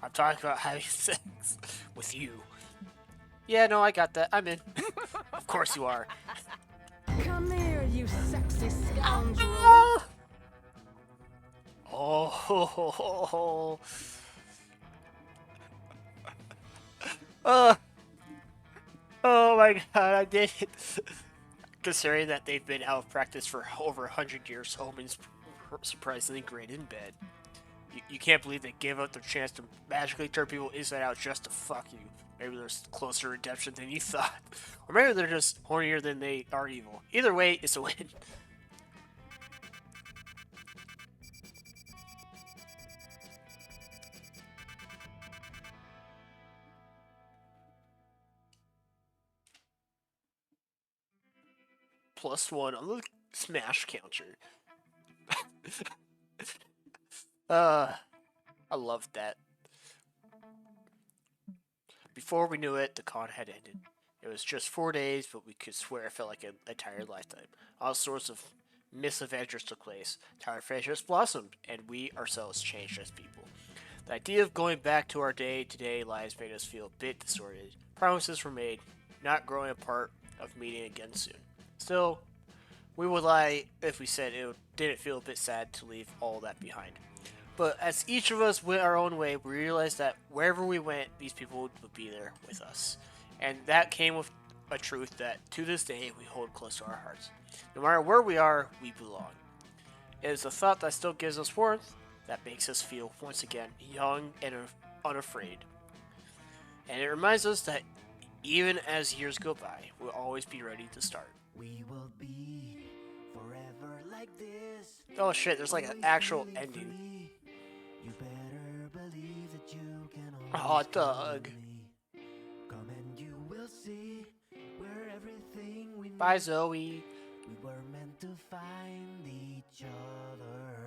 I'm talking about having sex with you. Yeah, no, I got that. I'm in. Of course you are. Come here, you sexy scoundrel. Oh. Oh my god, I did it. Considering that they've been out of practice for over 100 years, Omen's surprisingly great in bed. You can't believe they gave up their chance to magically turn people inside out just to fuck you. Maybe there's closer redemption than you thought. Or maybe they're just hornier than they are evil. Either way, it's a win. +1 on the smash counter. I loved that. Before we knew it, the con had ended. It was just 4 days, but we could swear it felt like an entire lifetime. All sorts of misadventures took place. Tower friendships blossomed, and we ourselves changed as people. The idea of going back to our day-to-day lives made us feel a bit distorted. Promises were made, not growing apart, of meeting again soon. Still, we would lie if we said it didn't feel a bit sad to leave all that behind. But as each of us went our own way, we realized that wherever we went, these people would be there with us. And that came with a truth that to this day we hold close to our hearts. No matter where we are, we belong. It is a thought that still gives us warmth, that makes us feel once again young and unafraid. And it reminds us that even as years go by, we'll always be ready to start. We will be forever like this. Oh shit, there's like an actual ending. You better believe that you can Aw, Doug. Come and you will see where everything we Bye, need. Zoe. We were meant to find each other.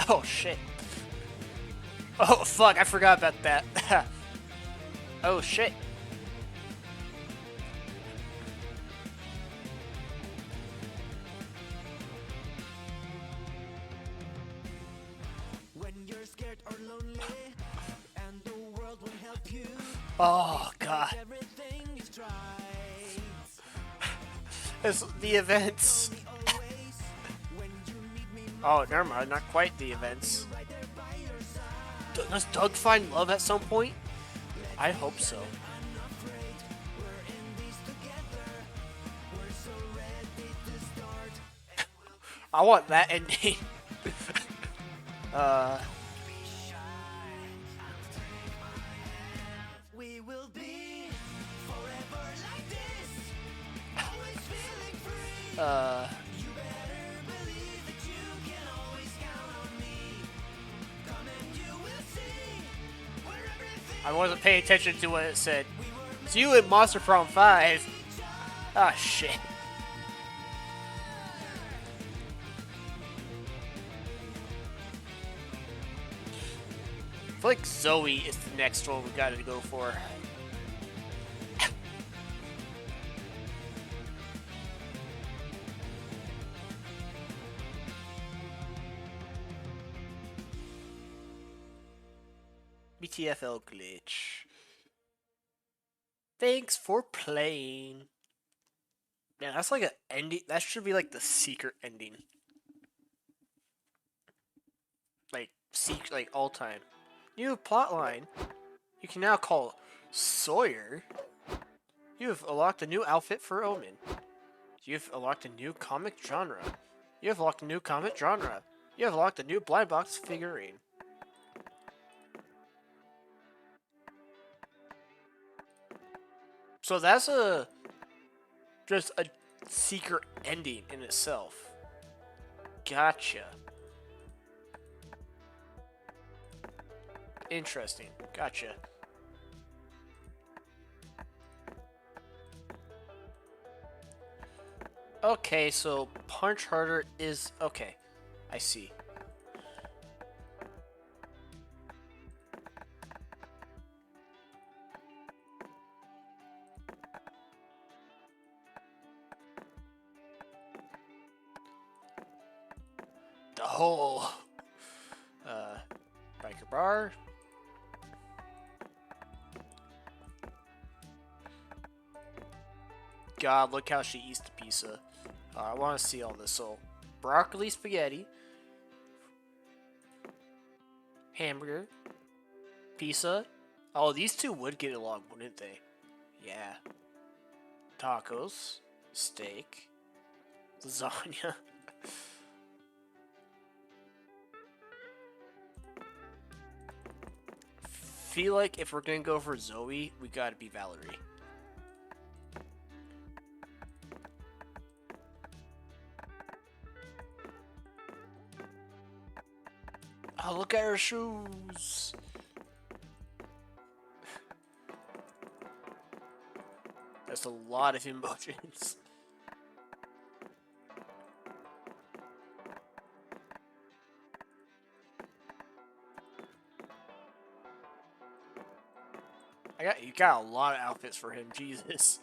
Oh shit. Oh fuck, I forgot about that. Oh shit. When you're scared or lonely and the world won't help you, Oh god. everything is right. It's the events. Always when you need me Oh, never mind, not quite the events. Does Doug find love at some point? I hope so. I want that ending. we will be forever like this. Always feeling free. You better believe that you can always count on me. Come and you will see where everything I wasn't paying attention to what it said. It's you in Monster Prom 5. Ah, shit. I feel like Zoe is the next one we gotta go for. BTFL glitch. Thanks for playing. Man, that's like an ending. That should be like the secret ending. Like like all time. New plotline. You can now call Sawyer. You have unlocked a new outfit for Omen. You've unlocked a new comic genre. You have unlocked a new comic genre. You have unlocked a new blind box figurine. So that's just a secret ending in itself. Gotcha. Interesting. Gotcha. Okay, so Punch Harder is... Okay, I see. The whole... Biker Bar. God, look how she eats the pizza. I want to see all this. So, broccoli spaghetti, hamburger, pizza. Oh, these two would get along, wouldn't they? Yeah. Tacos, steak, lasagna. Feel like if we're gonna go for Zoe, we gotta be Valerie. Oh, look at her shoes. That's a lot of emotions. You got a lot of outfits for him, Jesus.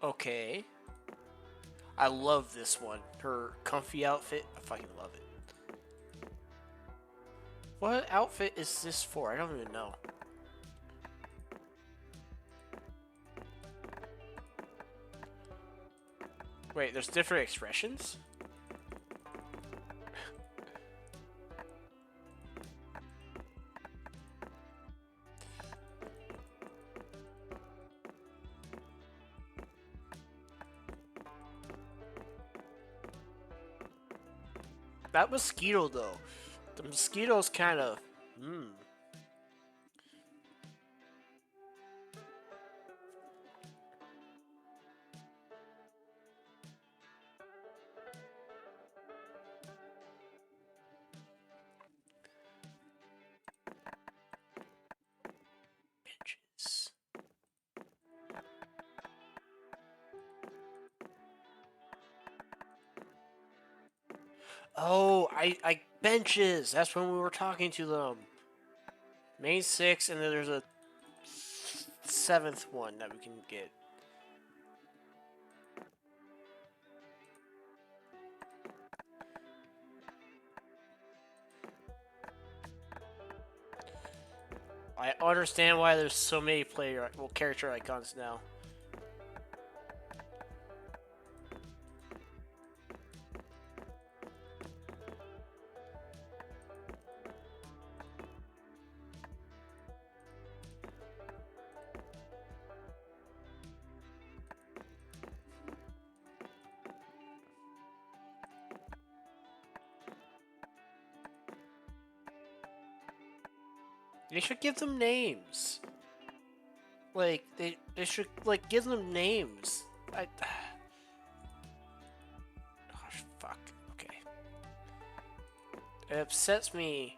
Okay. I love this one. Her comfy outfit. I fucking love it. What outfit is this for? I don't even know. Wait, there's different expressions? That mosquito, though. The mosquito's kind of... Benches. Oh, I benches. That's when we were talking to them. Main 6, and then there's a 7th one that we can get. I understand why there's so many character icons now. They should give them names. Like, they should, like, give them names. Oh, fuck. Okay. It upsets me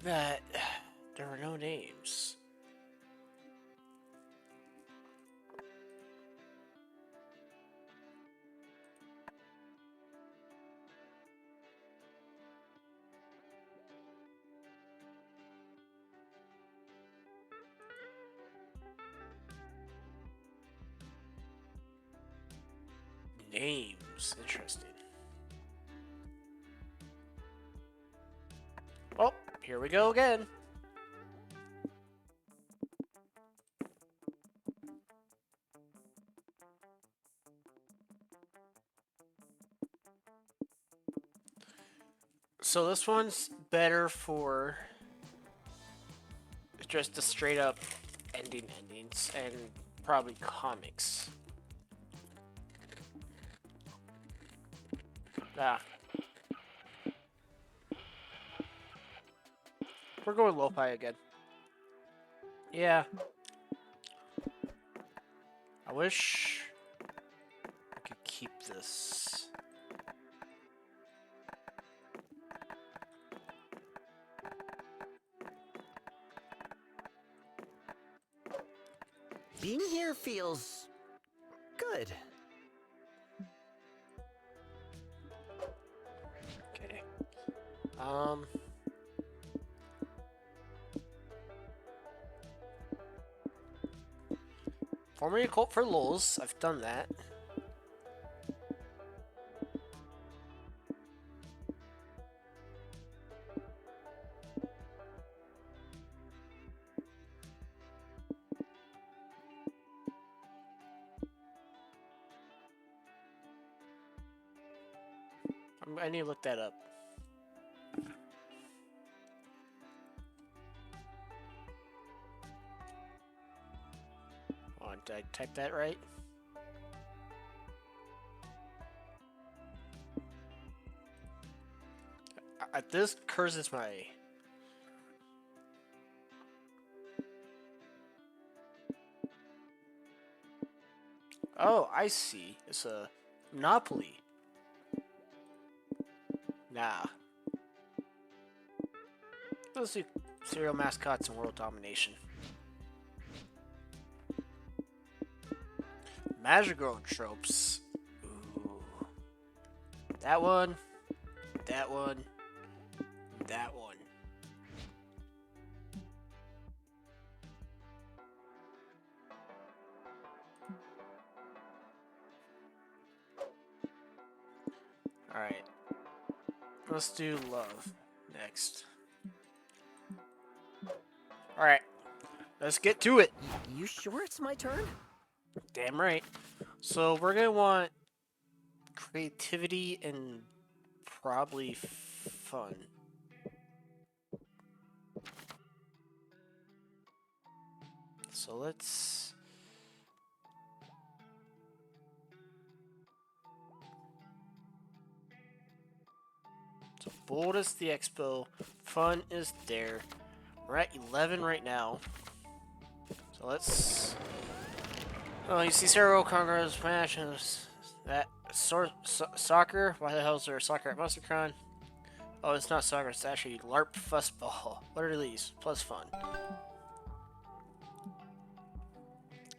that there are no names. Names. Interesting. Oh, here we go again. So this one's better for just the straight up endings and probably comics. Ah. We're going lo-fi again. Yeah. I wish I could keep this. Being here feels good. Okay. Forming a cult for lulz. I've done that. I need to look that up. Oh, did I type that right? This curses my... Oh, I see. It's a Monopoly. Nah. Let's do cereal mascots and world domination. Magical tropes. Ooh. That one. That one. That one. Alright. Let's do love next. Alright, let's get to it. You sure it's my turn? Damn right. So we're gonna want creativity and probably fun. So let's... So bold is the expo, fun is there. We're at 11 right now. So let's... Oh, you see Sarah Congress Smash and that soccer? Why the hell is there soccer at Monstercon? Oh, it's not soccer, it's actually LARP Fussball. What are these? Plus fun.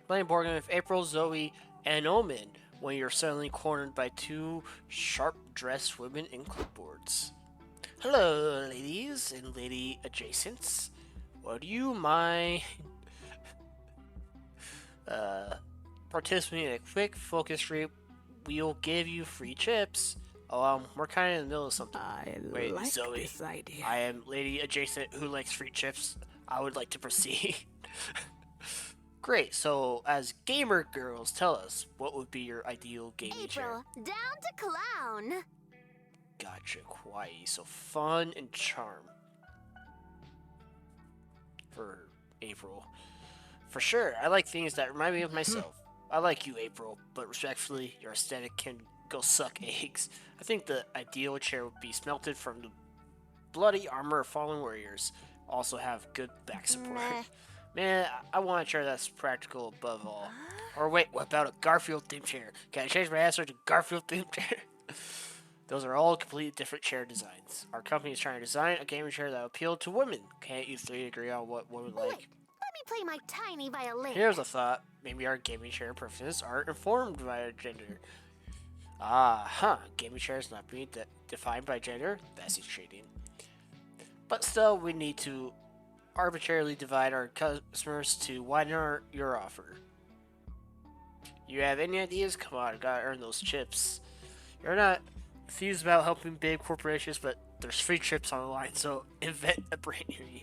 Playing board game with April, Zoe, and Omen when you're suddenly cornered by two sharp-dressed women in clipboards. Hello, ladies and lady adjacents. Would you mind participating in a quick focus group? We'll give you free chips. Oh, we're kind of in the middle of something. I Wait, like Zoe. this idea. I am lady adjacent who likes free chips. I would like to proceed. Great, so as gamer girls, tell us, what would be your ideal gaming chair? April, down to clown. Gotcha, kawaii. So fun and charm. For April. For sure, I like things that remind me of myself. I like you, April, but respectfully, your aesthetic can go suck eggs. I think the ideal chair would be smelted from the bloody armor of fallen warriors. Also have good back support. Meh. Man, I want a chair that's practical above all. Or wait, what about a Garfield themed chair? Can I change my answer to Garfield themed chair? Those are all completely different chair designs. Our company is trying to design a gaming chair that will appeal to women. Can't you three agree on what women like? Wait, let me play my tiny violin. Here's a thought. Maybe our gaming chair preferences aren't informed by our gender. Gaming chairs not being defined by gender? That's intriguing. But still, we need to arbitrarily divide our customers to widen your offer. You have any ideas? Come on, gotta earn those chips. You're not enthused about helping big corporations, but there's free chips on the line, so invent a brand near you.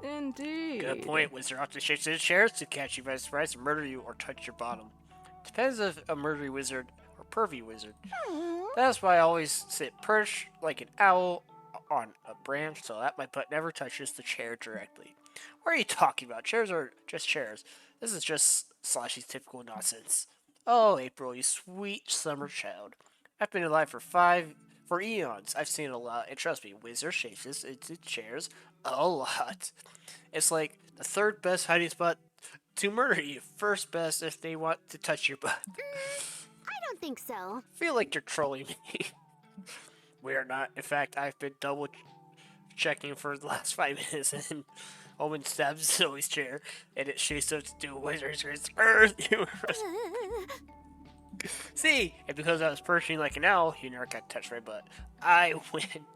Indeed. Good point. Wizard often shakes his chairs to catch you by surprise and murder you or touch your bottom. Depends if a murdery wizard or pervy wizard. That's why I always sit perched like an owl on a branch so that my butt never touches the chair directly. What are you talking about? Chairs are just chairs. This is just Slashy's typical nonsense. Oh, April, you sweet summer child. I've been alive for eons. I've seen a lot, and trust me, wizard shapes this into chairs a lot. It's like the third best hiding spot to murder you. First best if they want to touch your butt. I don't think so. Feel like you're trolling me. We are not. In fact, I've been double checking for the last 5 minutes, and Owen stabs Zoe's chair, and it shoots up to do wizard's earth. See, and because I was perching like an owl, you never got touched my butt. I win.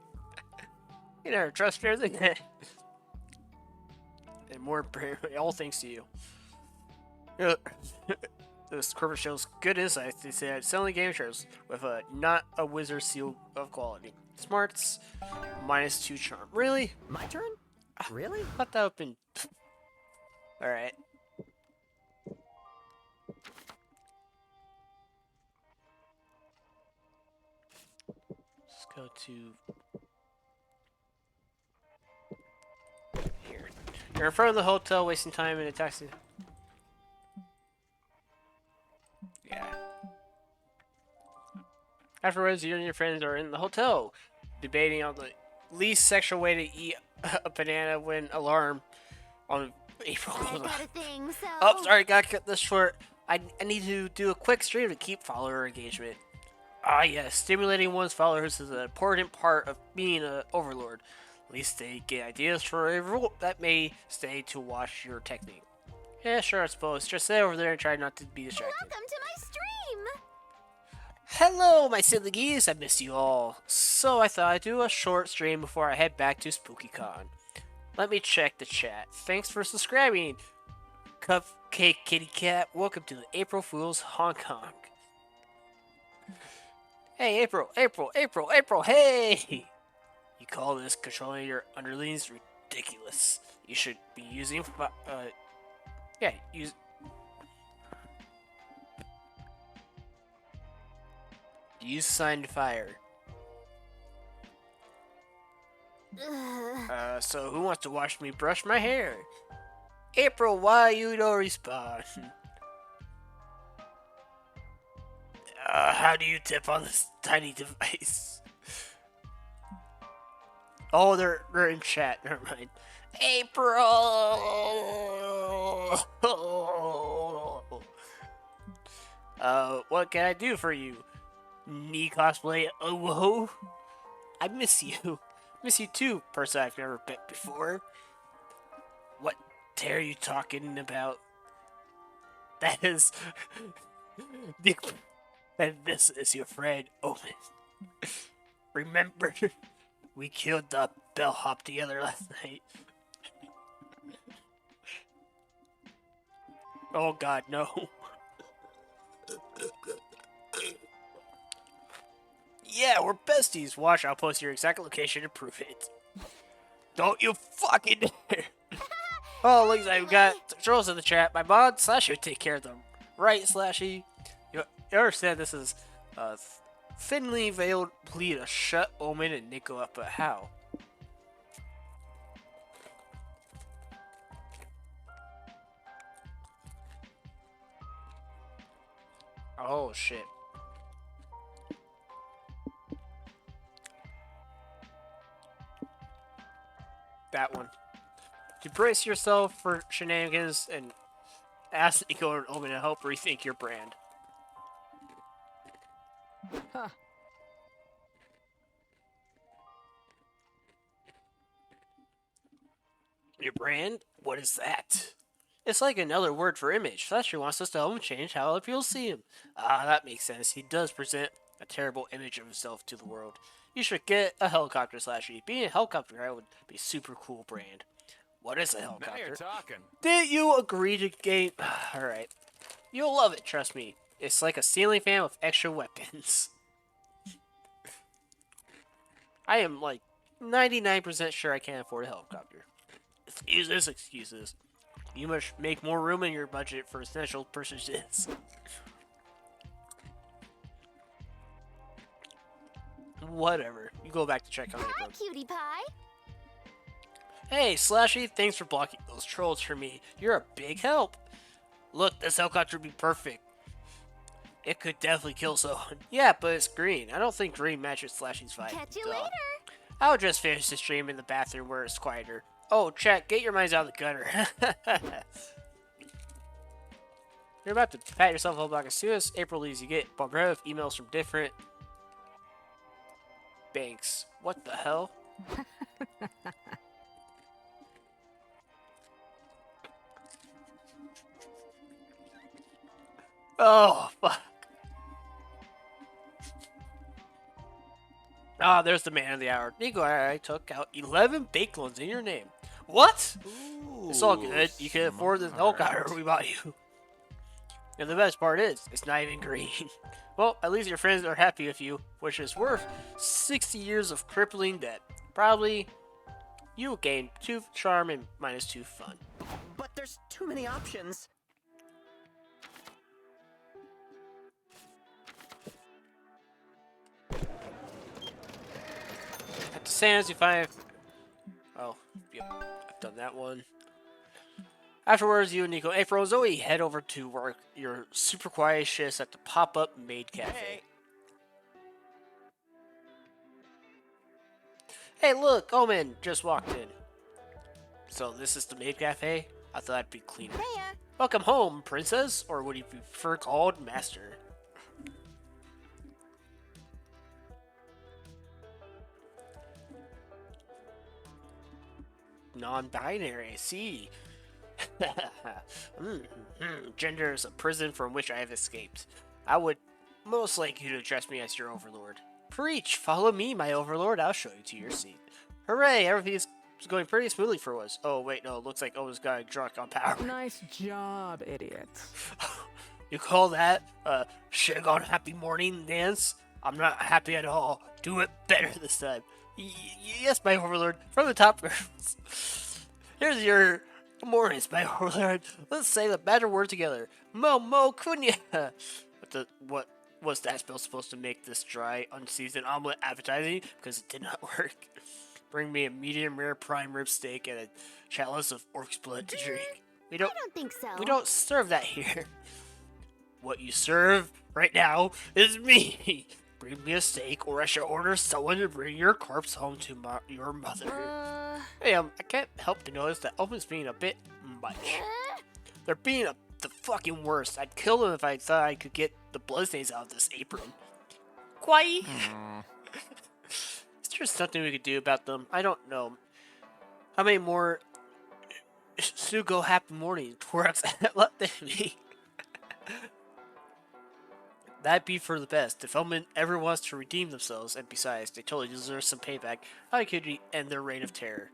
You never trust me than that. And more importantly, all thanks to you. This corporate shows good insight. They said selling game shares with a not a wizard seal of quality. Smarts, -2 charm. Really? My turn? Really? I thought that would have been. Alright. Let's go to. Here. You're in front of the hotel wasting time in a taxi. Yeah. Afterwards, you and your friends are in the hotel, debating on the least sexual way to eat a banana when alarm on April I goes got off. a thing, so. Oh, sorry, gotta cut this short. I need to do a quick stream to keep follower engagement. Ah, yes, stimulating one's followers is an important part of being an overlord. At least they get ideas for a rule that may stay to watch your technique. Yeah, sure, I suppose. Just stay over there and try not to be distracted. Welcome to my stream. Hello, my silly geese. I missed you all. So I thought I'd do a short stream before I head back to SpookyCon. Let me check the chat. Thanks for subscribing, Cupcake Kitty Cat. Welcome to the April Fool's Hong Kong. Hey, April, hey! You call this controlling your underlings ridiculous. You should be using, use sign to fire. So who wants to watch me brush my hair? April, why you don't respond? How do you tip on this tiny device? Oh, they're in chat. Never mind. April. What can I do for you? Me cosplay? Oh, whoa. I miss you. Miss you too, person I've never met before. What dare you talking about? That is... And this is your friend, Omen. Remember, we killed the bellhop together last night. Oh god, no. Yeah, we're besties. Watch, I'll post your exact location to prove it. Don't you fucking dare. Oh, looks like we got trolls in the chat. My mod, Slashy would take care of them. Right, Slashy? You understand this is a thinly veiled plea to shut Omen and Nico up, but how? Oh, shit. That one. To brace yourself for shenanigans and ask Nico and Omen to help rethink your brand. Huh. Your brand? What is that? It's like another word for image. Fletcher wants us to help him change how other people see him. Ah, that makes sense. He does present a terrible image of himself to the world. You should get a helicopter, Slashy. Being a helicopter guy would be a super cool brand. What is a Now you're helicopter? talking. Did you agree to game? Alright. You'll love it, trust me. It's like a ceiling fan with extra weapons. I am like 99% sure I can't afford a helicopter. Excuses. You must make more room in your budget for essential purchases. Whatever. You go back to check on Hi, April. cutie pie. Hey, Slashy, thanks for blocking those trolls for me. You're a big help. Look, this helicopter would be perfect. It could definitely kill someone. Yeah, but it's green. I don't think green matches Slashy's vibe. Catch you Duh. later. I'll just finish the stream in the bathroom where it's quieter. Oh, chat, get your minds out of the gutter. You're about to pat yourself up like as soon as April leaves. You get bombarded with emails from different banks. What the hell? Oh, fuck. Ah, there's the man of the hour. Nico, I took out 11 bank loans in your name. What? It's all good. You can afford this helicopter we bought you. And the best part is, it's not even green. Well, at least your friends are happy with you, which is worth 60 years of crippling debt. Probably, you will gain 2 charm and -2 fun. But there's too many options. At the sands, you find... Oh, yep, I've done that one. Afterwards, you and Nico, April, and Zoe head over to work your super quiet shifts at the pop-up maid cafe. Hey, look, Omen just walked in. So this is the maid cafe? I thought it'd be cleaner. Hiya. Welcome home, princess, or would you prefer called master? Non-binary, I see. Gender is a prison from which I have escaped. I would most like you to address me as your overlord. Preach! Follow me, my overlord. I'll show you to your seat. Hooray! Everything is going pretty smoothly for us. Oh, wait, no. Looks like Owen's got drunk on power. Nice job, idiot. You call that a shig on happy morning dance? I'm not happy at all. Do it better this time. Yes, my overlord. From the top girls. Here's your mornings, my overlord. Let's say the better word together. Momo Kunya. What was that spell supposed to make this dry, unseasoned omelet appetizing? Because it did not work. Bring me a medium rare prime rib steak and a chalice of orc's blood to drink. I don't think so. We don't serve that here. What you serve right now is me. Bring me a steak, or I shall order someone to bring your corpse home to your mother. Hey, I can't help but notice that Owen's being a bit much. They're being the fucking worst. I'd kill them if I thought I could get the bloodstains out of this apron. Kwai! Is there something we could do about them? I don't know. How many more Sugo happy morning twerks left in me? That'd be for the best. If Omen ever wants to redeem themselves, and besides, they totally deserve some payback, how could we end their reign of terror?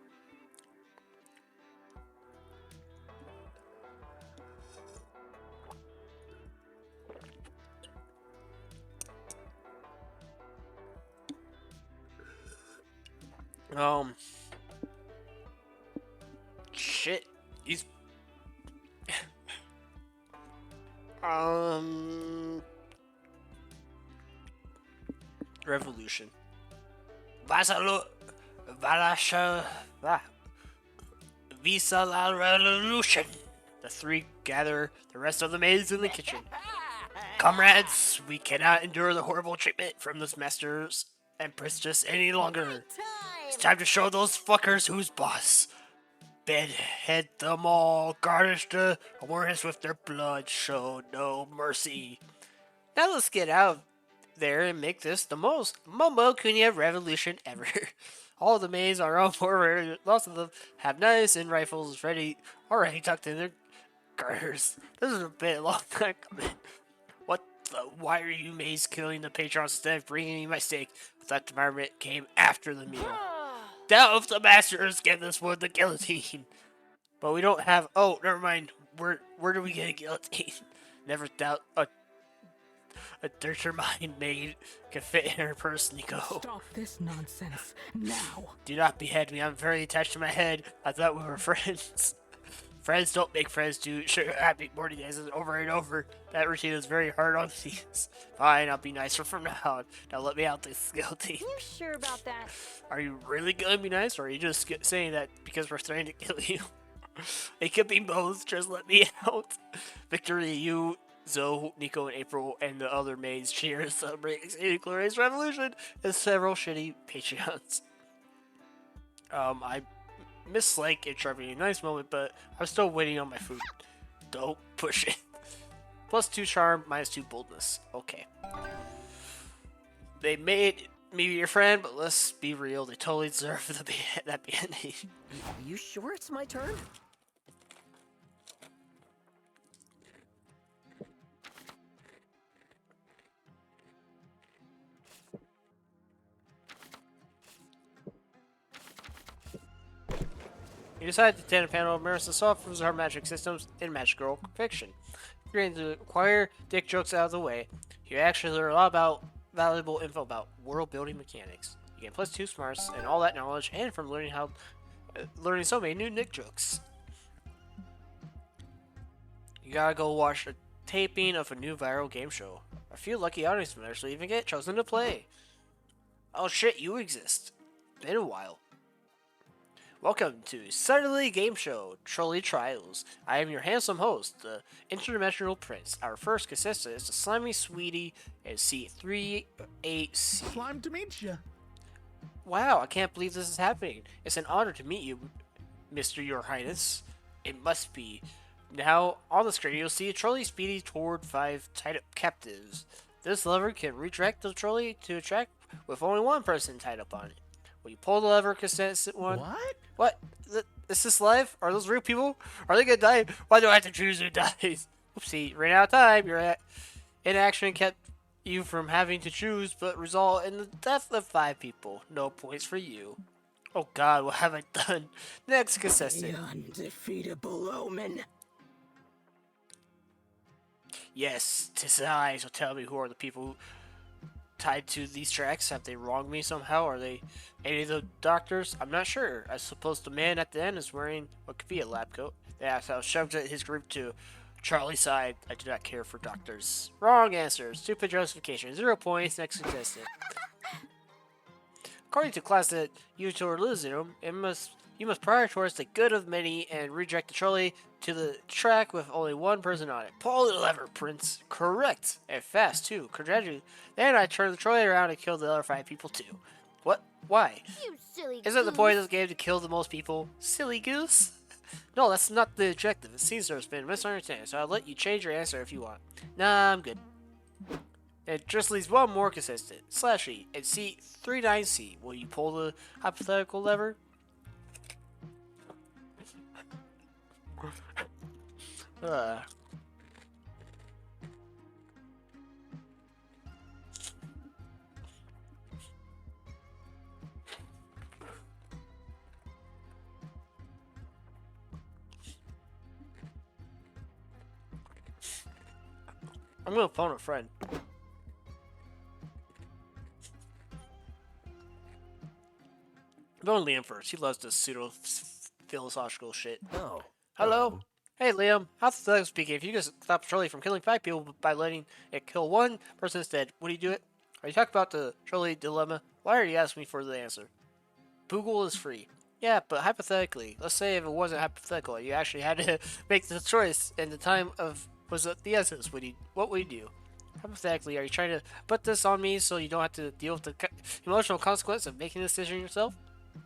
Shit. These... Revolution. Visa la revolution. The three gather the rest of the maids in the kitchen. Comrades, we cannot endure the horrible treatment from this masters and priestess any longer. It's time to show those fuckers who's boss. Bedhead them all, garnish the awareness with their blood, show no mercy. Now let's get out there and make this the most Momo Kunya revolution ever. All the maids are on forward. Lots of them have knives and rifles already tucked in their garters. This is a bit long time coming. What the? Why are you maids killing the patrons instead of bringing me my steak? I thought the marmot came after the meal. Down with the masters, get this one the guillotine. But we don't have. Oh, never mind. Where do we get a guillotine? Never doubt a determined maid can fit in her purse, Nico. Stop this nonsense now. Do not behead me. I'm very attached to my head. I thought we were friends. Friends don't make friends do sugar happy morning dances over and over. That routine is very hard on me. Fine, I'll be nicer from now on. Now let me out this guilty. You sure about that? Are you really gonna be nice, or are you just saying that because we're trying to kill you? It could be both. Just let me out. Victory, you, Zoe, Nico, and April, and the other maids cheer and celebrate Xavier Glorious Revolution and several shitty Patreons. I mislike interrupting a nice moment, but I'm still waiting on my food. Don't push it. +2 charm, -2 boldness. Okay. They made me your friend, but let's be real, they totally deserve that band-aid. You sure it's my turn? You decide to attend a panel of Marissa Software's our magic systems in magical fiction. You're going to acquire dick jokes out of the way. You actually learn a lot about valuable info about world building mechanics. You get +2 smarts and all that knowledge, and from learning so many new dick jokes. You gotta go watch a taping of a new viral game show. A few lucky audience members will even get chosen to play. Oh shit, you exist. Been a while. Welcome to Suddenly Game Show Trolley Trials. I am your handsome host, the Interdimensional Prince. Our first contestant is the Slimy Sweetie at C38C. Slime to meet you. Wow, I can't believe this is happening. It's an honor to meet you, Mr. Your Highness. It must be. Now, on the screen, you'll see a trolley speeding toward 5 tied-up captives. This lever can redirect the trolley to a track with only one person tied up on it. When you pull the lever, contestant one... What? Is this live? Are those real people? Are they gonna die? Why do I have to choose who dies? Oopsie, ran out of time. You're in action kept you from having to choose, but result in the death of 5 people. No points for you. Oh God, what have I done? Next The contestant. undefeatable Omen. Yes, 'tis I. So tell me, who are the people tied to these tracks? Have they wronged me somehow? Are they any of the doctors? I'm not sure. I suppose the man at the end is wearing what could be a lab coat. Yeah, so I shoved his group to Charlie's side. I do not care for doctors. Wrong answer. Stupid justification. 0 points. Next contestant. According to class that you two are losing, you must prioritize the good of many and redirect the trolley to the track with only one person on it. Pull the lever, Prince. Correct. And fast, too. Congratulations. Then I turn the trolley around and kill the other 5 people, too. What? Why? You silly Isn't the goose. point of this game to kill the most people? Silly goose? No, that's not the objective. It seems there's been a misunderstanding, so I'll let you change your answer if you want. Nah, I'm good. It just leaves one more contestant. /E and C39C. Will you pull the hypothetical lever? I'm gonna phone a friend. I'm going Liam first. He loves this pseudo philosophical shit. Oh. Hello? Hey Liam, hypothetically speaking, if you could stop Charlie from killing 5 people by letting it kill 1 person instead, would you do it? Are you talking about the Charlie dilemma? Why are you asking me for the answer? Google is free. Yeah, but hypothetically, let's say if it wasn't hypothetical, you actually had to make the choice and the time of was the essence, what would you do? Hypothetically, are you trying to put this on me so you don't have to deal with the emotional consequence of making the decision yourself?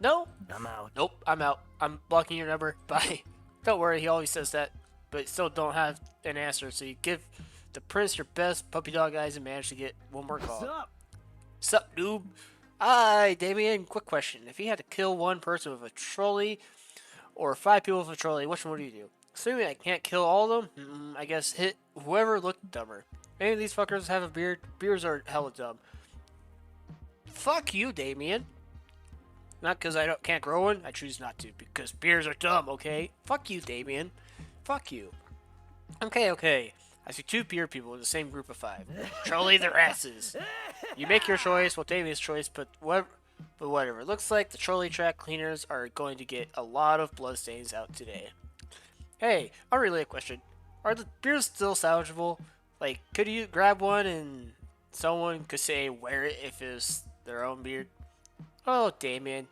No? I'm out. Nope, I'm out. I'm blocking your number. Bye. Don't worry, he always says that, but still don't have an answer, so you give the Prince your best puppy dog eyes and manage to get one more call. What's up? Sup, noob? Hi, Damien. Quick question. If you had to kill 1 person with a trolley or 5 people with a trolley, which one would you do? Assuming I can't kill all of them, I guess hit whoever looked dumber. Any of these fuckers have a beard? Beards are hella dumb. Fuck you, Damien. Not because I can't grow one, I choose not to, because beards are dumb, okay? Fuck you, Damien. Fuck you. Okay. I see 2 beard people in the same group of 5. Trolley their asses. You make your choice, well, Damien's choice, but whatever. Looks like the trolley track cleaners are going to get a lot of bloodstains out today. Hey, unrelated question. Are the beards still salvageable? Like, could you grab one and someone could say wear it if it's their own beard? Oh, Damien.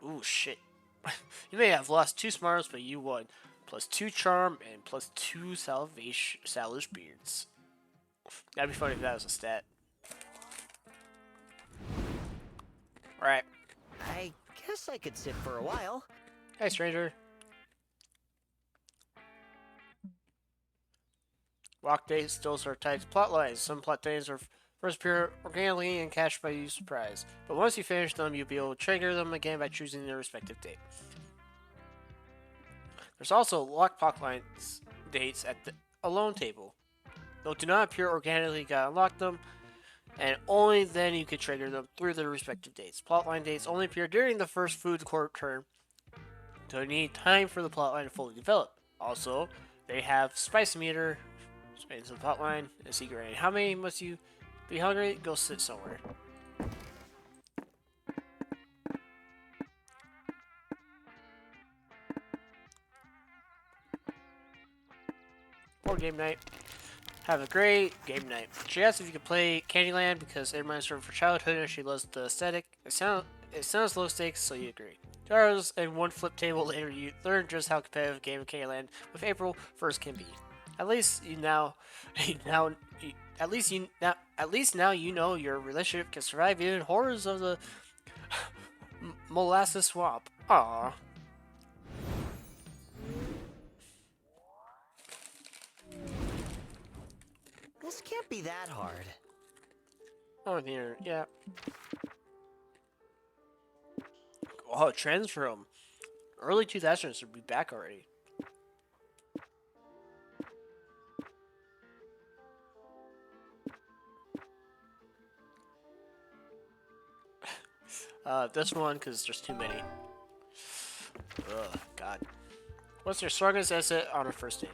Ooh, shit. You may have lost 2 smarts, but you won. Plus 2 charm and plus 2 salvage beards. That'd be funny if that was a stat. Alright. I guess I could sit for a while. Hey, stranger. Lock dates, those are tied to plot lines. Some plot dates are first appear organically and catch by you surprise. But once you finish them, you'll be able to trigger them again by choosing their respective date. There's also locked plot lines dates at the alone table. Though do not appear organically, you gotta unlock them, and only then you can trigger them through their respective dates. Plotline dates only appear during the first food court turn, so you need time for the plotline to fully develop. Also, they have spice meter, space in the plotline, and secret rating. How many must you be hungry? Go sit somewhere. Poor game night. Have a great game night. She asked if you could play Candyland because it reminds her of her childhood and she loves the aesthetic. It sounds low stakes, so you agree. 2 hours and 1 flip table later, you learn just how competitive a game of Candyland with April 1st can be. At least now you know your relationship can survive even horrors of the molasses swamp. Aww. This can't be that hard. Oh, here, yeah. Oh, trends from early 2000s should be back already. This one, because there's too many. Ugh, God. What's your strongest asset on a first date?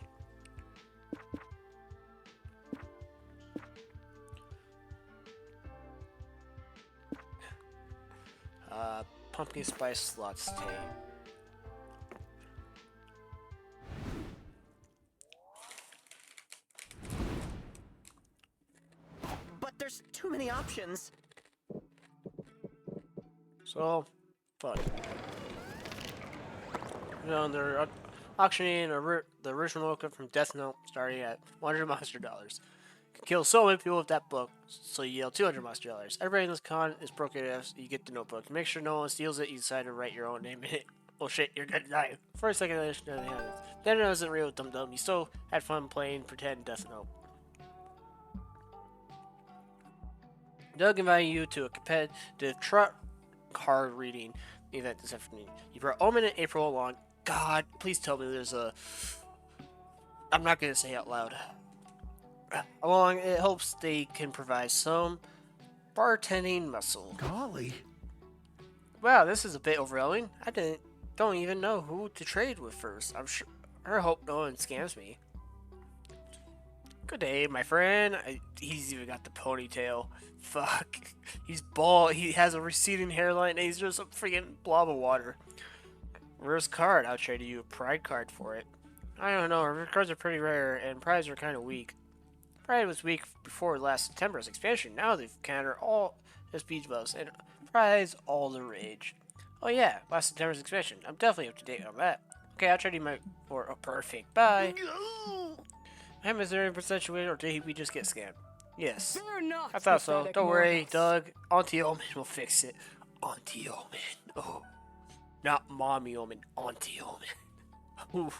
Pumpkin spice latte. But there's too many options. So, fun. You know, they're auctioning the original book from Death Note starting at $100 monster dollars. Can kill so many people with that book, so you yell $200 monster dollars. Everybody in this con is broke AF, you get the notebook. Make sure no one steals it, you decide to write your own name in it. Oh shit, you're gonna die. For a second, nothing happens. Then it wasn't real Dum Dum. You still had fun playing pretend Death Note. Doug invited you to a competitive trot card reading event this afternoon. You brought Omen and April along. God, please tell me there's a... I'm not going to say it out loud. Along, it hopes they can provide some bartending muscle. Golly. Wow, this is a bit overwhelming. Don't even know who to trade with first. I'm sure. I hope no one scams me. Good day, my friend. He's even got the ponytail. Fuck. He's bald. He has a receding hairline, and he's just a freaking blob of water. Rare card. I'll trade you a pride card for it. I don't know. Rare cards are pretty rare, and prides are kind of weak. Pride was weak before last September's expansion. Now they've countered all the speed buffs, and pride's all the rage. Oh yeah, last September's expansion. I'm definitely up to date on that. Okay, I'll trade you my... for a perfect. Bye. Am is there any percentuation, or did we just get scammed? Yes. They're not I thought so. pathetic Don't worry, mortals. Doug. Auntie Omen will fix it. Auntie Omen. Oh. Not Mommy Omen. Auntie Omen.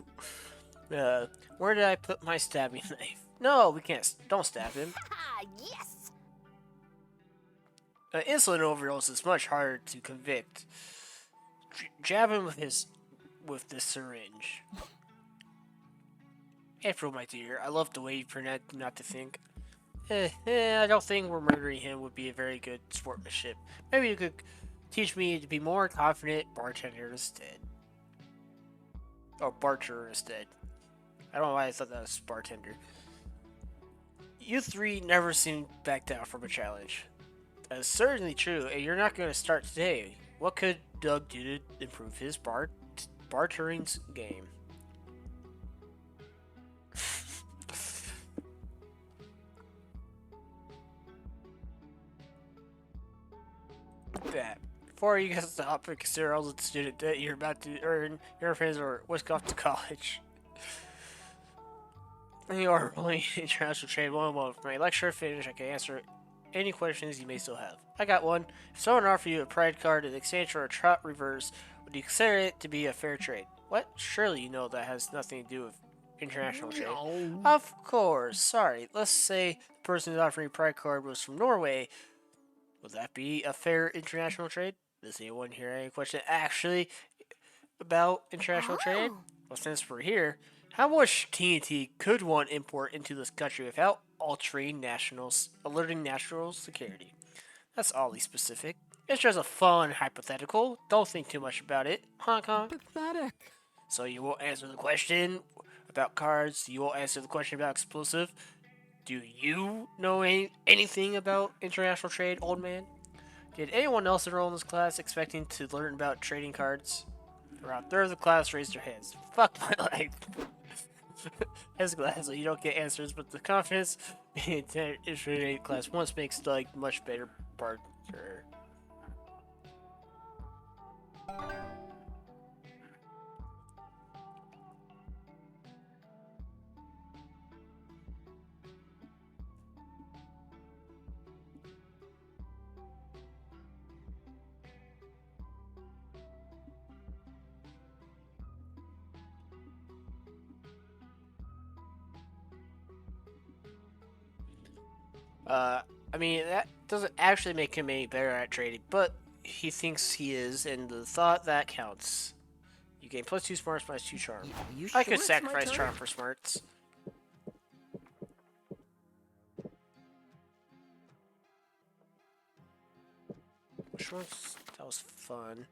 Where did I put my stabbing knife? No, we can't. Don't stab him. Ah, yes! Insulin overdose is much harder to convict. Jab him with this syringe. April, my dear, I love the way you pretend not to think. I don't think we're murdering him would be a very good sportsmanship. Maybe you could teach me to be more confident bartender instead. Or barter instead. I don't know why I thought that was bartender. You three never seem to back down from a challenge. That is certainly true, and you're not going to start today. What could Doug do to improve his bartering game? That. Before you get stop and consider all the student debt you're about to earn, your friends are whisked off to college. You are only international trade 101. For my lecture finish, I can answer any questions you may still have. I got one. If someone offered you a pride card in exchange for a trot reverse, would you consider it to be a fair trade? What? Surely you know that has nothing to do with international trade. No. Of course. Sorry. Let's say the person who's offering a pride card was from Norway. Would that be a fair international trade? Does anyone hear any question actually about international trade? Well, since we're here, how much TNT could one import into this country without alerting national security? That's oddly specific. It's just a fun hypothetical. Don't think too much about it. Hong Kong. Pathetic. So you won't answer the question about cards. You won't answer the question about explosive. Do you know anything about international trade, old man? Did anyone else enroll in this class expecting to learn about trading cards? Around a third of the class raised their hands. Fuck my life. As glad so you don't get answers, but the confidence in trading class once makes Doug much better partner. I mean, that doesn't actually make him any better at trading, but he thinks he is, and the thought that counts. You gain +2 smarts, +2 charm. You I sure could it's my sacrifice turn? charm for smarts. Which one's That was fun.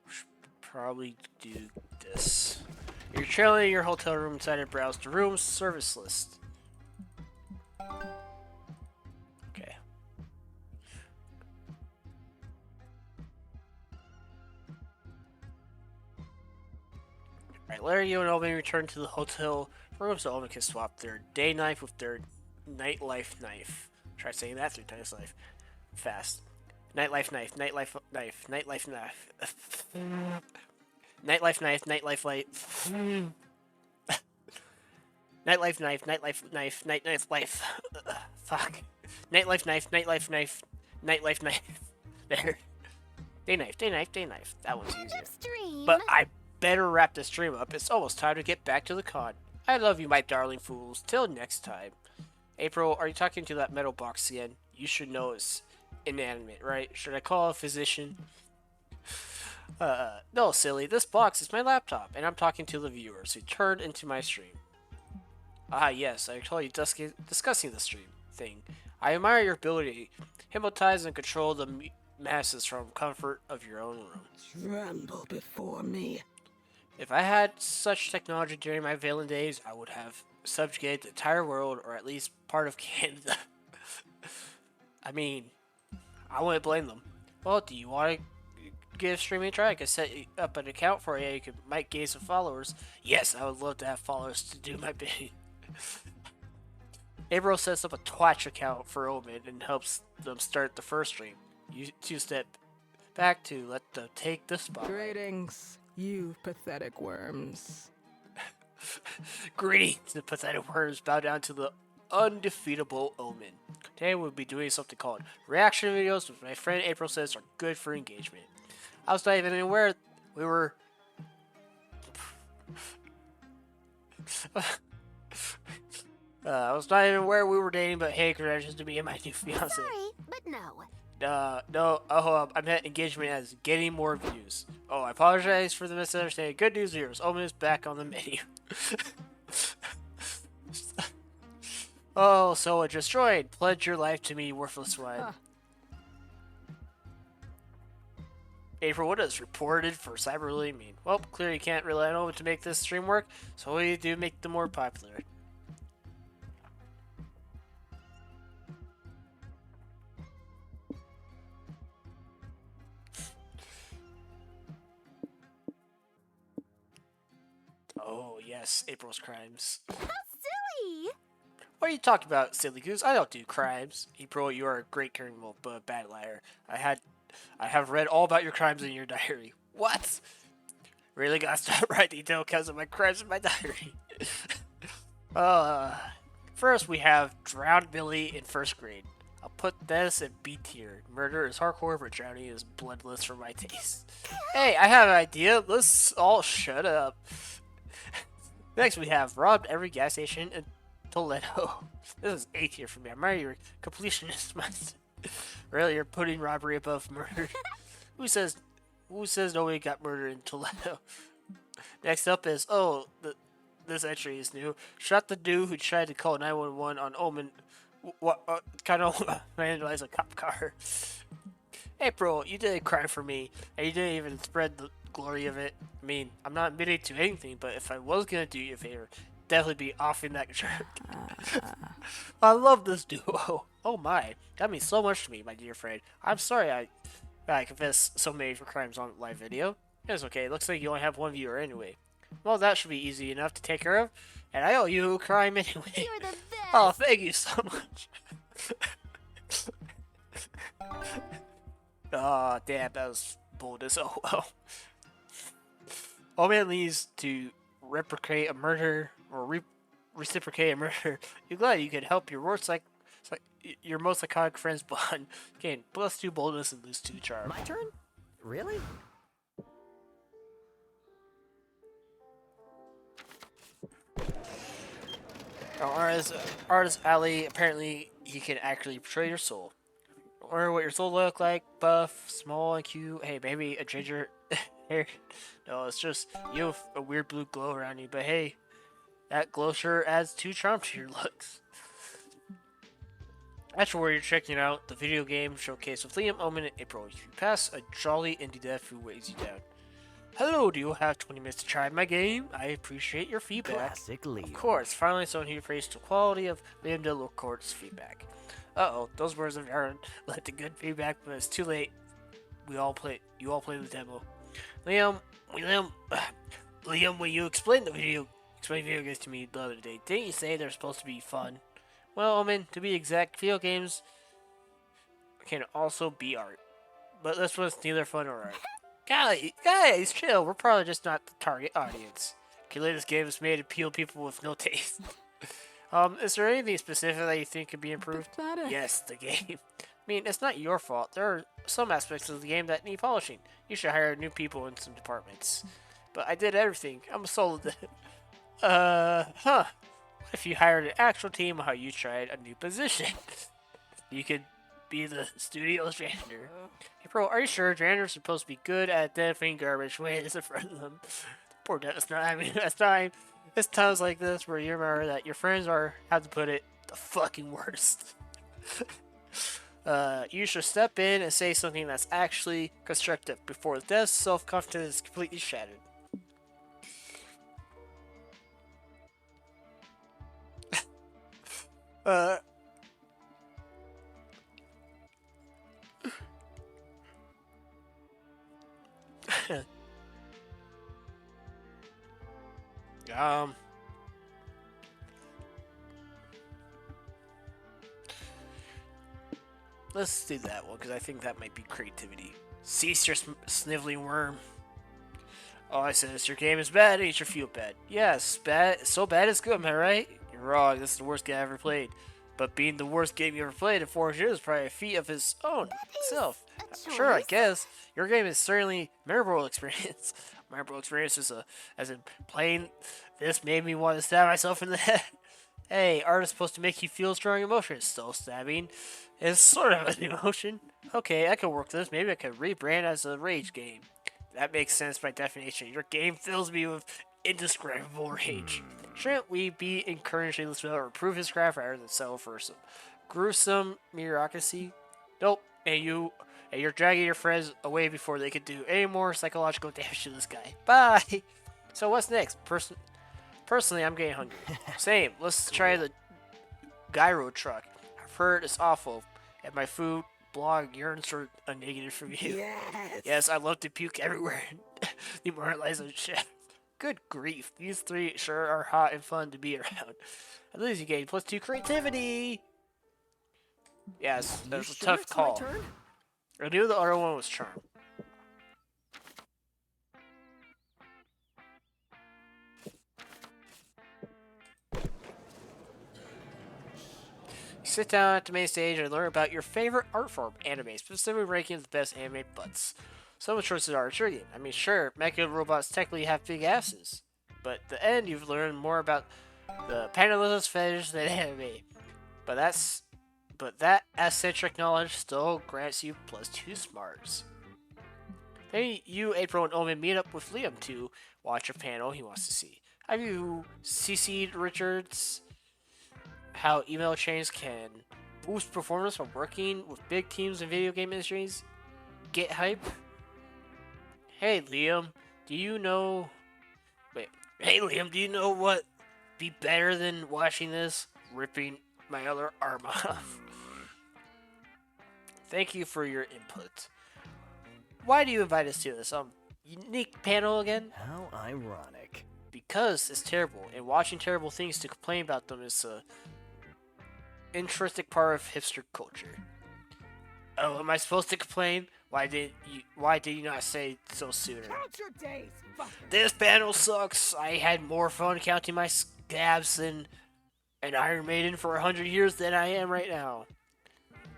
Should probably do this. You're chilling in your hotel room inside and browse the room service list. Okay. Alright, Larry, you and Owen return to the hotel room so Owen can swap their day knife with their nightlife knife. Try saying that 3 times life. Fast. Nightlife knife, nightlife knife, nightlife knife. Nightlife knife, nightlife light. Nightlife knife, nightlife knife, nightlife life. Fuck. Nightlife knife, nightlife knife, nightlife knife. There. Day knife, day knife, day knife. That one's easier. Stream. But I better wrap this stream up. It's almost time to get back to the con. I love you, my darling fools. Till next time. April, are you talking to that metal box again? You should know it's inanimate, right? Should I call a physician? No, silly. This box is my laptop, and I'm talking to the viewers who turned into my stream. Ah, yes, I told you discussing the stream thing. I admire your ability to hypnotize and control the masses from comfort of your own room. Tremble before me. If I had such technology during my Valen days, I would have subjugated the entire world, or at least part of Canada. I mean, I wouldn't blame them. Well, do you want to give streaming a try? I can set up an account for you. You might gain some followers. Yes, I would love to have followers to do my bidding. April sets up a Twitch account for Omen and helps them start the first stream. You 2-step back to let them take the spotlight. Greetings, you pathetic worms. Greetings, the pathetic worms. Bow down to the undefeatable Omen. Today we'll be doing something called reaction videos, which my friend April says are good for engagement. I was not even aware we were... I was not even aware we were dating, but hey, congratulations to me and my new fiance. Sorry, but no. No, I meant engagement as getting more views. Oh, I apologize for the misunderstanding. Good news, viewers. Omen is back on the menu. Oh, so it just joined. Pledge your life to me, worthless one. April, what does reported for cyber really mean? Well, clearly you can't rely on Omen to make this stream work, so what do you do to make them more popular? Oh, yes, April's crimes. How silly! What are you talking about, silly goose? I don't do crimes. April, you are a great criminal, but a bad liar. I have read all about your crimes in your diary. What? Really gotta stop writing detail because of my crimes in my diary. First we have Drowned Billy in 1st grade. I'll put this in B tier. Murder is hardcore, but drowning is bloodless for my taste. Hey, I have an idea. Let's all shut up. Next we have robbed every gas station in Toledo. This is A tier for me. I'm already a completionist mindset. Really, you're putting robbery above murder. Who says nobody got murdered in Toledo? Next up is this entry is new. Shot the dude who tried to call 911 on Omen. Kind of vandalize a cop car. April, you did a crime for me, and you didn't even spread the glory of it. I mean, I'm not admitting to anything, but if I was gonna do you a favor, definitely be offing that jerk. I love this duo. Oh my, that means so much to me, my dear friend. I'm sorry I confess so many for crimes on live video. It's okay, it looks like you only have one viewer anyway. Well, that should be easy enough to take care of, and I owe you a crime anyway. You're the best! Oh, thank you so much. Oh, damn, that was bold as oh well. Omen leads to reciprocate a murder, or reciprocate a murder. You're glad you could help your most iconic friends bond. Gain +2 boldness and lose 2 charm. My turn? Really? Artist Ali, apparently he can actually portray your soul. Or what your soul look like, buff, small and cute. Hey, maybe a ginger hair. No, it's just you have a weird blue glow around you. But hey, that glow sure adds 2 charm to your looks. Afterward, you're checking out the video game showcase with Liam, Omen, and April. You pass a jolly indie dev who weighs you down. Hello, do you have 20 minutes to try my game? I appreciate your feedback. Classic Liam. Of course, finally someone who praised the quality of Liam Delacourte's feedback. Uh-oh, those words of Aaron led to good feedback, but it's too late. You all played the demo. Liam, when you explained video games to me the other day, didn't you say they're supposed to be fun? Well, Omen, to be exact, video games can also be art. But this one's neither fun or art. Guys, chill. We're probably just not the target audience. Clearly, this game is made to appeal to people with no taste. Is there anything specific that you think could be improved? Pathetic. Yes, the game. I mean, it's not your fault. There are some aspects of the game that need polishing. You should hire new people in some departments. But I did everything. I'm a solo. What if you hired an actual team while you tried a new position? You could be the studio's janitor. Hey, bro, are you sure janitors are supposed to be good at identifying garbage when it's in front of them? Poor Dennis. It's times like this where you remember that your friends are, how to put it, the fucking worst. You should step in and say something that's actually constructive before the dev's self-confidence is completely shattered. Let's do that one, because I think that might be creativity. Cease your sniveling worm. Oh, I said your game is bad, and you should feel bad. Yes, bad. So bad it's good, am I right? You're wrong, this is the worst game I ever played. But being the worst game you ever played in 4 years is probably a feat of its own itself. Sure, I guess. Your game is certainly a memorable experience. Memorable experience is as in playing this made me want to stab myself in the head. Hey, art is supposed to make you feel strong emotions, so stabbing is sort of an emotion. Okay, I can work this. Maybe I could rebrand as a rage game. That makes sense by definition. Your game fills me with indescribable rage. Shouldn't we be encouraging this developer to improve his craft rather than settle for some gruesome bureaucracy? Nope. And you're dragging your friends away before they could do any more psychological damage to this guy. Bye! So what's next? Personally, I'm getting hungry. Same. Let's try the gyro truck. I've heard it's awful, and my food blog yearns for a negative review. Yes, I love to puke everywhere. Demoralizing shit. Good grief. These three sure are hot and fun to be around. At least you gain +2 creativity. Yes, that was a tough call. I knew the other one was charm. Sit down at the main stage and learn about your favorite art form, anime, specifically ranking the best anime butts. Some of the choices are intriguing. I mean, sure, mecha robots technically have big asses, but at the end you've learned more about the panelist fetish than anime. But that eccentric knowledge still grants you +2 smarts. Then you, April, and Omen meet up with Liam to watch a panel he wants to see. Have you CC'd Richards how email chains can boost performance when working with big teams in video game industries? Get hype? Hey Liam, do you know what be better than watching this? Ripping my other arm off. Thank you for your input. Why do you invite us to this unique panel again? How ironic. Because it's terrible, and watching terrible things to complain about them is a intrinsic part of hipster culture. Oh, am I supposed to complain? Why did you not say so sooner? Count your days, fucker. This panel sucks. I had more fun counting my scabs than an Iron Maiden for 100 years than I am right now.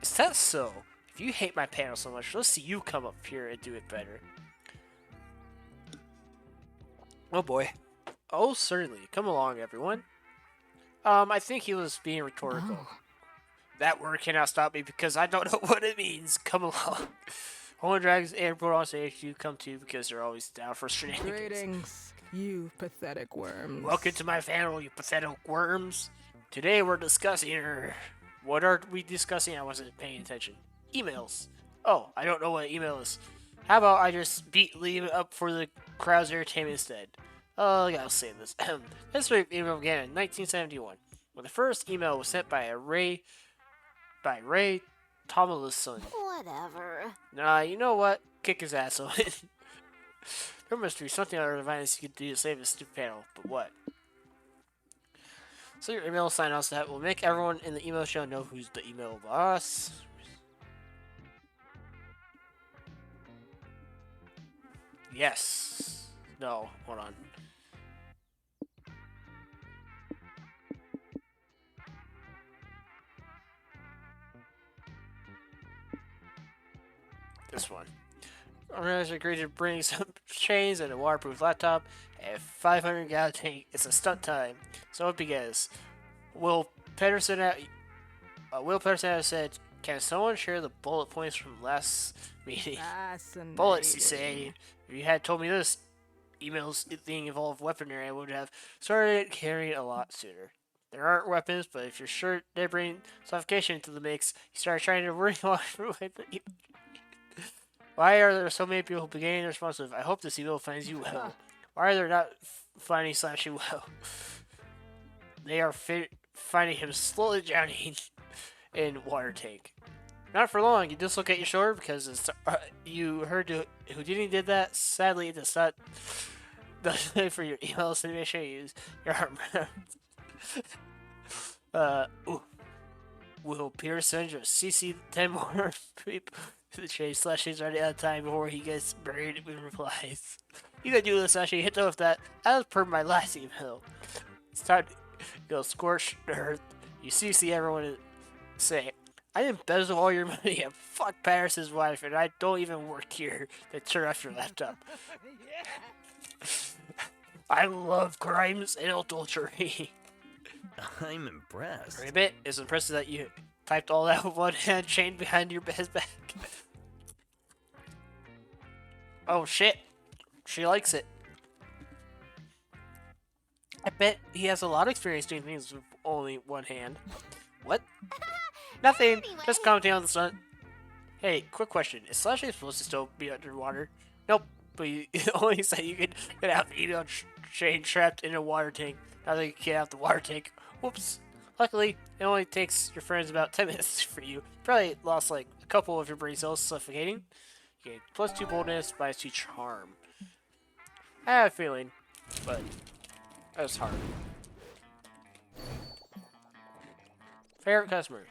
Is that so? If you hate my panel so much, let's see you come up here and do it better. Oh boy. Oh, certainly. Come along, everyone. I think he was being rhetorical. Oh. That word cannot stop me because I don't know what it means. Come along. Holy Dragons and put on stage you come to because they're always down for shenanigans. Greetings, you pathetic worms. Welcome to my panel, you pathetic worms. Today we're discussing What are we discussing? I wasn't paying attention. Emails. Oh, I don't know what email is. How about I just beat Liam up for the crowd's entertainment instead? Oh, yeah, I'll say this. History of email began in 1971, when the first email was sent by Ray Tomlinson. Whatever. Nah, you know what? Kick his ass on it. There must be something other violence you could do to save this stupid panel, but what? So your email sign-offs that will make everyone in the email show know who's the email boss. Yes. No, hold on. This one. Organizer agreed to bring some chains and a waterproof laptop and a 500-gallon tank. It's a stunt time. So it begins. Will Pedersen said, "Can someone share the bullet points from last meeting?" Fascinating. Bullets, he said. If you had told me this emails thing involved weaponry, I would have started carrying a lot sooner. There aren't weapons, but if you're sure they bring suffocation into the mix, you start trying to bring life away. Why are there so many people beginning responsive? I hope this email finds you well. Why are they not finding Slashy well? They are finding him slowly drowning in water tank. Not for long. You dislocate your shoulder because it's, you heard Houdini did that. Sadly, it does not for your emails to make sure you use your arm. Will Pearson just CC 10 more people to the chase? Slashy's already out of time before he gets buried in replies. You gotta do this, Slashy. Hit them with that. That was per my last email. It's time to go scorch the earth. You CC everyone and say, I embezzle all your money and fuck Patterson's wife, and I don't even work here. Then turn off your laptop. I love crimes and adultery. I'm impressed. Ribbit, it's impressive that you typed all that with one hand chained behind your bed's back. Oh shit. She likes it. I bet he has a lot of experience doing things with only one hand. What? Nothing. Just commenting on the sun. Hey, quick question. Is Slashy supposed to still be underwater? Nope. But you only said you could get out the email chain trapped in a water tank. Now that you can get out the water tank. Whoops. Luckily, it only takes your friends about 10 minutes for you. Probably lost like a couple of your brain cells suffocating. Okay, +2 boldness, -2 charm. I have a feeling, but that was hard. Favorite customer.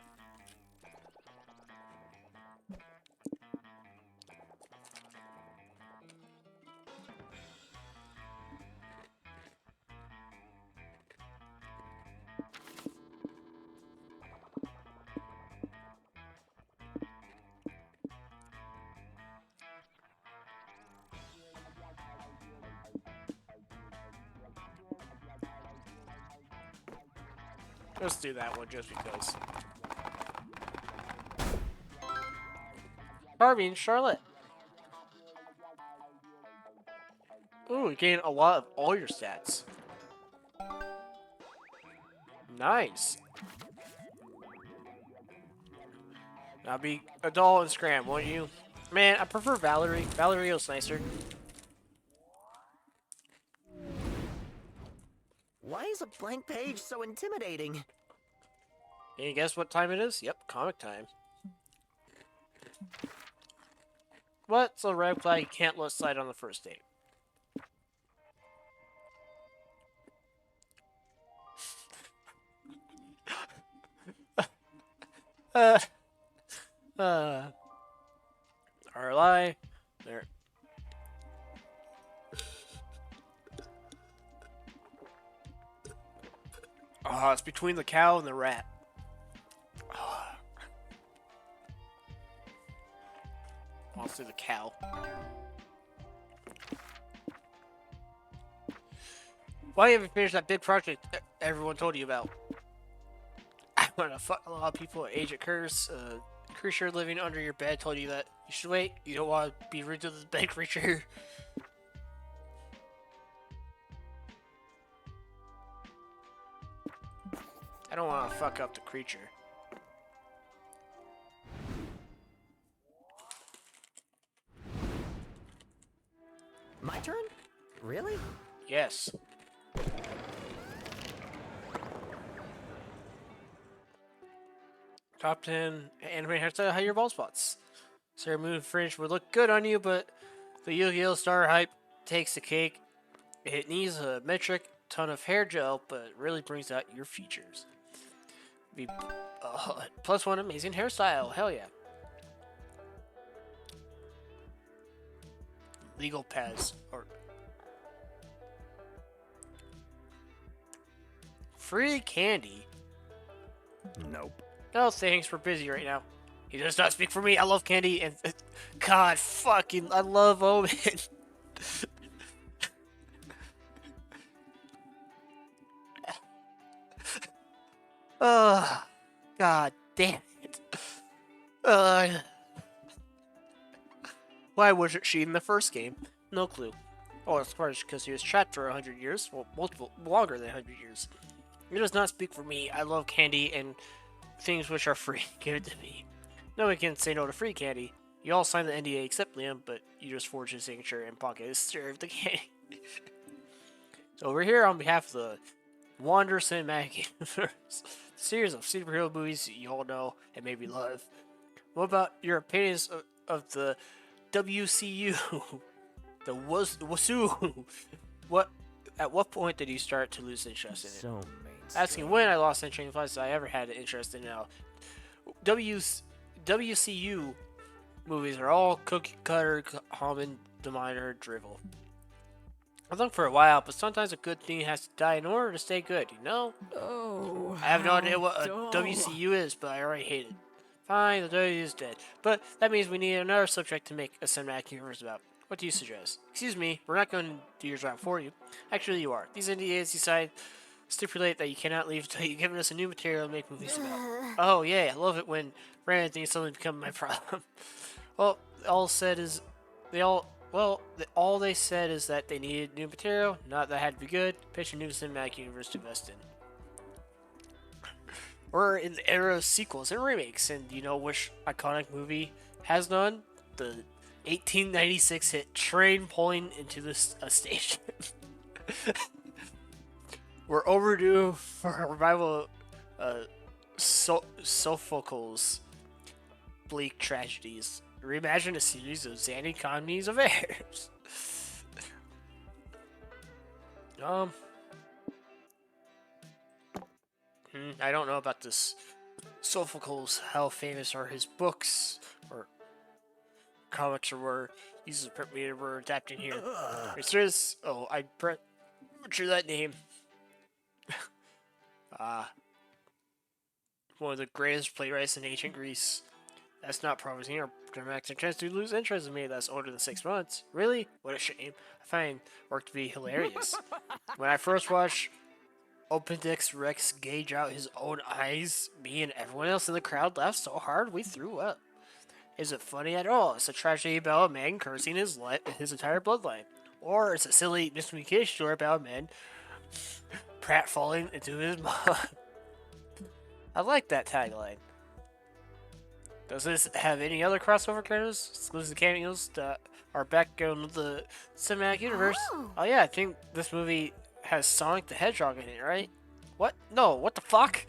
Let's do that one just because. Harvey and Charlotte. Ooh, you gain a lot of all your stats. Nice. Now be a doll and scram, won't you? Man, I prefer Valerie. Valerie was nicer. Why is a blank page so intimidating? Can you guess what time it is? Yep, comic time. What's a red flag you can't let slide on the first date? RLI. There. Oh, it's between the cow and the rat. Oh. I'll do the cow. Why haven't you finished that big project everyone told you about? I want to fuck a lot of people at Agent Curse. Creature living under your bed told you that you should wait. You don't want to be rude to the bed creature. I don't want to fuck up the creature. My turn? Really? Yes. Top 10 anime hairstyle, hide your bald spots. Sailor Moon fringe would look good on you, but the Yu-Gi-Oh! Star hype takes the cake. It needs a metric ton of hair gel, but it really brings out your features. Be plus one amazing hairstyle. Hell yeah. Legal pads or free candy. Nope. No thanks, we're busy right now. He does not speak for me. I love candy and God fucking I love Omen. Oh, God damn it. Why wasn't she in the first game? No clue. Oh, it's probably because he was trapped for 100 years. Well, multiple, longer than 100 years. It does not speak for me. I love candy and things which are free. Give it to me. No one can say no to free candy. You all signed the NDA except Liam, but you just forged his signature and pocket his share of the candy. So we're here on behalf of the Wander Cinematic Universe, series of superhero movies you all know and maybe love. What about your opinions of the WCU? The WASU? At what point did you start to lose interest in it? So mainstream. Asking when I lost interest in plus I ever had an interest in now. WCU movies are all cookie cutter, common denominator drivel. I've looked for a while, but sometimes a good thing has to die in order to stay good, you know? Oh, I have no idea what a dull. WCU is, but I already hate it. Fine, the W is dead. But that means we need another subject to make a cinematic universe about. What do you suggest? Excuse me, we're not going to do your job for you. Actually, you are. These NDAs stipulate that you cannot leave until you've given us a new material to make movies about. Oh, yeah, I love it when random things suddenly become my problem. Well, all they said is that they needed new material, not that it had to be good. Pitch a new cinematic universe to invest in. We're in the era of sequels and remakes, and you know which iconic movie has none? The 1896 hit Train Pulling into a station. We're overdue for a revival of Sophocles' bleak tragedies. Reimagine a series of zany comedies of errors. I don't know about this Sophocles. How famous are his books or comics or were uses of print media we're adapting here? Serious? Oh, I butchered that name. One of the greatest playwrights in ancient Greece. That's not promising. Our dramatic chance to lose interest in me that's older than 6 months. Really? What a shame. I find work to be hilarious. When I first watched Appendix Rex gauge out his own eyes, me and everyone else in the crowd laughed so hard we threw up. Is it funny at all? It's a tragedy about a man cursing his entire bloodline. Or it's a silly miscommunication story about a man Pratt falling into his mom. I like that tagline. Does this have any other crossover characters, exclusive cameos that are back on the cinematic universe? Oh yeah, I think this movie has Sonic the Hedgehog in it, right? What? No, what the fuck?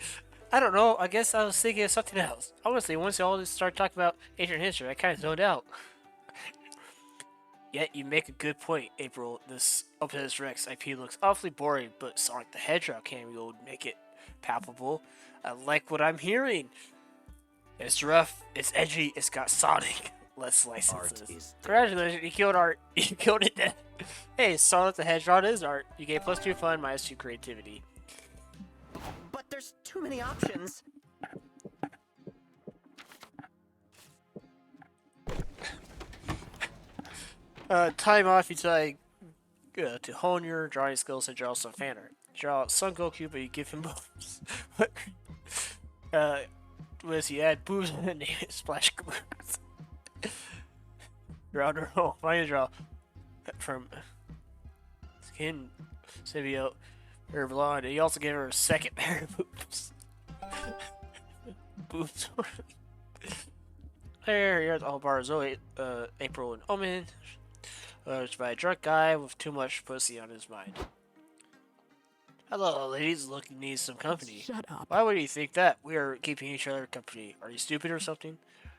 I don't know. I guess I was thinking of something else. Honestly, once you all start talking about ancient history, I kind of zoned out. Yet you make a good point, April. This Optimus Rex IP looks awfully boring, but Sonic the Hedgehog cameo would make it palpable. I like what I'm hearing. It's rough, it's edgy, it's got Sonic. Let's license this. Congratulations, you killed art. You killed it dead. Hey, Sonic the Hedgehog is art. You get +2 fun, -2 creativity. But there's too many options. Time off until I to hone your drawing skills and draw some fan art. Draw Son Goku, but you give him boobs. Was you add boobs and then name it Splash Caboose. Draw the roll. Find a draw from Skin Symbiote her blonde. And you also give her a second pair of boobs. Boobs. Here's all bar Zoe, April, and Omen. It's by a drunk guy with too much pussy on his mind. Hello, ladies. Looking needs some company. Shut up. Why would you think that? We are keeping each other company. Are you stupid or something?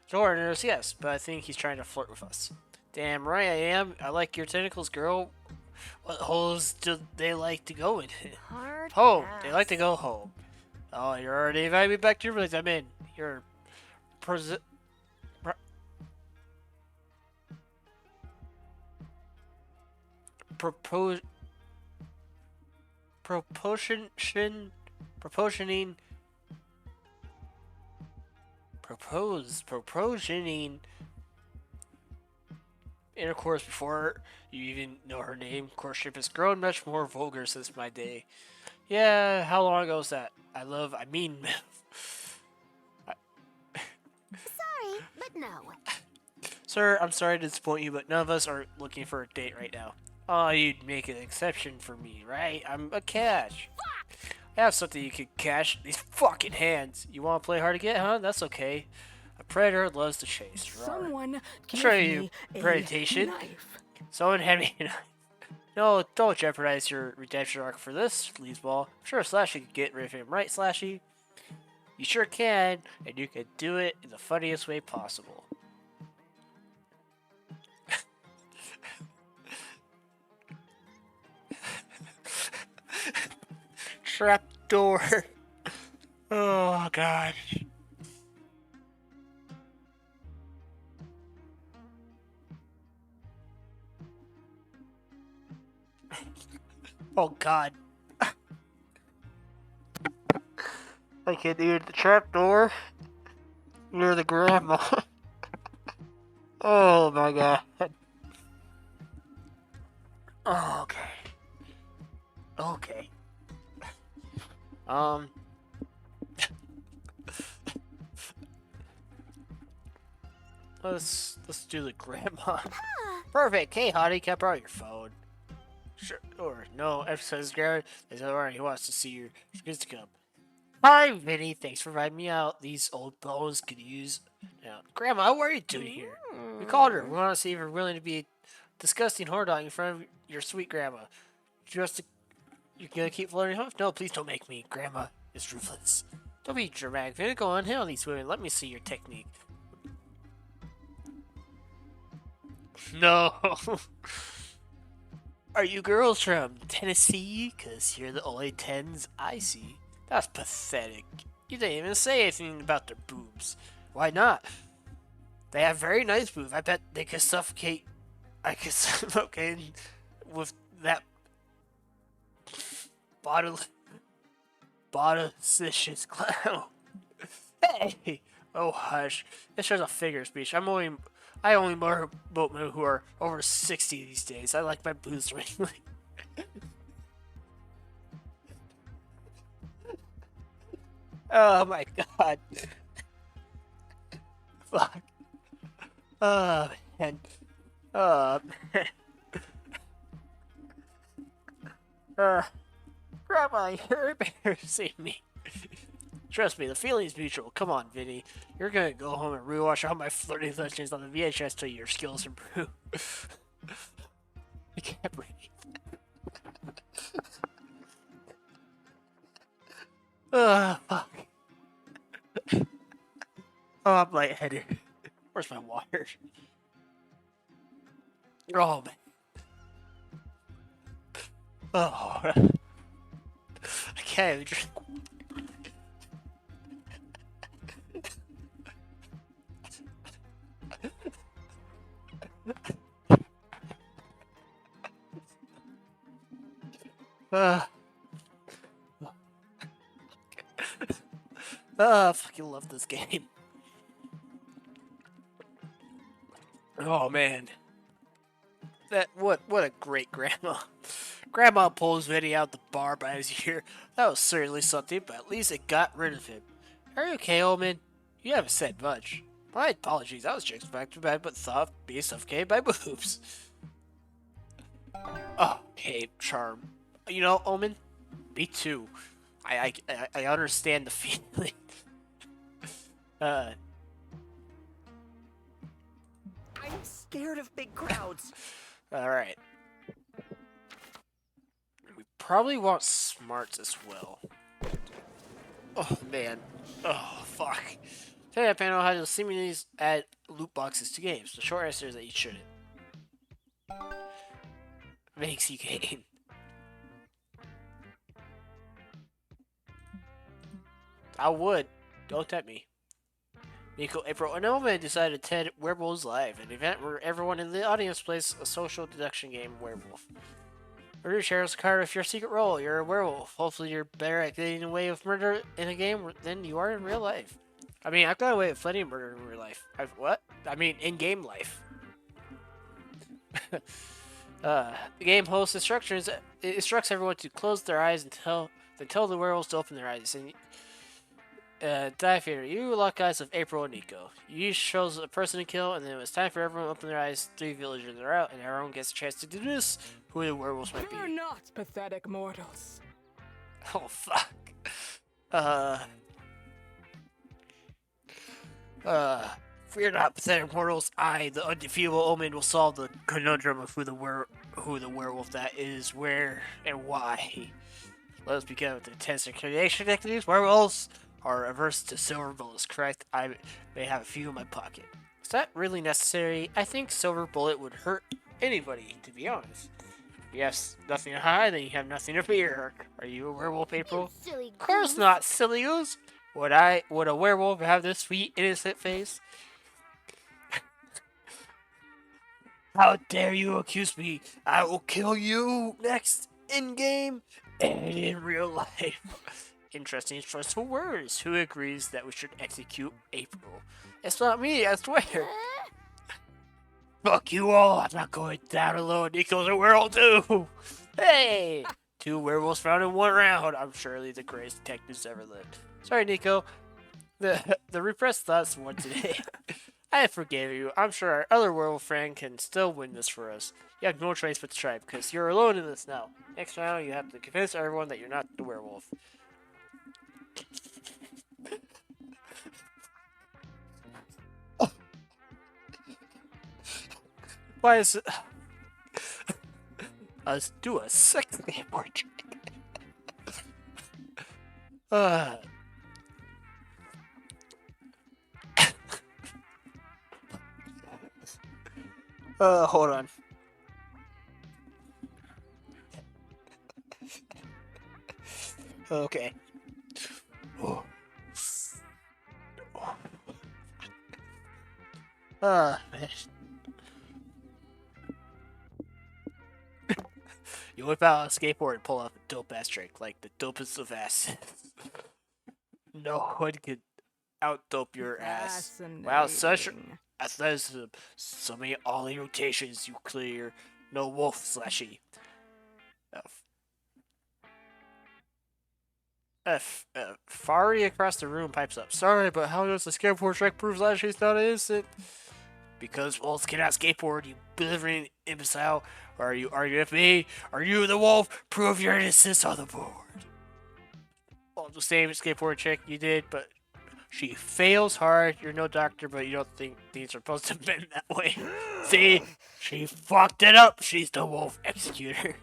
Foreigners, yes, but I think he's trying to flirt with us. Damn right I am. I like your tentacles, girl. What holes do they like to go in? Hard Home. pass. They like to go home. Oh, you're already inviting me back to your place. I'm in. You're propose proportioning intercourse before you even know her name. Courtship has grown much more vulgar since my day. Yeah, how long ago was that? I mean, Sorry, but no. sir, I'm sorry to disappoint you, but none of us are looking for a date right now. Oh, you'd make an exception for me, right? I'm a catch. I have something you could catch. These fucking hands. You want to play hard to get, huh? That's okay. A predator loves to chase. Roar. Someone give Show me you a predation. knife. Someone hand me a knife. No, don't jeopardize your redemption arc for this, sleazeball. I'm sure Slashy could get rid of him, right, Slashy? You sure can, and you can do it in the funniest way possible. Trapdoor. Oh, God. Oh, God. I can hear the trapdoor near the grandma. Oh, my God. Oh, okay. Okay. Let's do the grandma. Perfect. Hey, hottie, can I borrow your phone? Sure. Or no, emphasize grandma. There's already he wants to see you. She's good to come. Hi, Vinny. Thanks for inviting me out. These old bones could use. Now, Grandma, what are you doing here? We called her. We want to see if you're willing to be a disgusting whore dog in front of your sweet grandma. Just to, you're gonna keep flirting off? No, please don't make me. Grandma is ruthless. Don't be dramatic, Vinny. Go on, hit on these women. Let me see your technique. No. Are you girls from Tennessee? 'Cause you're the only 10s I see. That's pathetic. You didn't even say anything about their boobs. Why not? They have very nice boobs. I bet they could suffocate. I could suffocate with that bodilicious clown. Hey! Oh, hush. It's just a figure of speech. I only motorboat men who are over 60 these days. I like my boobs regularly. Oh my god. Fuck. Oh man. Oh man. Grandma, you're embarrassing me. Trust me, the feeling's mutual. Come on, Vinny. You're gonna go home and rewatch all my flirting sessions on the VHS till your skills improve. I can't breathe. Fuck. Oh, I'm lightheaded. Where's my water? Oh, man. Oh. I can't even drink. I fucking love this game. Oh man. What a great grandma. Grandma pulls Vinny out the bar by his ear. That was certainly something, but at least it got rid of him. Are you okay, old man? You haven't said much. My apologies, I was just back to bed, but thought being suffocated by boobs. Oh, okay, charm. You know, Omen, me too. I understand the feeling. I'm scared of big crowds. Alright. We probably want smarts as well. Oh, man. Oh, fuck. Today, panel how to seemingly add loot boxes to games. The short answer is that you shouldn't. Makes you gain. I would. Don't tempt me. Nico, April, and Omen decided to attend Werewolves Live, an event where everyone in the audience plays a social deduction game, Werewolf. Murder shares a card with your secret role. You're a werewolf. Hopefully you're better at getting away with murder in a game than you are in real life. I mean, I've got away with plenty of murder in real life. What? I mean, in-game life. The game host instructions instructs everyone to close their eyes until the werewolves to open their eyes. And die theater. You lock eyes with April and Nico. You each chose a person to kill, and then when it's time for everyone to open their eyes, 3 villagers are out, and everyone gets a chance to deduce who the werewolves might be. We're not pathetic mortals. Oh, fuck. If we're not pathetic mortals, I, the undefeatable Omen, will solve the conundrum of who the werewolf that is, where, and why. Let us begin with the intense incarnation techniques. Werewolves are averse to silver bullets, correct? I may have a few in my pocket. Is that really necessary? I think silver bullet would hurt anybody, to be honest. If you have nothing to hide, then you have nothing to fear. Are you a werewolf, April? You silly Of course goose. not, silly goose. Would a werewolf have this sweet, innocent face? How dare you accuse me? I will kill you next in-game and in real life. Interesting choice for words. Who agrees that we should execute April? It's not me, I swear. Fuck you all. I'm not going down alone. Nico's a werewolf too. Hey! 2 werewolves found in 1 round. I'm surely the greatest detectives ever lived. Sorry, Nico. The repressed thoughts won today. I forgave you. I'm sure our other werewolf friend can still win this for us. You have no choice but to try, because you're alone in this now. Next round, you have to convince everyone that you're not the werewolf. Why is it... Let's do a sex game portrait. Hold on. Okay. Oh. Man. You whip out a skateboard and pull off a dope ass trick, like the dopest of asses. No one could out dope your ass. Wow, such athleticism. So many ollie rotations you clear. No wolf slashy. Fari across the room pipes up. Sorry, but how does the skateboard trick prove Slashy's not innocent? Because wolves cannot skateboard, you blithering imbecile. Or are you arguing with me? Are you the wolf? Prove your innocence on the board. Well, the same skateboard trick you did, but she fails hard. You're no doctor, but you don't think things are supposed to bend that way. See? She fucked it up. She's the wolf executor.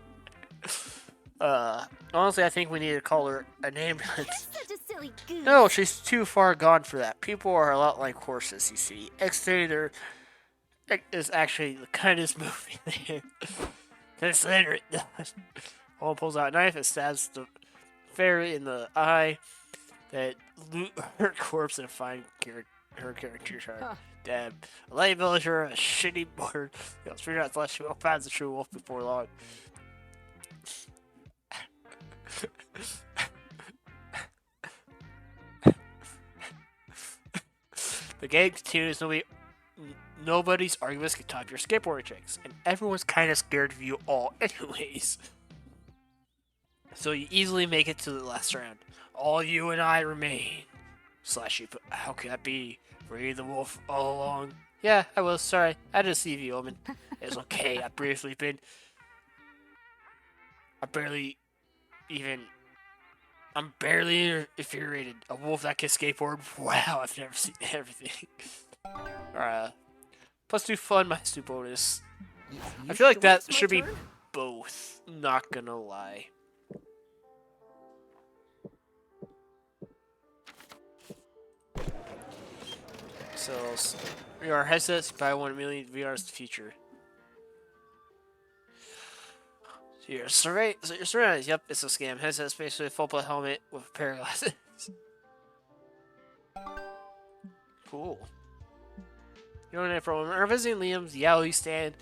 Honestly, I think we need to call her an ambulance. You're such a silly goose. No, she's too far gone for that. People are a lot like horses, you see. Exeter is actually the kindest movie there. Consider it done. One pulls out a knife and stabs the fairy in the eye that loot her corpse and find her character's heart. Damn. A lame villager, a shitty board. You'll figure out unless she will find the true wolf before long. The game continues. Nobody's arguments can top your skateboarding tricks, and everyone's kind of scared of you all anyways. So you easily make it to the last round. All you and I remain. Slashy, but how could that be? Were you the wolf all along? Yeah, I was. Sorry, I deceived you, Omen. It's okay. I'm barely infuriated. A wolf that can skateboard? Wow, I've never seen everything. Alright, plus 2 fun minus 2 bonus. I feel like that should be both. Not gonna lie. So, VR headsets buy 1 million VR's the future. So your surveillance, yep, it's a scam. Headset's basically a full plate helmet with a pair of glasses. Cool. You know what, from we're visiting Liam's Yaoi stand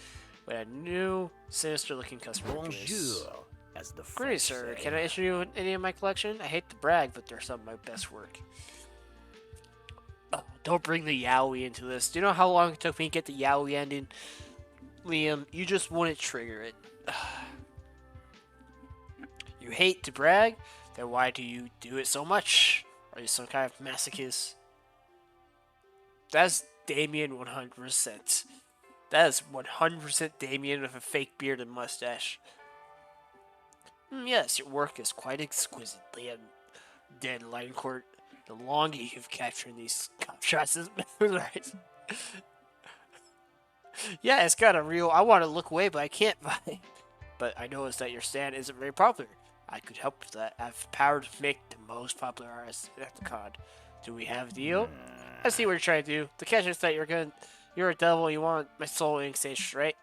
with a new, sinister-looking customer. Bonjour, as the Great, French sir. say. Can I issue you any of my collection? I hate to brag, but they're some of my best work. Oh, don't bring the Yaoi into this. Do you know how long it took me to get the Yaoi ending? Liam, you just wouldn't trigger it. You hate to brag? Then why do you do it so much? Are you some kind of masochist? That's Damien 100%. That is 100% Damien with a fake beard and mustache. Yes, your work is quite exquisite, Liam. Dead Line Court. The longer you've captured these cop shots is right. Yeah, it's got a real. I want to look away, but I can't buy. But I noticed that your stand isn't very popular. I could help with that. I have power to make the most popular artists at the con. Do we have a deal? I see what you're trying to do. The catch is that you're a devil. You want my soul in exchange, right?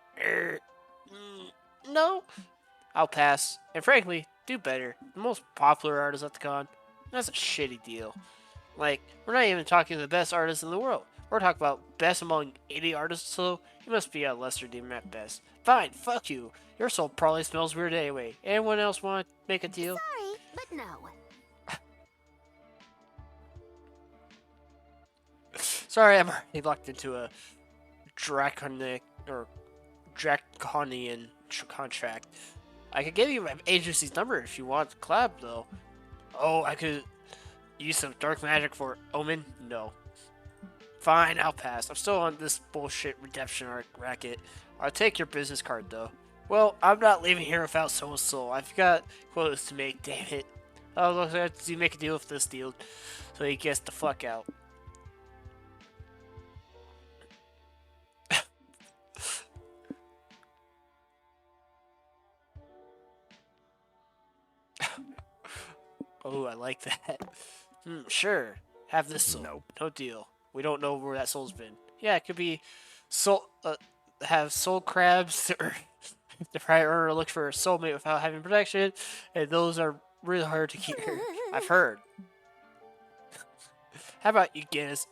No. I'll pass. And frankly, do better. The most popular artist at the con. That's a shitty deal. Like, we're not even talking the best artists in the world. We're talking about best among 80 artists, so you must be a lesser demon at best. Fine, fuck you. Your soul probably smells weird anyway. Anyone else want to make a deal? Sorry, but no. Sorry, I'm already locked into a draconian contract. I could give you my agency's number if you want to collab, though. Oh, I could use some dark magic for Omen? No. Fine, I'll pass. I'm still on this bullshit redemption racket. I'll take your business card, though. Well, I'm not leaving here without someone's soul. I've got quotas to make, damn it. I'll have to make a deal with this deal so he gets the fuck out. Oh, I like that. Sure. Have this soul. Nope. No deal. We don't know where that soul's been. Yeah, it could be soul. Have soul crabs, or the prior owner look for a soulmate without having protection, and those are really hard to cure. I've heard. How about you get us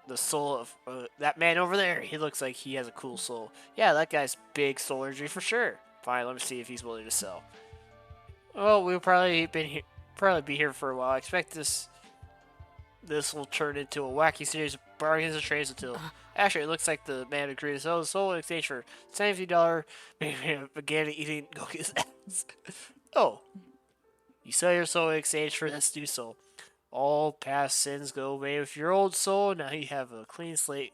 the soul of that man over there? He looks like he has a cool soul. Yeah, that guy's big soul energy for sure. Fine, let me see if he's willing to sell. Well, we'll probably be here for a while. I expect this will turn into a wacky series of bargains and trades until... Actually, it looks like the man agreed to sell his soul in exchange for $70, maybe began eating Goku's ass. Oh. You sell your soul in exchange for this new soul. All past sins go away with your old soul. Now you have a clean slate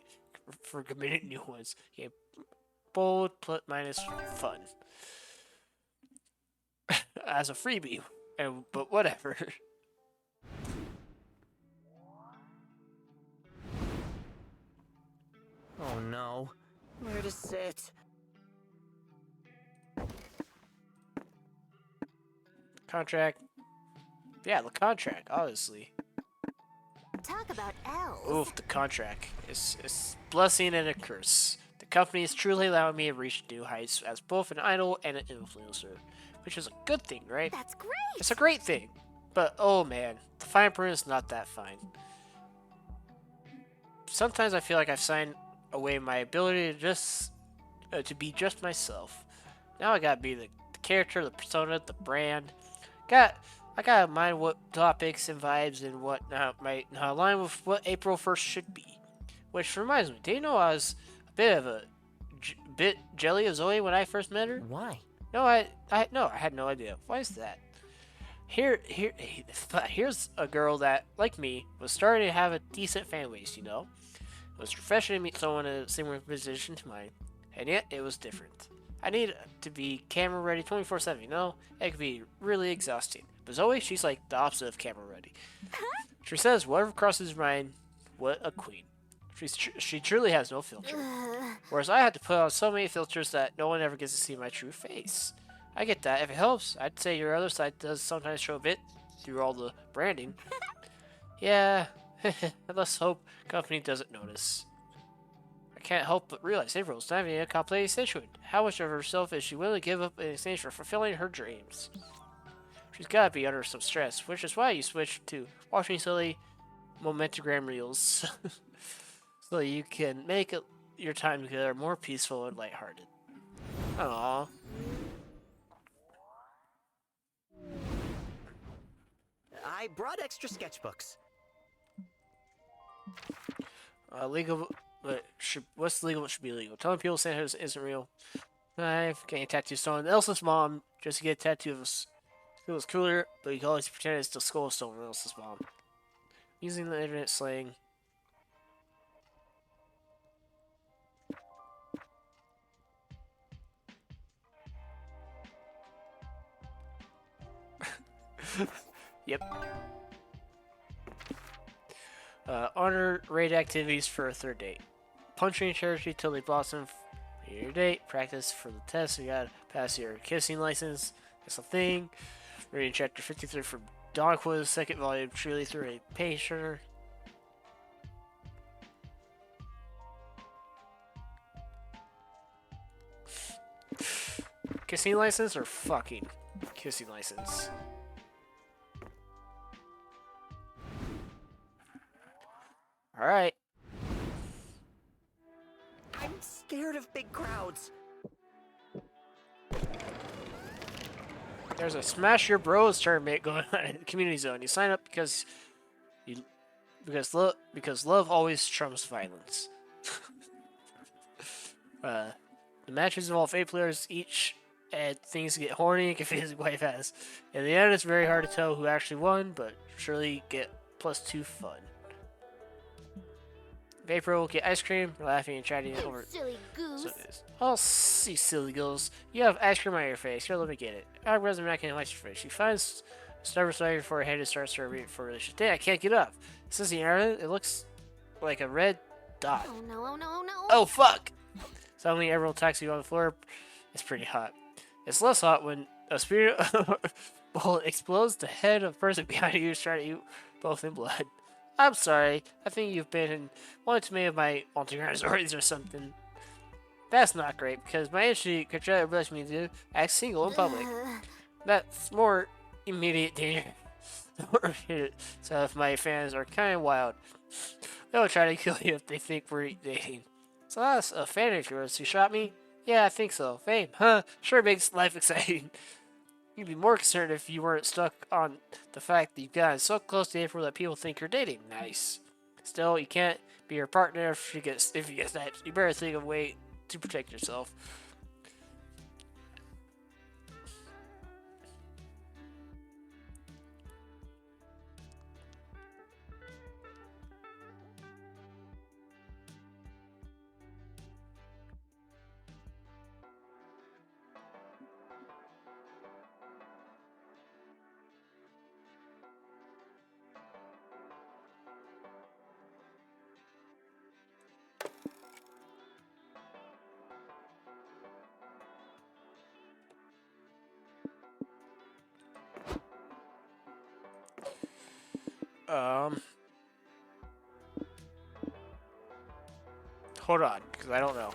for committing new ones. Okay. Bold, minus fun. As a freebie. But whatever. Oh no. Where to sit? Contract. Yeah, the contract, obviously. Talk about elves. Oof, the contract. It's a blessing and a curse. The company is truly allowing me to reach new heights as both an idol and an influencer. Which is a good thing, right? That's great. It's a great thing. But, oh man, the fine print is not that fine. Sometimes I feel like I've signed away my ability to just to be just myself. Now I gotta be the character, the persona, the brand. I gotta mind what topics and vibes and what might not align with what April 1st should be. Which reminds me, do you know I was a bit of a bit jelly of Zoe when I first met her? Why? No, I had no idea. Why is that? Here's a girl that, like me, was starting to have a decent fan base, you know? It was refreshing to meet someone in a similar position to mine, and yet it was different. I need to be camera ready 24/7, you know? It could be really exhausting. But Zoe, she's like the opposite of camera ready. She says whatever crosses her mind, what a queen. She truly has no filter. Whereas I have to put on so many filters that no one ever gets to see my true face. I get that. If it helps, I'd say your other side does sometimes show a bit through all the branding. Yeah, let's hope company doesn't notice. I can't help but realize April's not even a complicated situation. How much of herself is she willing to give up in exchange for fulfilling her dreams? She's gotta be under some stress, which is why you switched to watching silly momentogram reels. So you can make your time together more peaceful and lighthearted. Aww. I brought extra sketchbooks. Legal, but what's legal? What should be legal? Telling people Santa isn't real. Knife, getting a tattoo on Elsa's mom just to get a tattoo of it was cooler, but you can always pretend it's the skull stone of Elsa's mom. Using the internet slang. Yep. Honor raid activities for a third date. Punching charity till they blossom for your date. Practice for the test. You gotta pass your kissing license. That's a thing. Reading chapter 53 from Dawn Quiz, second volume, truly through a patient. Kissing license or fucking kissing license? Alright. I'm scared of big crowds. There's a Smash Your Bros tournament going on in the community zone. You sign up because love always trumps violence. The matches involve 8 players each, and things get horny and confusing quite fast. In the end, it's very hard to tell who actually won, but surely get +2 fun. Vapor will get ice cream, laughing and chatting over. Silly goose. So it is. Oh, see, silly girls. You have ice cream on your face. Here, let me get it. I wasn't making ice cream. She finds stubborn side before her hand and starts serving it for she. Dang, I can't get up. This is the internet. It looks like a red dot. Oh no, oh no, oh no. Oh, fuck! Suddenly, everyone attacks you on the floor. It's pretty hot. It's less hot when a spirit bullet explodes the head of the person behind you, starting you both in blood. I'm sorry. I think you've been in one too many of my multi-ground stories or something. That's not great, because my industry could try to rush me to act single in public. That's more immediate danger. So if my fans are kind of wild, they'll try to kill you if they think we're dating. So that's a fan of yours who shot me? Yeah, I think so. Fame, huh? Sure makes life exciting. You'd be more concerned if you weren't stuck on the fact that you've gotten so close to April that people think you're dating. Nice. Still, you can't be her partner if you get sniped. You better think of a way to protect yourself. Hold on, because I don't know.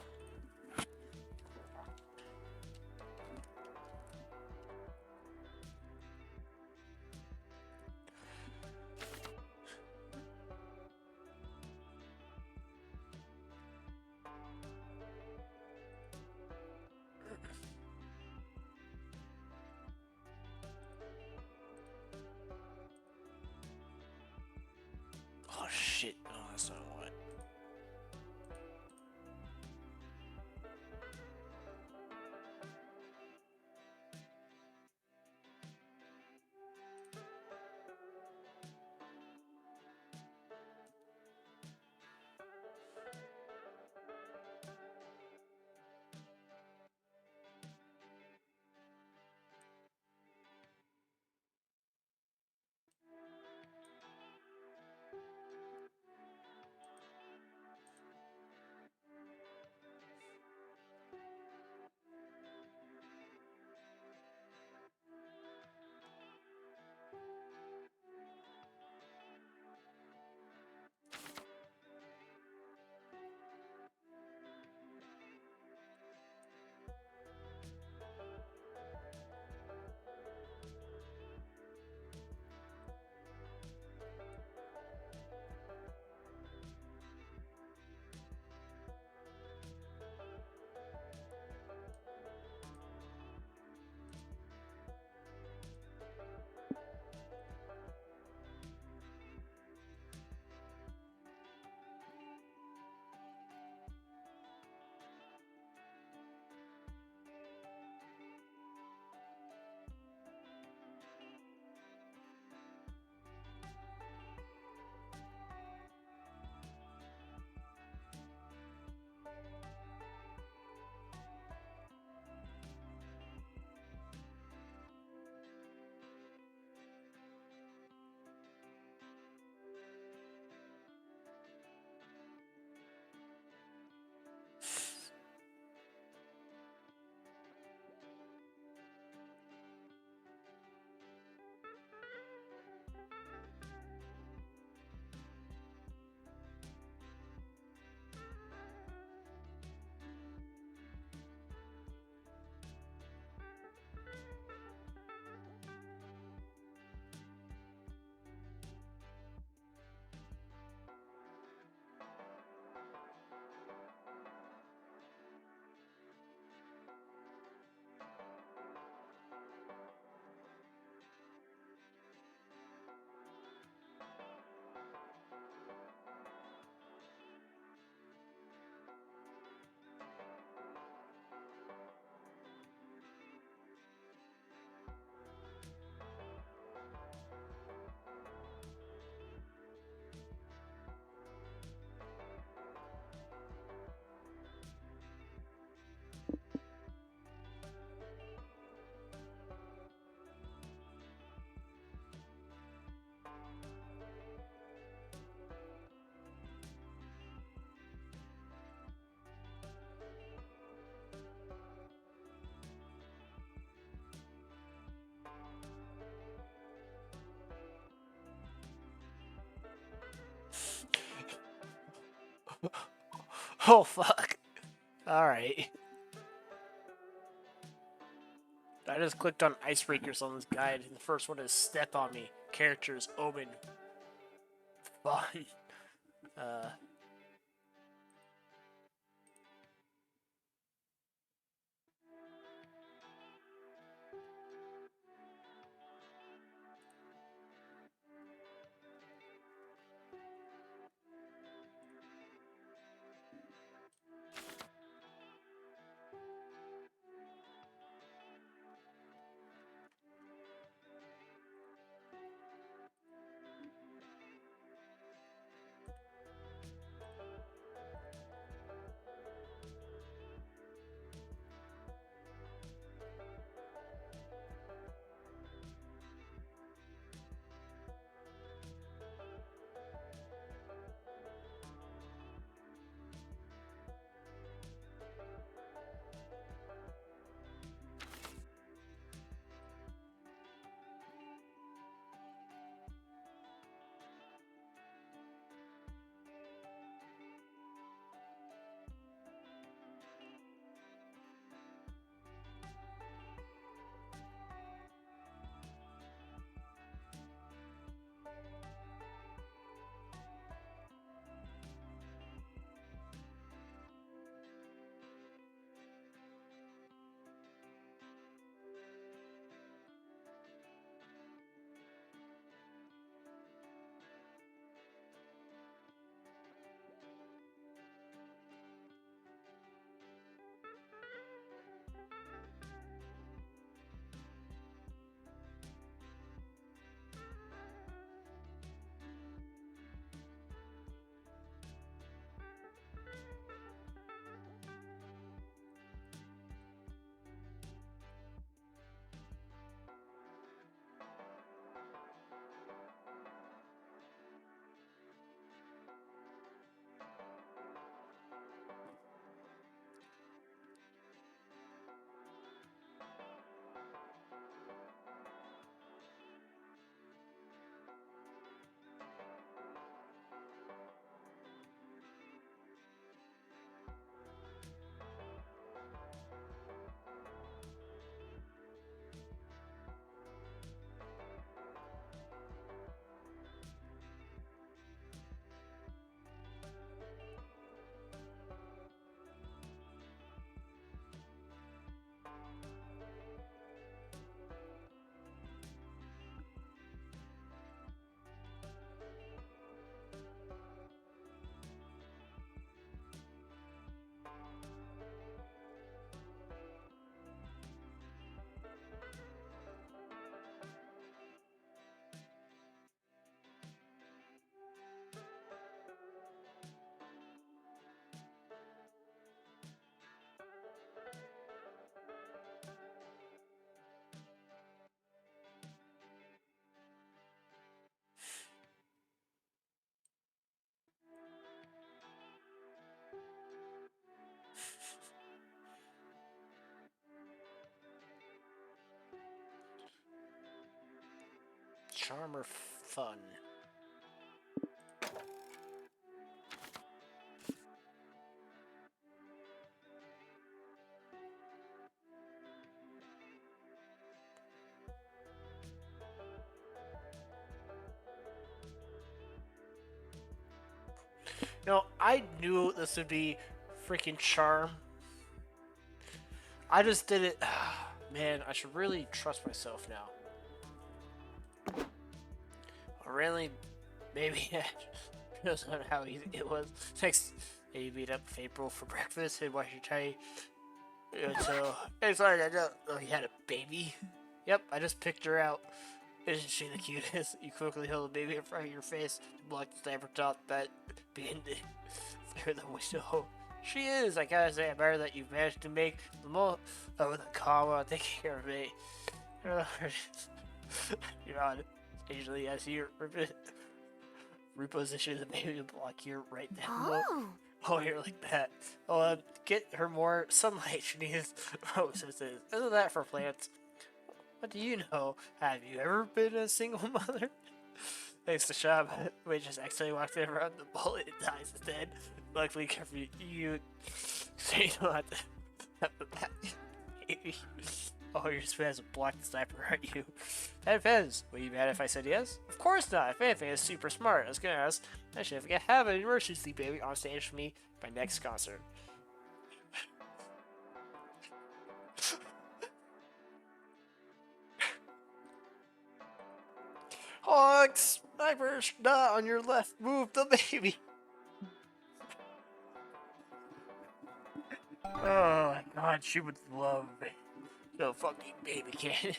Oh shit! Oh, that's not what. Oh, fuck. Alright. I just clicked on icebreakers on this guide, and the first one is Step on Me. Characters, Omen. Fun. Charmer fun. No, I knew this would be freaking charm. I just did it. Man, I should really trust myself now. Or really, maybe I just don't know how easy it was. Next, you meet up with April for breakfast and wash your tie. So, hey, sorry, I don't know you had a baby. Yep, I just picked her out. Isn't she the cutest? You quickly hold the baby in front of your face to block the sniper top that being through the window. She is. I gotta say, I admire that you've managed to make the most of the comma taking care of me. You're on. Occasionally, I see you reposition the baby to block your right down. Oh, you're like that. Oh, get her more sunlight. She needs roses. Isn't that for plants? What do you know? Have you ever been a single mother? Thanks to Shab, we just accidentally walked in around the bullet and dies instead. Luckily for you, so you don't have to have the back. Oh, you're just supposed to block the sniper, aren't you? That depends. Were you mad if I said yes? Of course not. If anything, it's super smart. I was gonna ask, actually, if I could have an emergency baby on stage for me by next concert. Hogs! Sniper's not on your left. Move the baby. Oh my god, she would love me. No fucking baby can.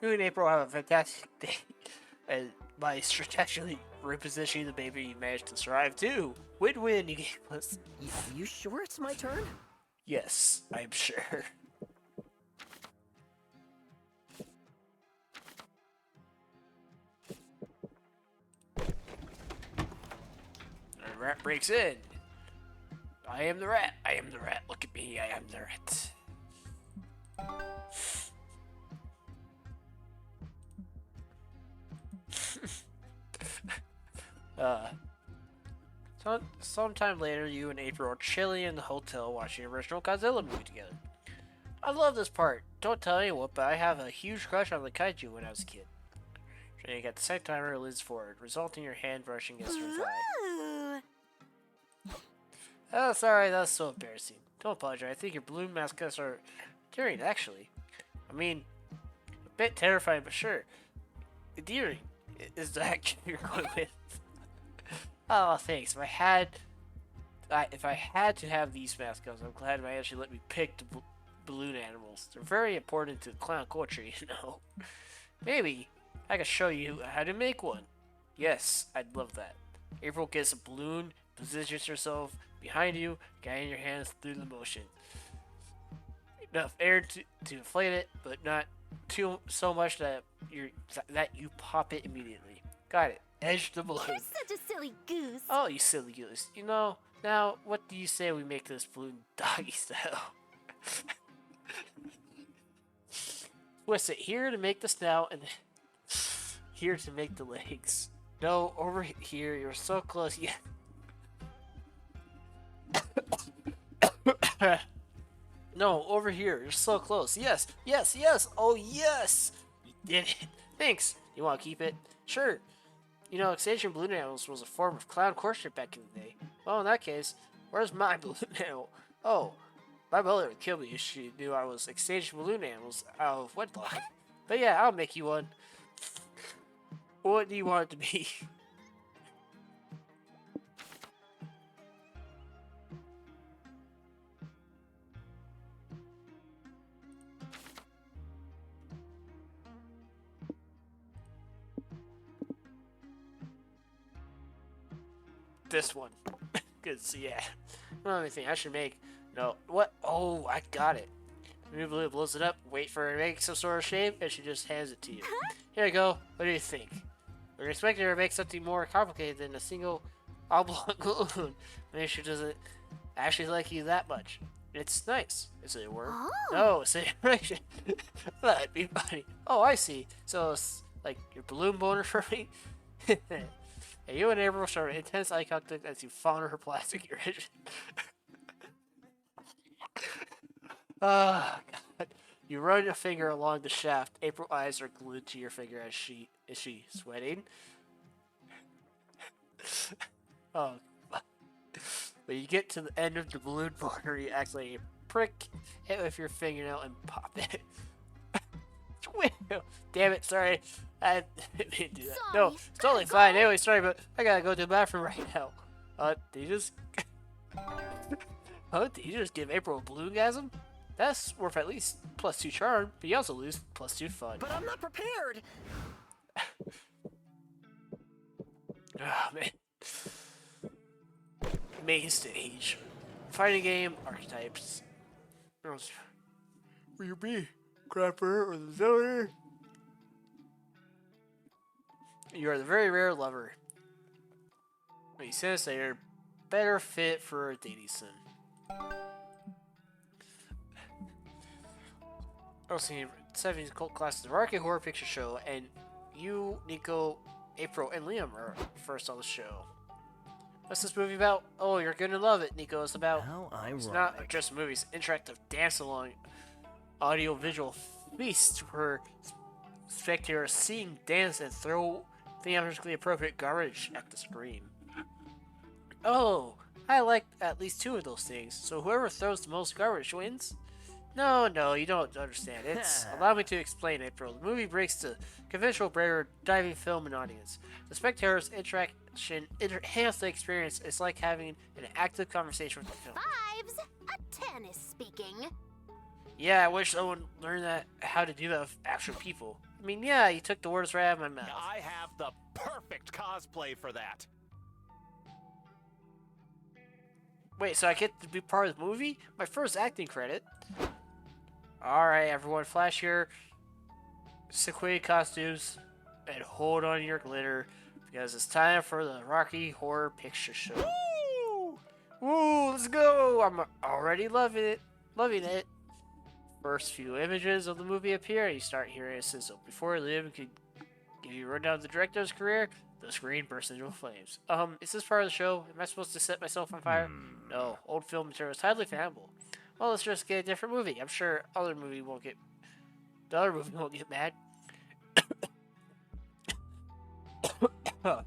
You and April have a fantastic day. And by strategically repositioning the baby, you managed to survive too. Win-win, you get plus. You sure it's my turn? Yes, I'm sure. The rat breaks in. I am the rat. I am the rat. Look at me. I am the rat. Sometime later, you and April are chilling in the hotel watching the original Godzilla movie together. I love this part. Don't tell anyone, but I have a huge crush on the kaiju when I was a kid. Trying to get the second timer leans forward, resulting in your hand brushing against her thigh. Ooh. Oh, sorry, that's so embarrassing. Don't apologize. I think your balloon mascots are endearing, actually. I mean, a bit terrifying, but sure. Endearing is the action you're going with. Oh, thanks. If I had to have these mascots, I'm glad my actually let me pick the balloon animals. They're very important to clown culture, you know. Maybe I could show you how to make one. Yes, I'd love that. April gets a balloon, positions herself behind you, guiding your hands through the motion. Enough air to inflate it, but not so much that you pop it immediately. Got it. Edge the balloon. You're such a silly goose. Oh, you silly goose. You know, now, what do you say we make this balloon doggy style? Twist it here to make the snout, and here to make the legs. No, over here, you're so close. Yeah. No, over here, you're so close. Yes, yes, yes. Oh, yes. You did it. Thanks. You want to keep it? Sure. You know, extinction balloon animals was a form of clown courtship back in the day. Well, in that case, where's my balloon animal? Oh, my mother would kill me if she knew I was exchanging balloon animals out of wedlock. But yeah, I'll make you one. What do you want it to be? This one. Because, yeah. Another thing I should make. No. What? Oh, I got it. New balloon blows it up, wait for her to make some sort of shape, and she just hands it to you. Here you go. What do you think? We're expecting her to make something more complicated than a single oblong balloon. Maybe she doesn't actually like you that much. It's nice. Is it a word? Oh. No, it's an erection. That'd be funny. Oh, I see. So it's like your balloon boner for me? And you and April share intense eye contact as you fondle her plastic erection. Oh, God. You run your finger along the shaft. April's eyes are glued to your finger as is she sweating? Oh, when you get to the end of the balloon border, you actually prick it with your fingernail and pop it. Damn it, sorry. I didn't do that. No, Sorry. it's totally fine. Anyway, sorry, but I gotta go to the bathroom right now. Did you just... did you just give April a balloongasm? That's worth at least +2 charm, but you also lose +2 fun. But I'm not prepared. Oh, man. Main stage. Fighting game, archetypes. Will you be Crapper or the Zoner? You are the very rare lover. He says that you're better fit for a dating sim. Also, 70s cult classes of arcade horror picture show, and you, Nico, April and Liam are first on the show. What's this movie about? Oh, you're gonna love it, Nico. It's about... How It's ironic. not just movies. Interactive dance-along audio-visual feast where spectators sing, dance, and throw theatrically appropriate garbage at the screen. Oh, I like at least 2 of those things, so whoever throws the most garbage wins? No, you don't understand. Allow me to explain, April. The movie breaks the conventional barrier diving film and audience. The spectator's interaction enhances the experience. It's like having an active conversation with the film. 5s, a 10 is speaking. Yeah, I wish someone learned how to do that with actual people. I mean, yeah, you took the words right out of my mouth. I have the perfect cosplay for that. Wait, so I get to be part of the movie? My first acting credit? Alright, everyone, flash your sequin costumes and hold on your glitter because it's time for the Rocky Horror Picture Show. Woo! Woo, let's go! I'm already loving it. First few images of the movie appear and you start hearing a sizzle. Before Liam can give you a rundown of the director's career, the screen bursts into flames. Is this part of the show? Am I supposed to set myself on fire? No, old film material is highly flammable. Well, let's just get a different movie. I'm sure the other movie won't get mad. You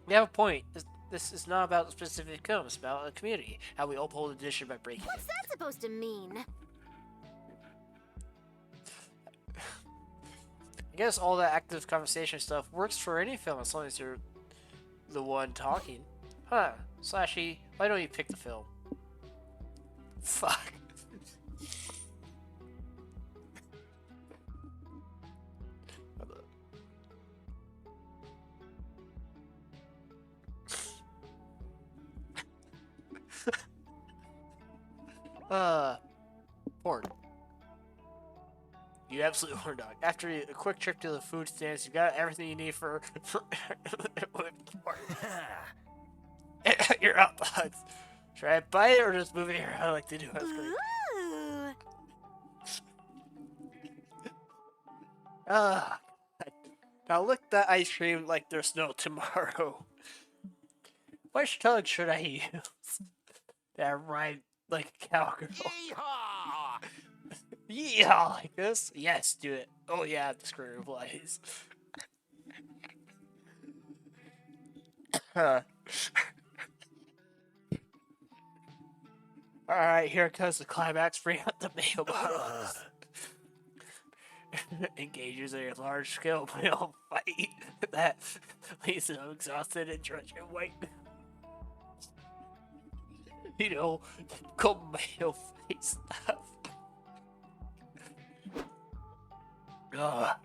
have a point. This is not about specific films. It's about the community. How we uphold the tradition by breaking What's that supposed to mean? I guess all that active conversation stuff works for any film as long as you're the one talking. Huh. Slashy, why don't you pick the film? Fuck. Porn. You absolute horn dog. After a quick trip to the food stands, you got everything you need for You're out, buds. Should I buy it or just move it here? I like to do it. Ooh. Now look at that ice cream like there's no tomorrow. Which tongue should I use? That rhyme like a cowgirl. Yeehaw! Yeah, like this? Yes, do it. Oh yeah, the screen replies. Alright, here comes the climax. Bring out the mail bottles. Engages in a large-scale male fight that leaves him exhausted and drenched in white. You know, typical male face stuff. Ugh.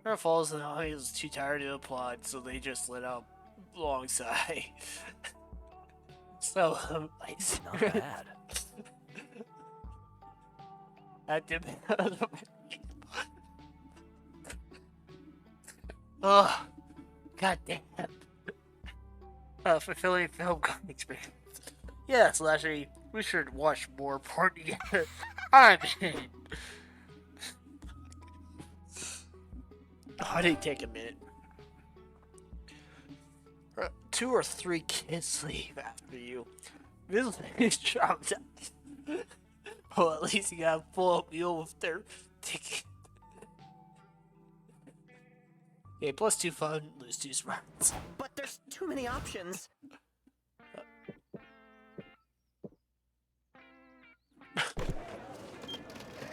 Her falls and I was too tired to applaud, so they just let out a long sigh. So, nice. Not bad. At the Ugh. God damn. Fulfilling film experience. Yes, Lashley, we should watch more porn together. I mean... Oh, I didn't take a minute. 2 or 3 kids leave after you. This is traumatized. Well, at least you got a full meal with their ticket. Okay, plus 2 fun, lose 2 smarts. But there's too many options.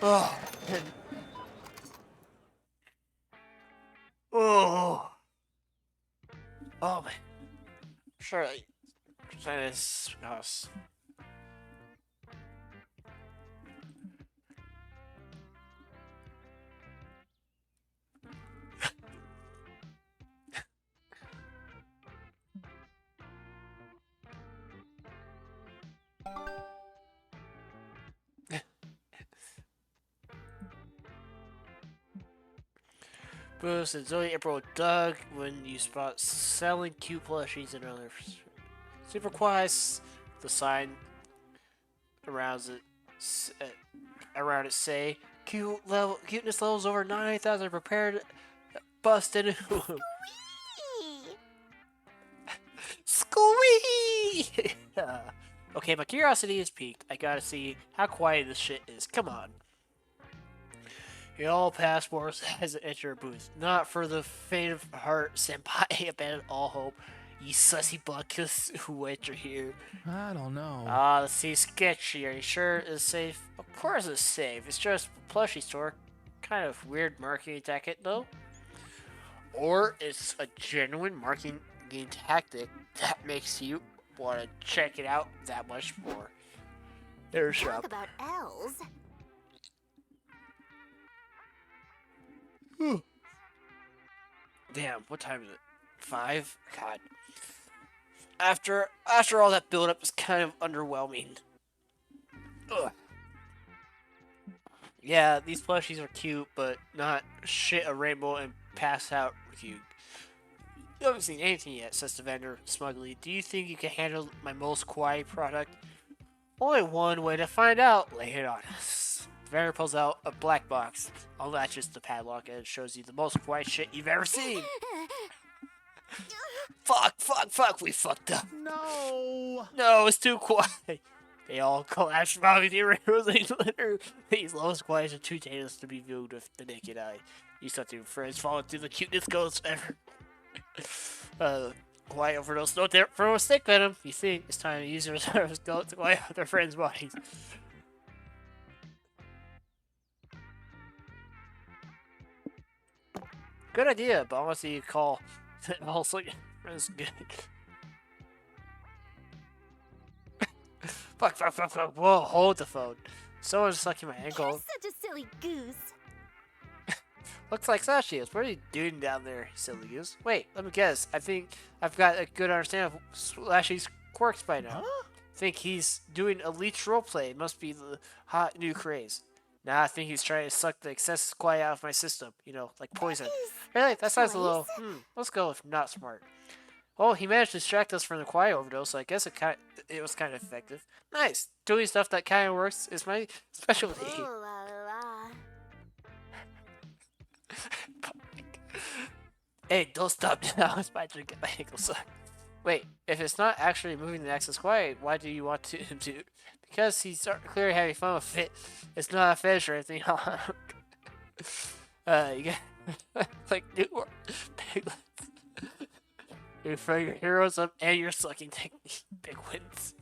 Oh, man. Oh. Oh, man. Sure, try this house. Bruce and Zoe, April, Doug, when you spot selling cute plushies and other super quests, the sign around it say cuteness levels over 9,000, prepared to bust into. Squee! Okay, my curiosity is piqued. I gotta see how quiet this shit is. Come on. All passports has an enter booth. Not for the faint of heart, senpai. Abandon all hope. You sussy buckets who enter here. I don't know. Let's see, sketchy. Are you sure it's safe? Of course it's safe. It's just a plushie store. Kind of weird marketing tactic, though. Or it's a genuine marketing tactic that makes you want to check it out that much more. There's Talk shop. about L's. Damn, what time is it? 5? God. After all that build up, it's kind of underwhelming. Ugh. Yeah, these plushies are cute, but not shit a rainbow and pass out cute. You haven't seen anything yet, says the vendor smugly. Do you think you can handle my most quiet product? Only one way to find out. Lay it on us. The vendor pulls out a black box, unlatches the padlock, and it shows you the most quiet shit you've ever seen. Fuck, we fucked up. No. No, it's too quiet. They all collapse around the rainbows and glitter. These lowest quiets are too dangerous to be viewed with the naked eye. You start to friends falling through the cutest ghosts ever. Quiet overdose. No there for a stick venom. You think it's time to use your reserves go to quiet out their friends' bodies. Good idea, but honestly, you call. Also, that's good. Fuck. Whoa, hold the phone. Someone's sucking my ankle. You're such a silly goose. Looks like Sashi is. What are you doing down there, silly goose? Wait, let me guess. I think I've got a good understanding of Slashy's quirks by now. Huh? Think he's doing a leech roleplay. Must be the hot new craze. Nah, I think he's trying to suck the excess quiet out of my system. You know, like poison. Really? That sounds a little... let's go with not smart. Well, he managed to distract us from the quiet overdose, so I guess it was kind of effective. Nice. Doing stuff that kind of works is my specialty. Ooh la la. Hey, don't stop now. It's my drink at my ankle suck. Wait, if it's not actually moving the axis quiet, why do you want him to? Because he's clearly having fun with it. It's not a fetish or anything. You got like new piglets. You throw your heroes up and your sucking technique. Big wins.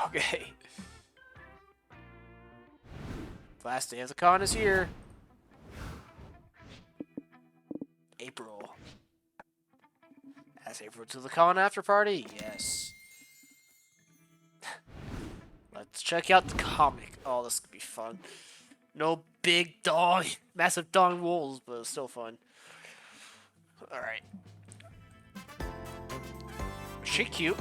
Okay. Last day of the con is here. April. That's April to the con after party? Yes. Let's check out the comic. Oh, this could be fun. No big dong, massive dong wolves, but it's still fun. Alright. She cute.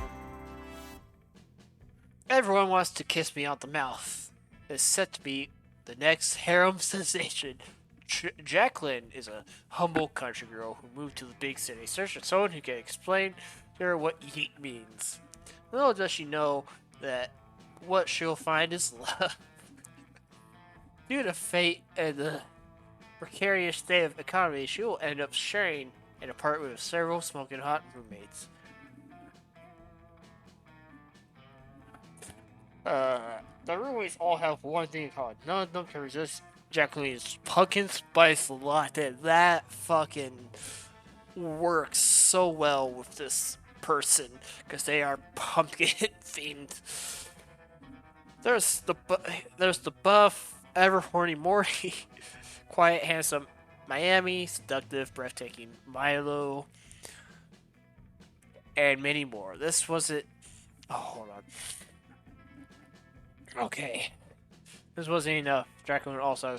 Everyone wants to kiss me on the mouth. It's set to be the next harem sensation. Jacqueline is a humble country girl who moved to the big city, searching for someone who can explain to her what yeet means. Little does she know that what she'll find is love. Due to fate and the precarious state of economy, she will end up sharing an apartment with several smoking hot roommates. The roommates all have one thing in common. None of them can resist Jacqueline's pumpkin spice latte. That fucking works so well with this person because they are pumpkin themed. There's the buff, ever horny Morty, quiet, handsome Miami, seductive, breathtaking Milo, and many more. This wasn't. Oh, hold on. Okay. This wasn't enough. Jacqueline also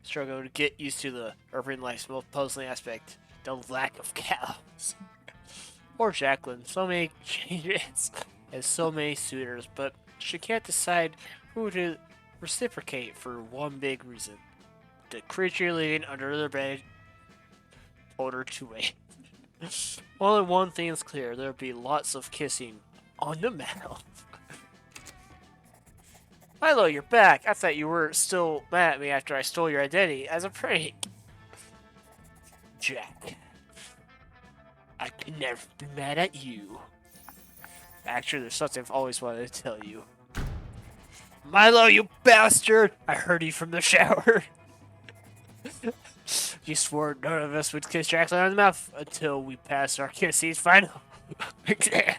struggled to get used to the urban life's most puzzling aspect, the lack of cows. Poor Jacqueline, so many changes and so many suitors, but she can't decide who to reciprocate for one big reason. The creature living under their bed told her to wait. Only one thing is clear, there'll be lots of kissing on the mouth. Milo, you're back. I thought you were still mad at me after I stole your identity as a prank. Jack. I can never be mad at you. Actually, there's something I've always wanted to tell you. Milo, you bastard! I heard you from the shower. You swore none of us would kiss Jacqueline on the mouth until we passed our kisses final exam.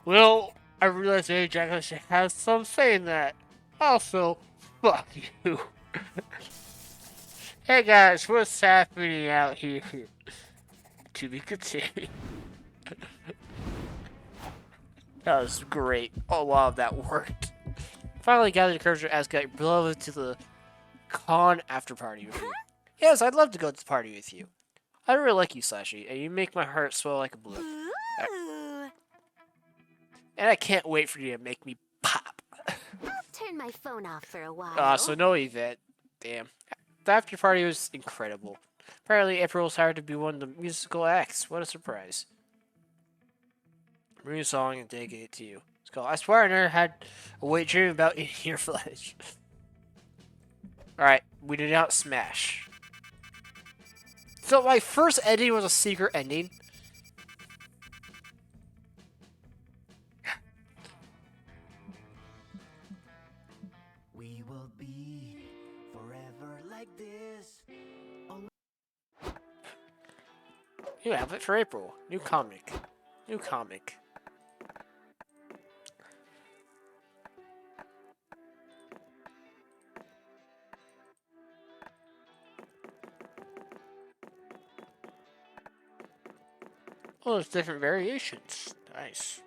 Well, I realized that Jacqueline should have some say in that. Also, fuck you. Hey guys, what's happening out here? To be continued. That was great. A lot of that worked. Finally gathered the courage to ask your beloved to the con after party with you. Yes, I'd love to go to the party with you. I really like you, Slashy, and you make my heart swell like a balloon. Ooh. And I can't wait for you to make me pop. I'll turn my phone off for a while. So no Yvette. Damn. The after party was incredible. Apparently, April was hired to be one of the musical acts. What a surprise. Bring a song and dedicate it to you. It's called I Swear I Never Had a Wet Dream About Eating Your Flesh. Alright, we did not smash. So my first ending was a secret ending. We will be forever like this. You have it for April. New comic. New comic. Oh, there's different variations. Nice.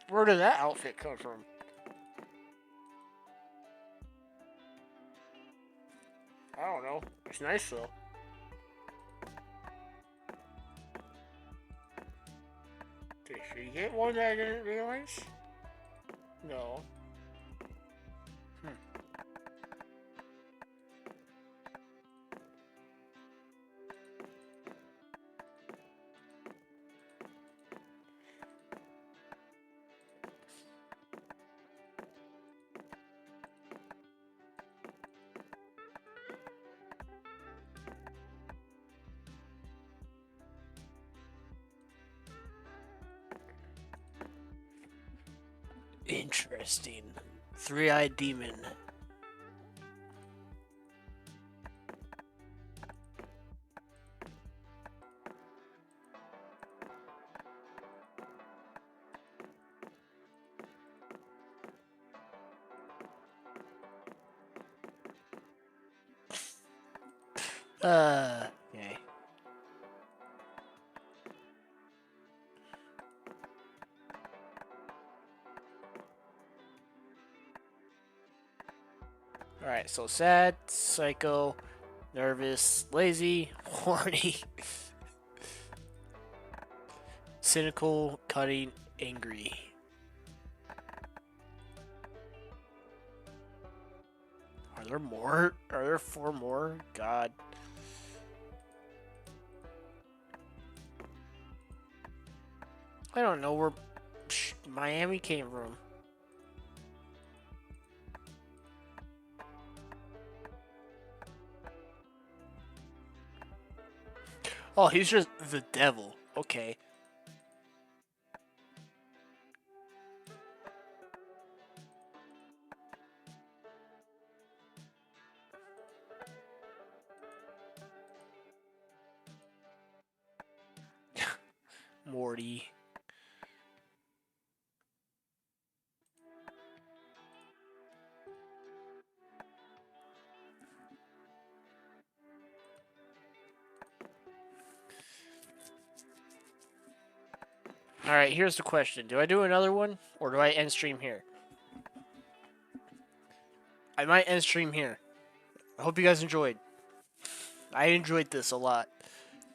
Where did that outfit come from? I don't know. It's nice though. Did she get one that I didn't realize? No. Interesting. Three-eyed demon. Okay. Alright, so sad, psycho, nervous, lazy, horny, cynical, cutting, angry. Are there more? Are there 4 more? God. I don't know where Miami came from. Oh, he's just the devil. Okay. Morty. Alright, here's the question. Do I do another one, or do I end stream here? I might end stream here. I hope you guys enjoyed. I enjoyed this a lot.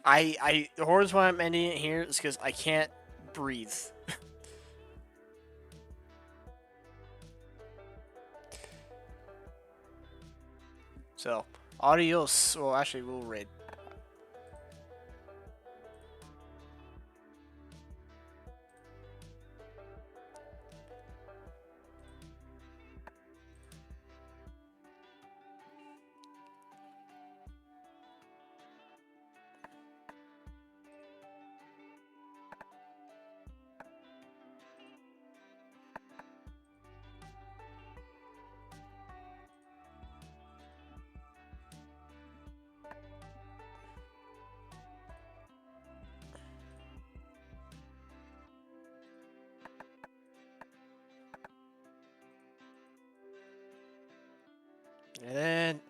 The horns why I'm ending it here is because I can't breathe. So, adios. Well, actually, we'll raid. And then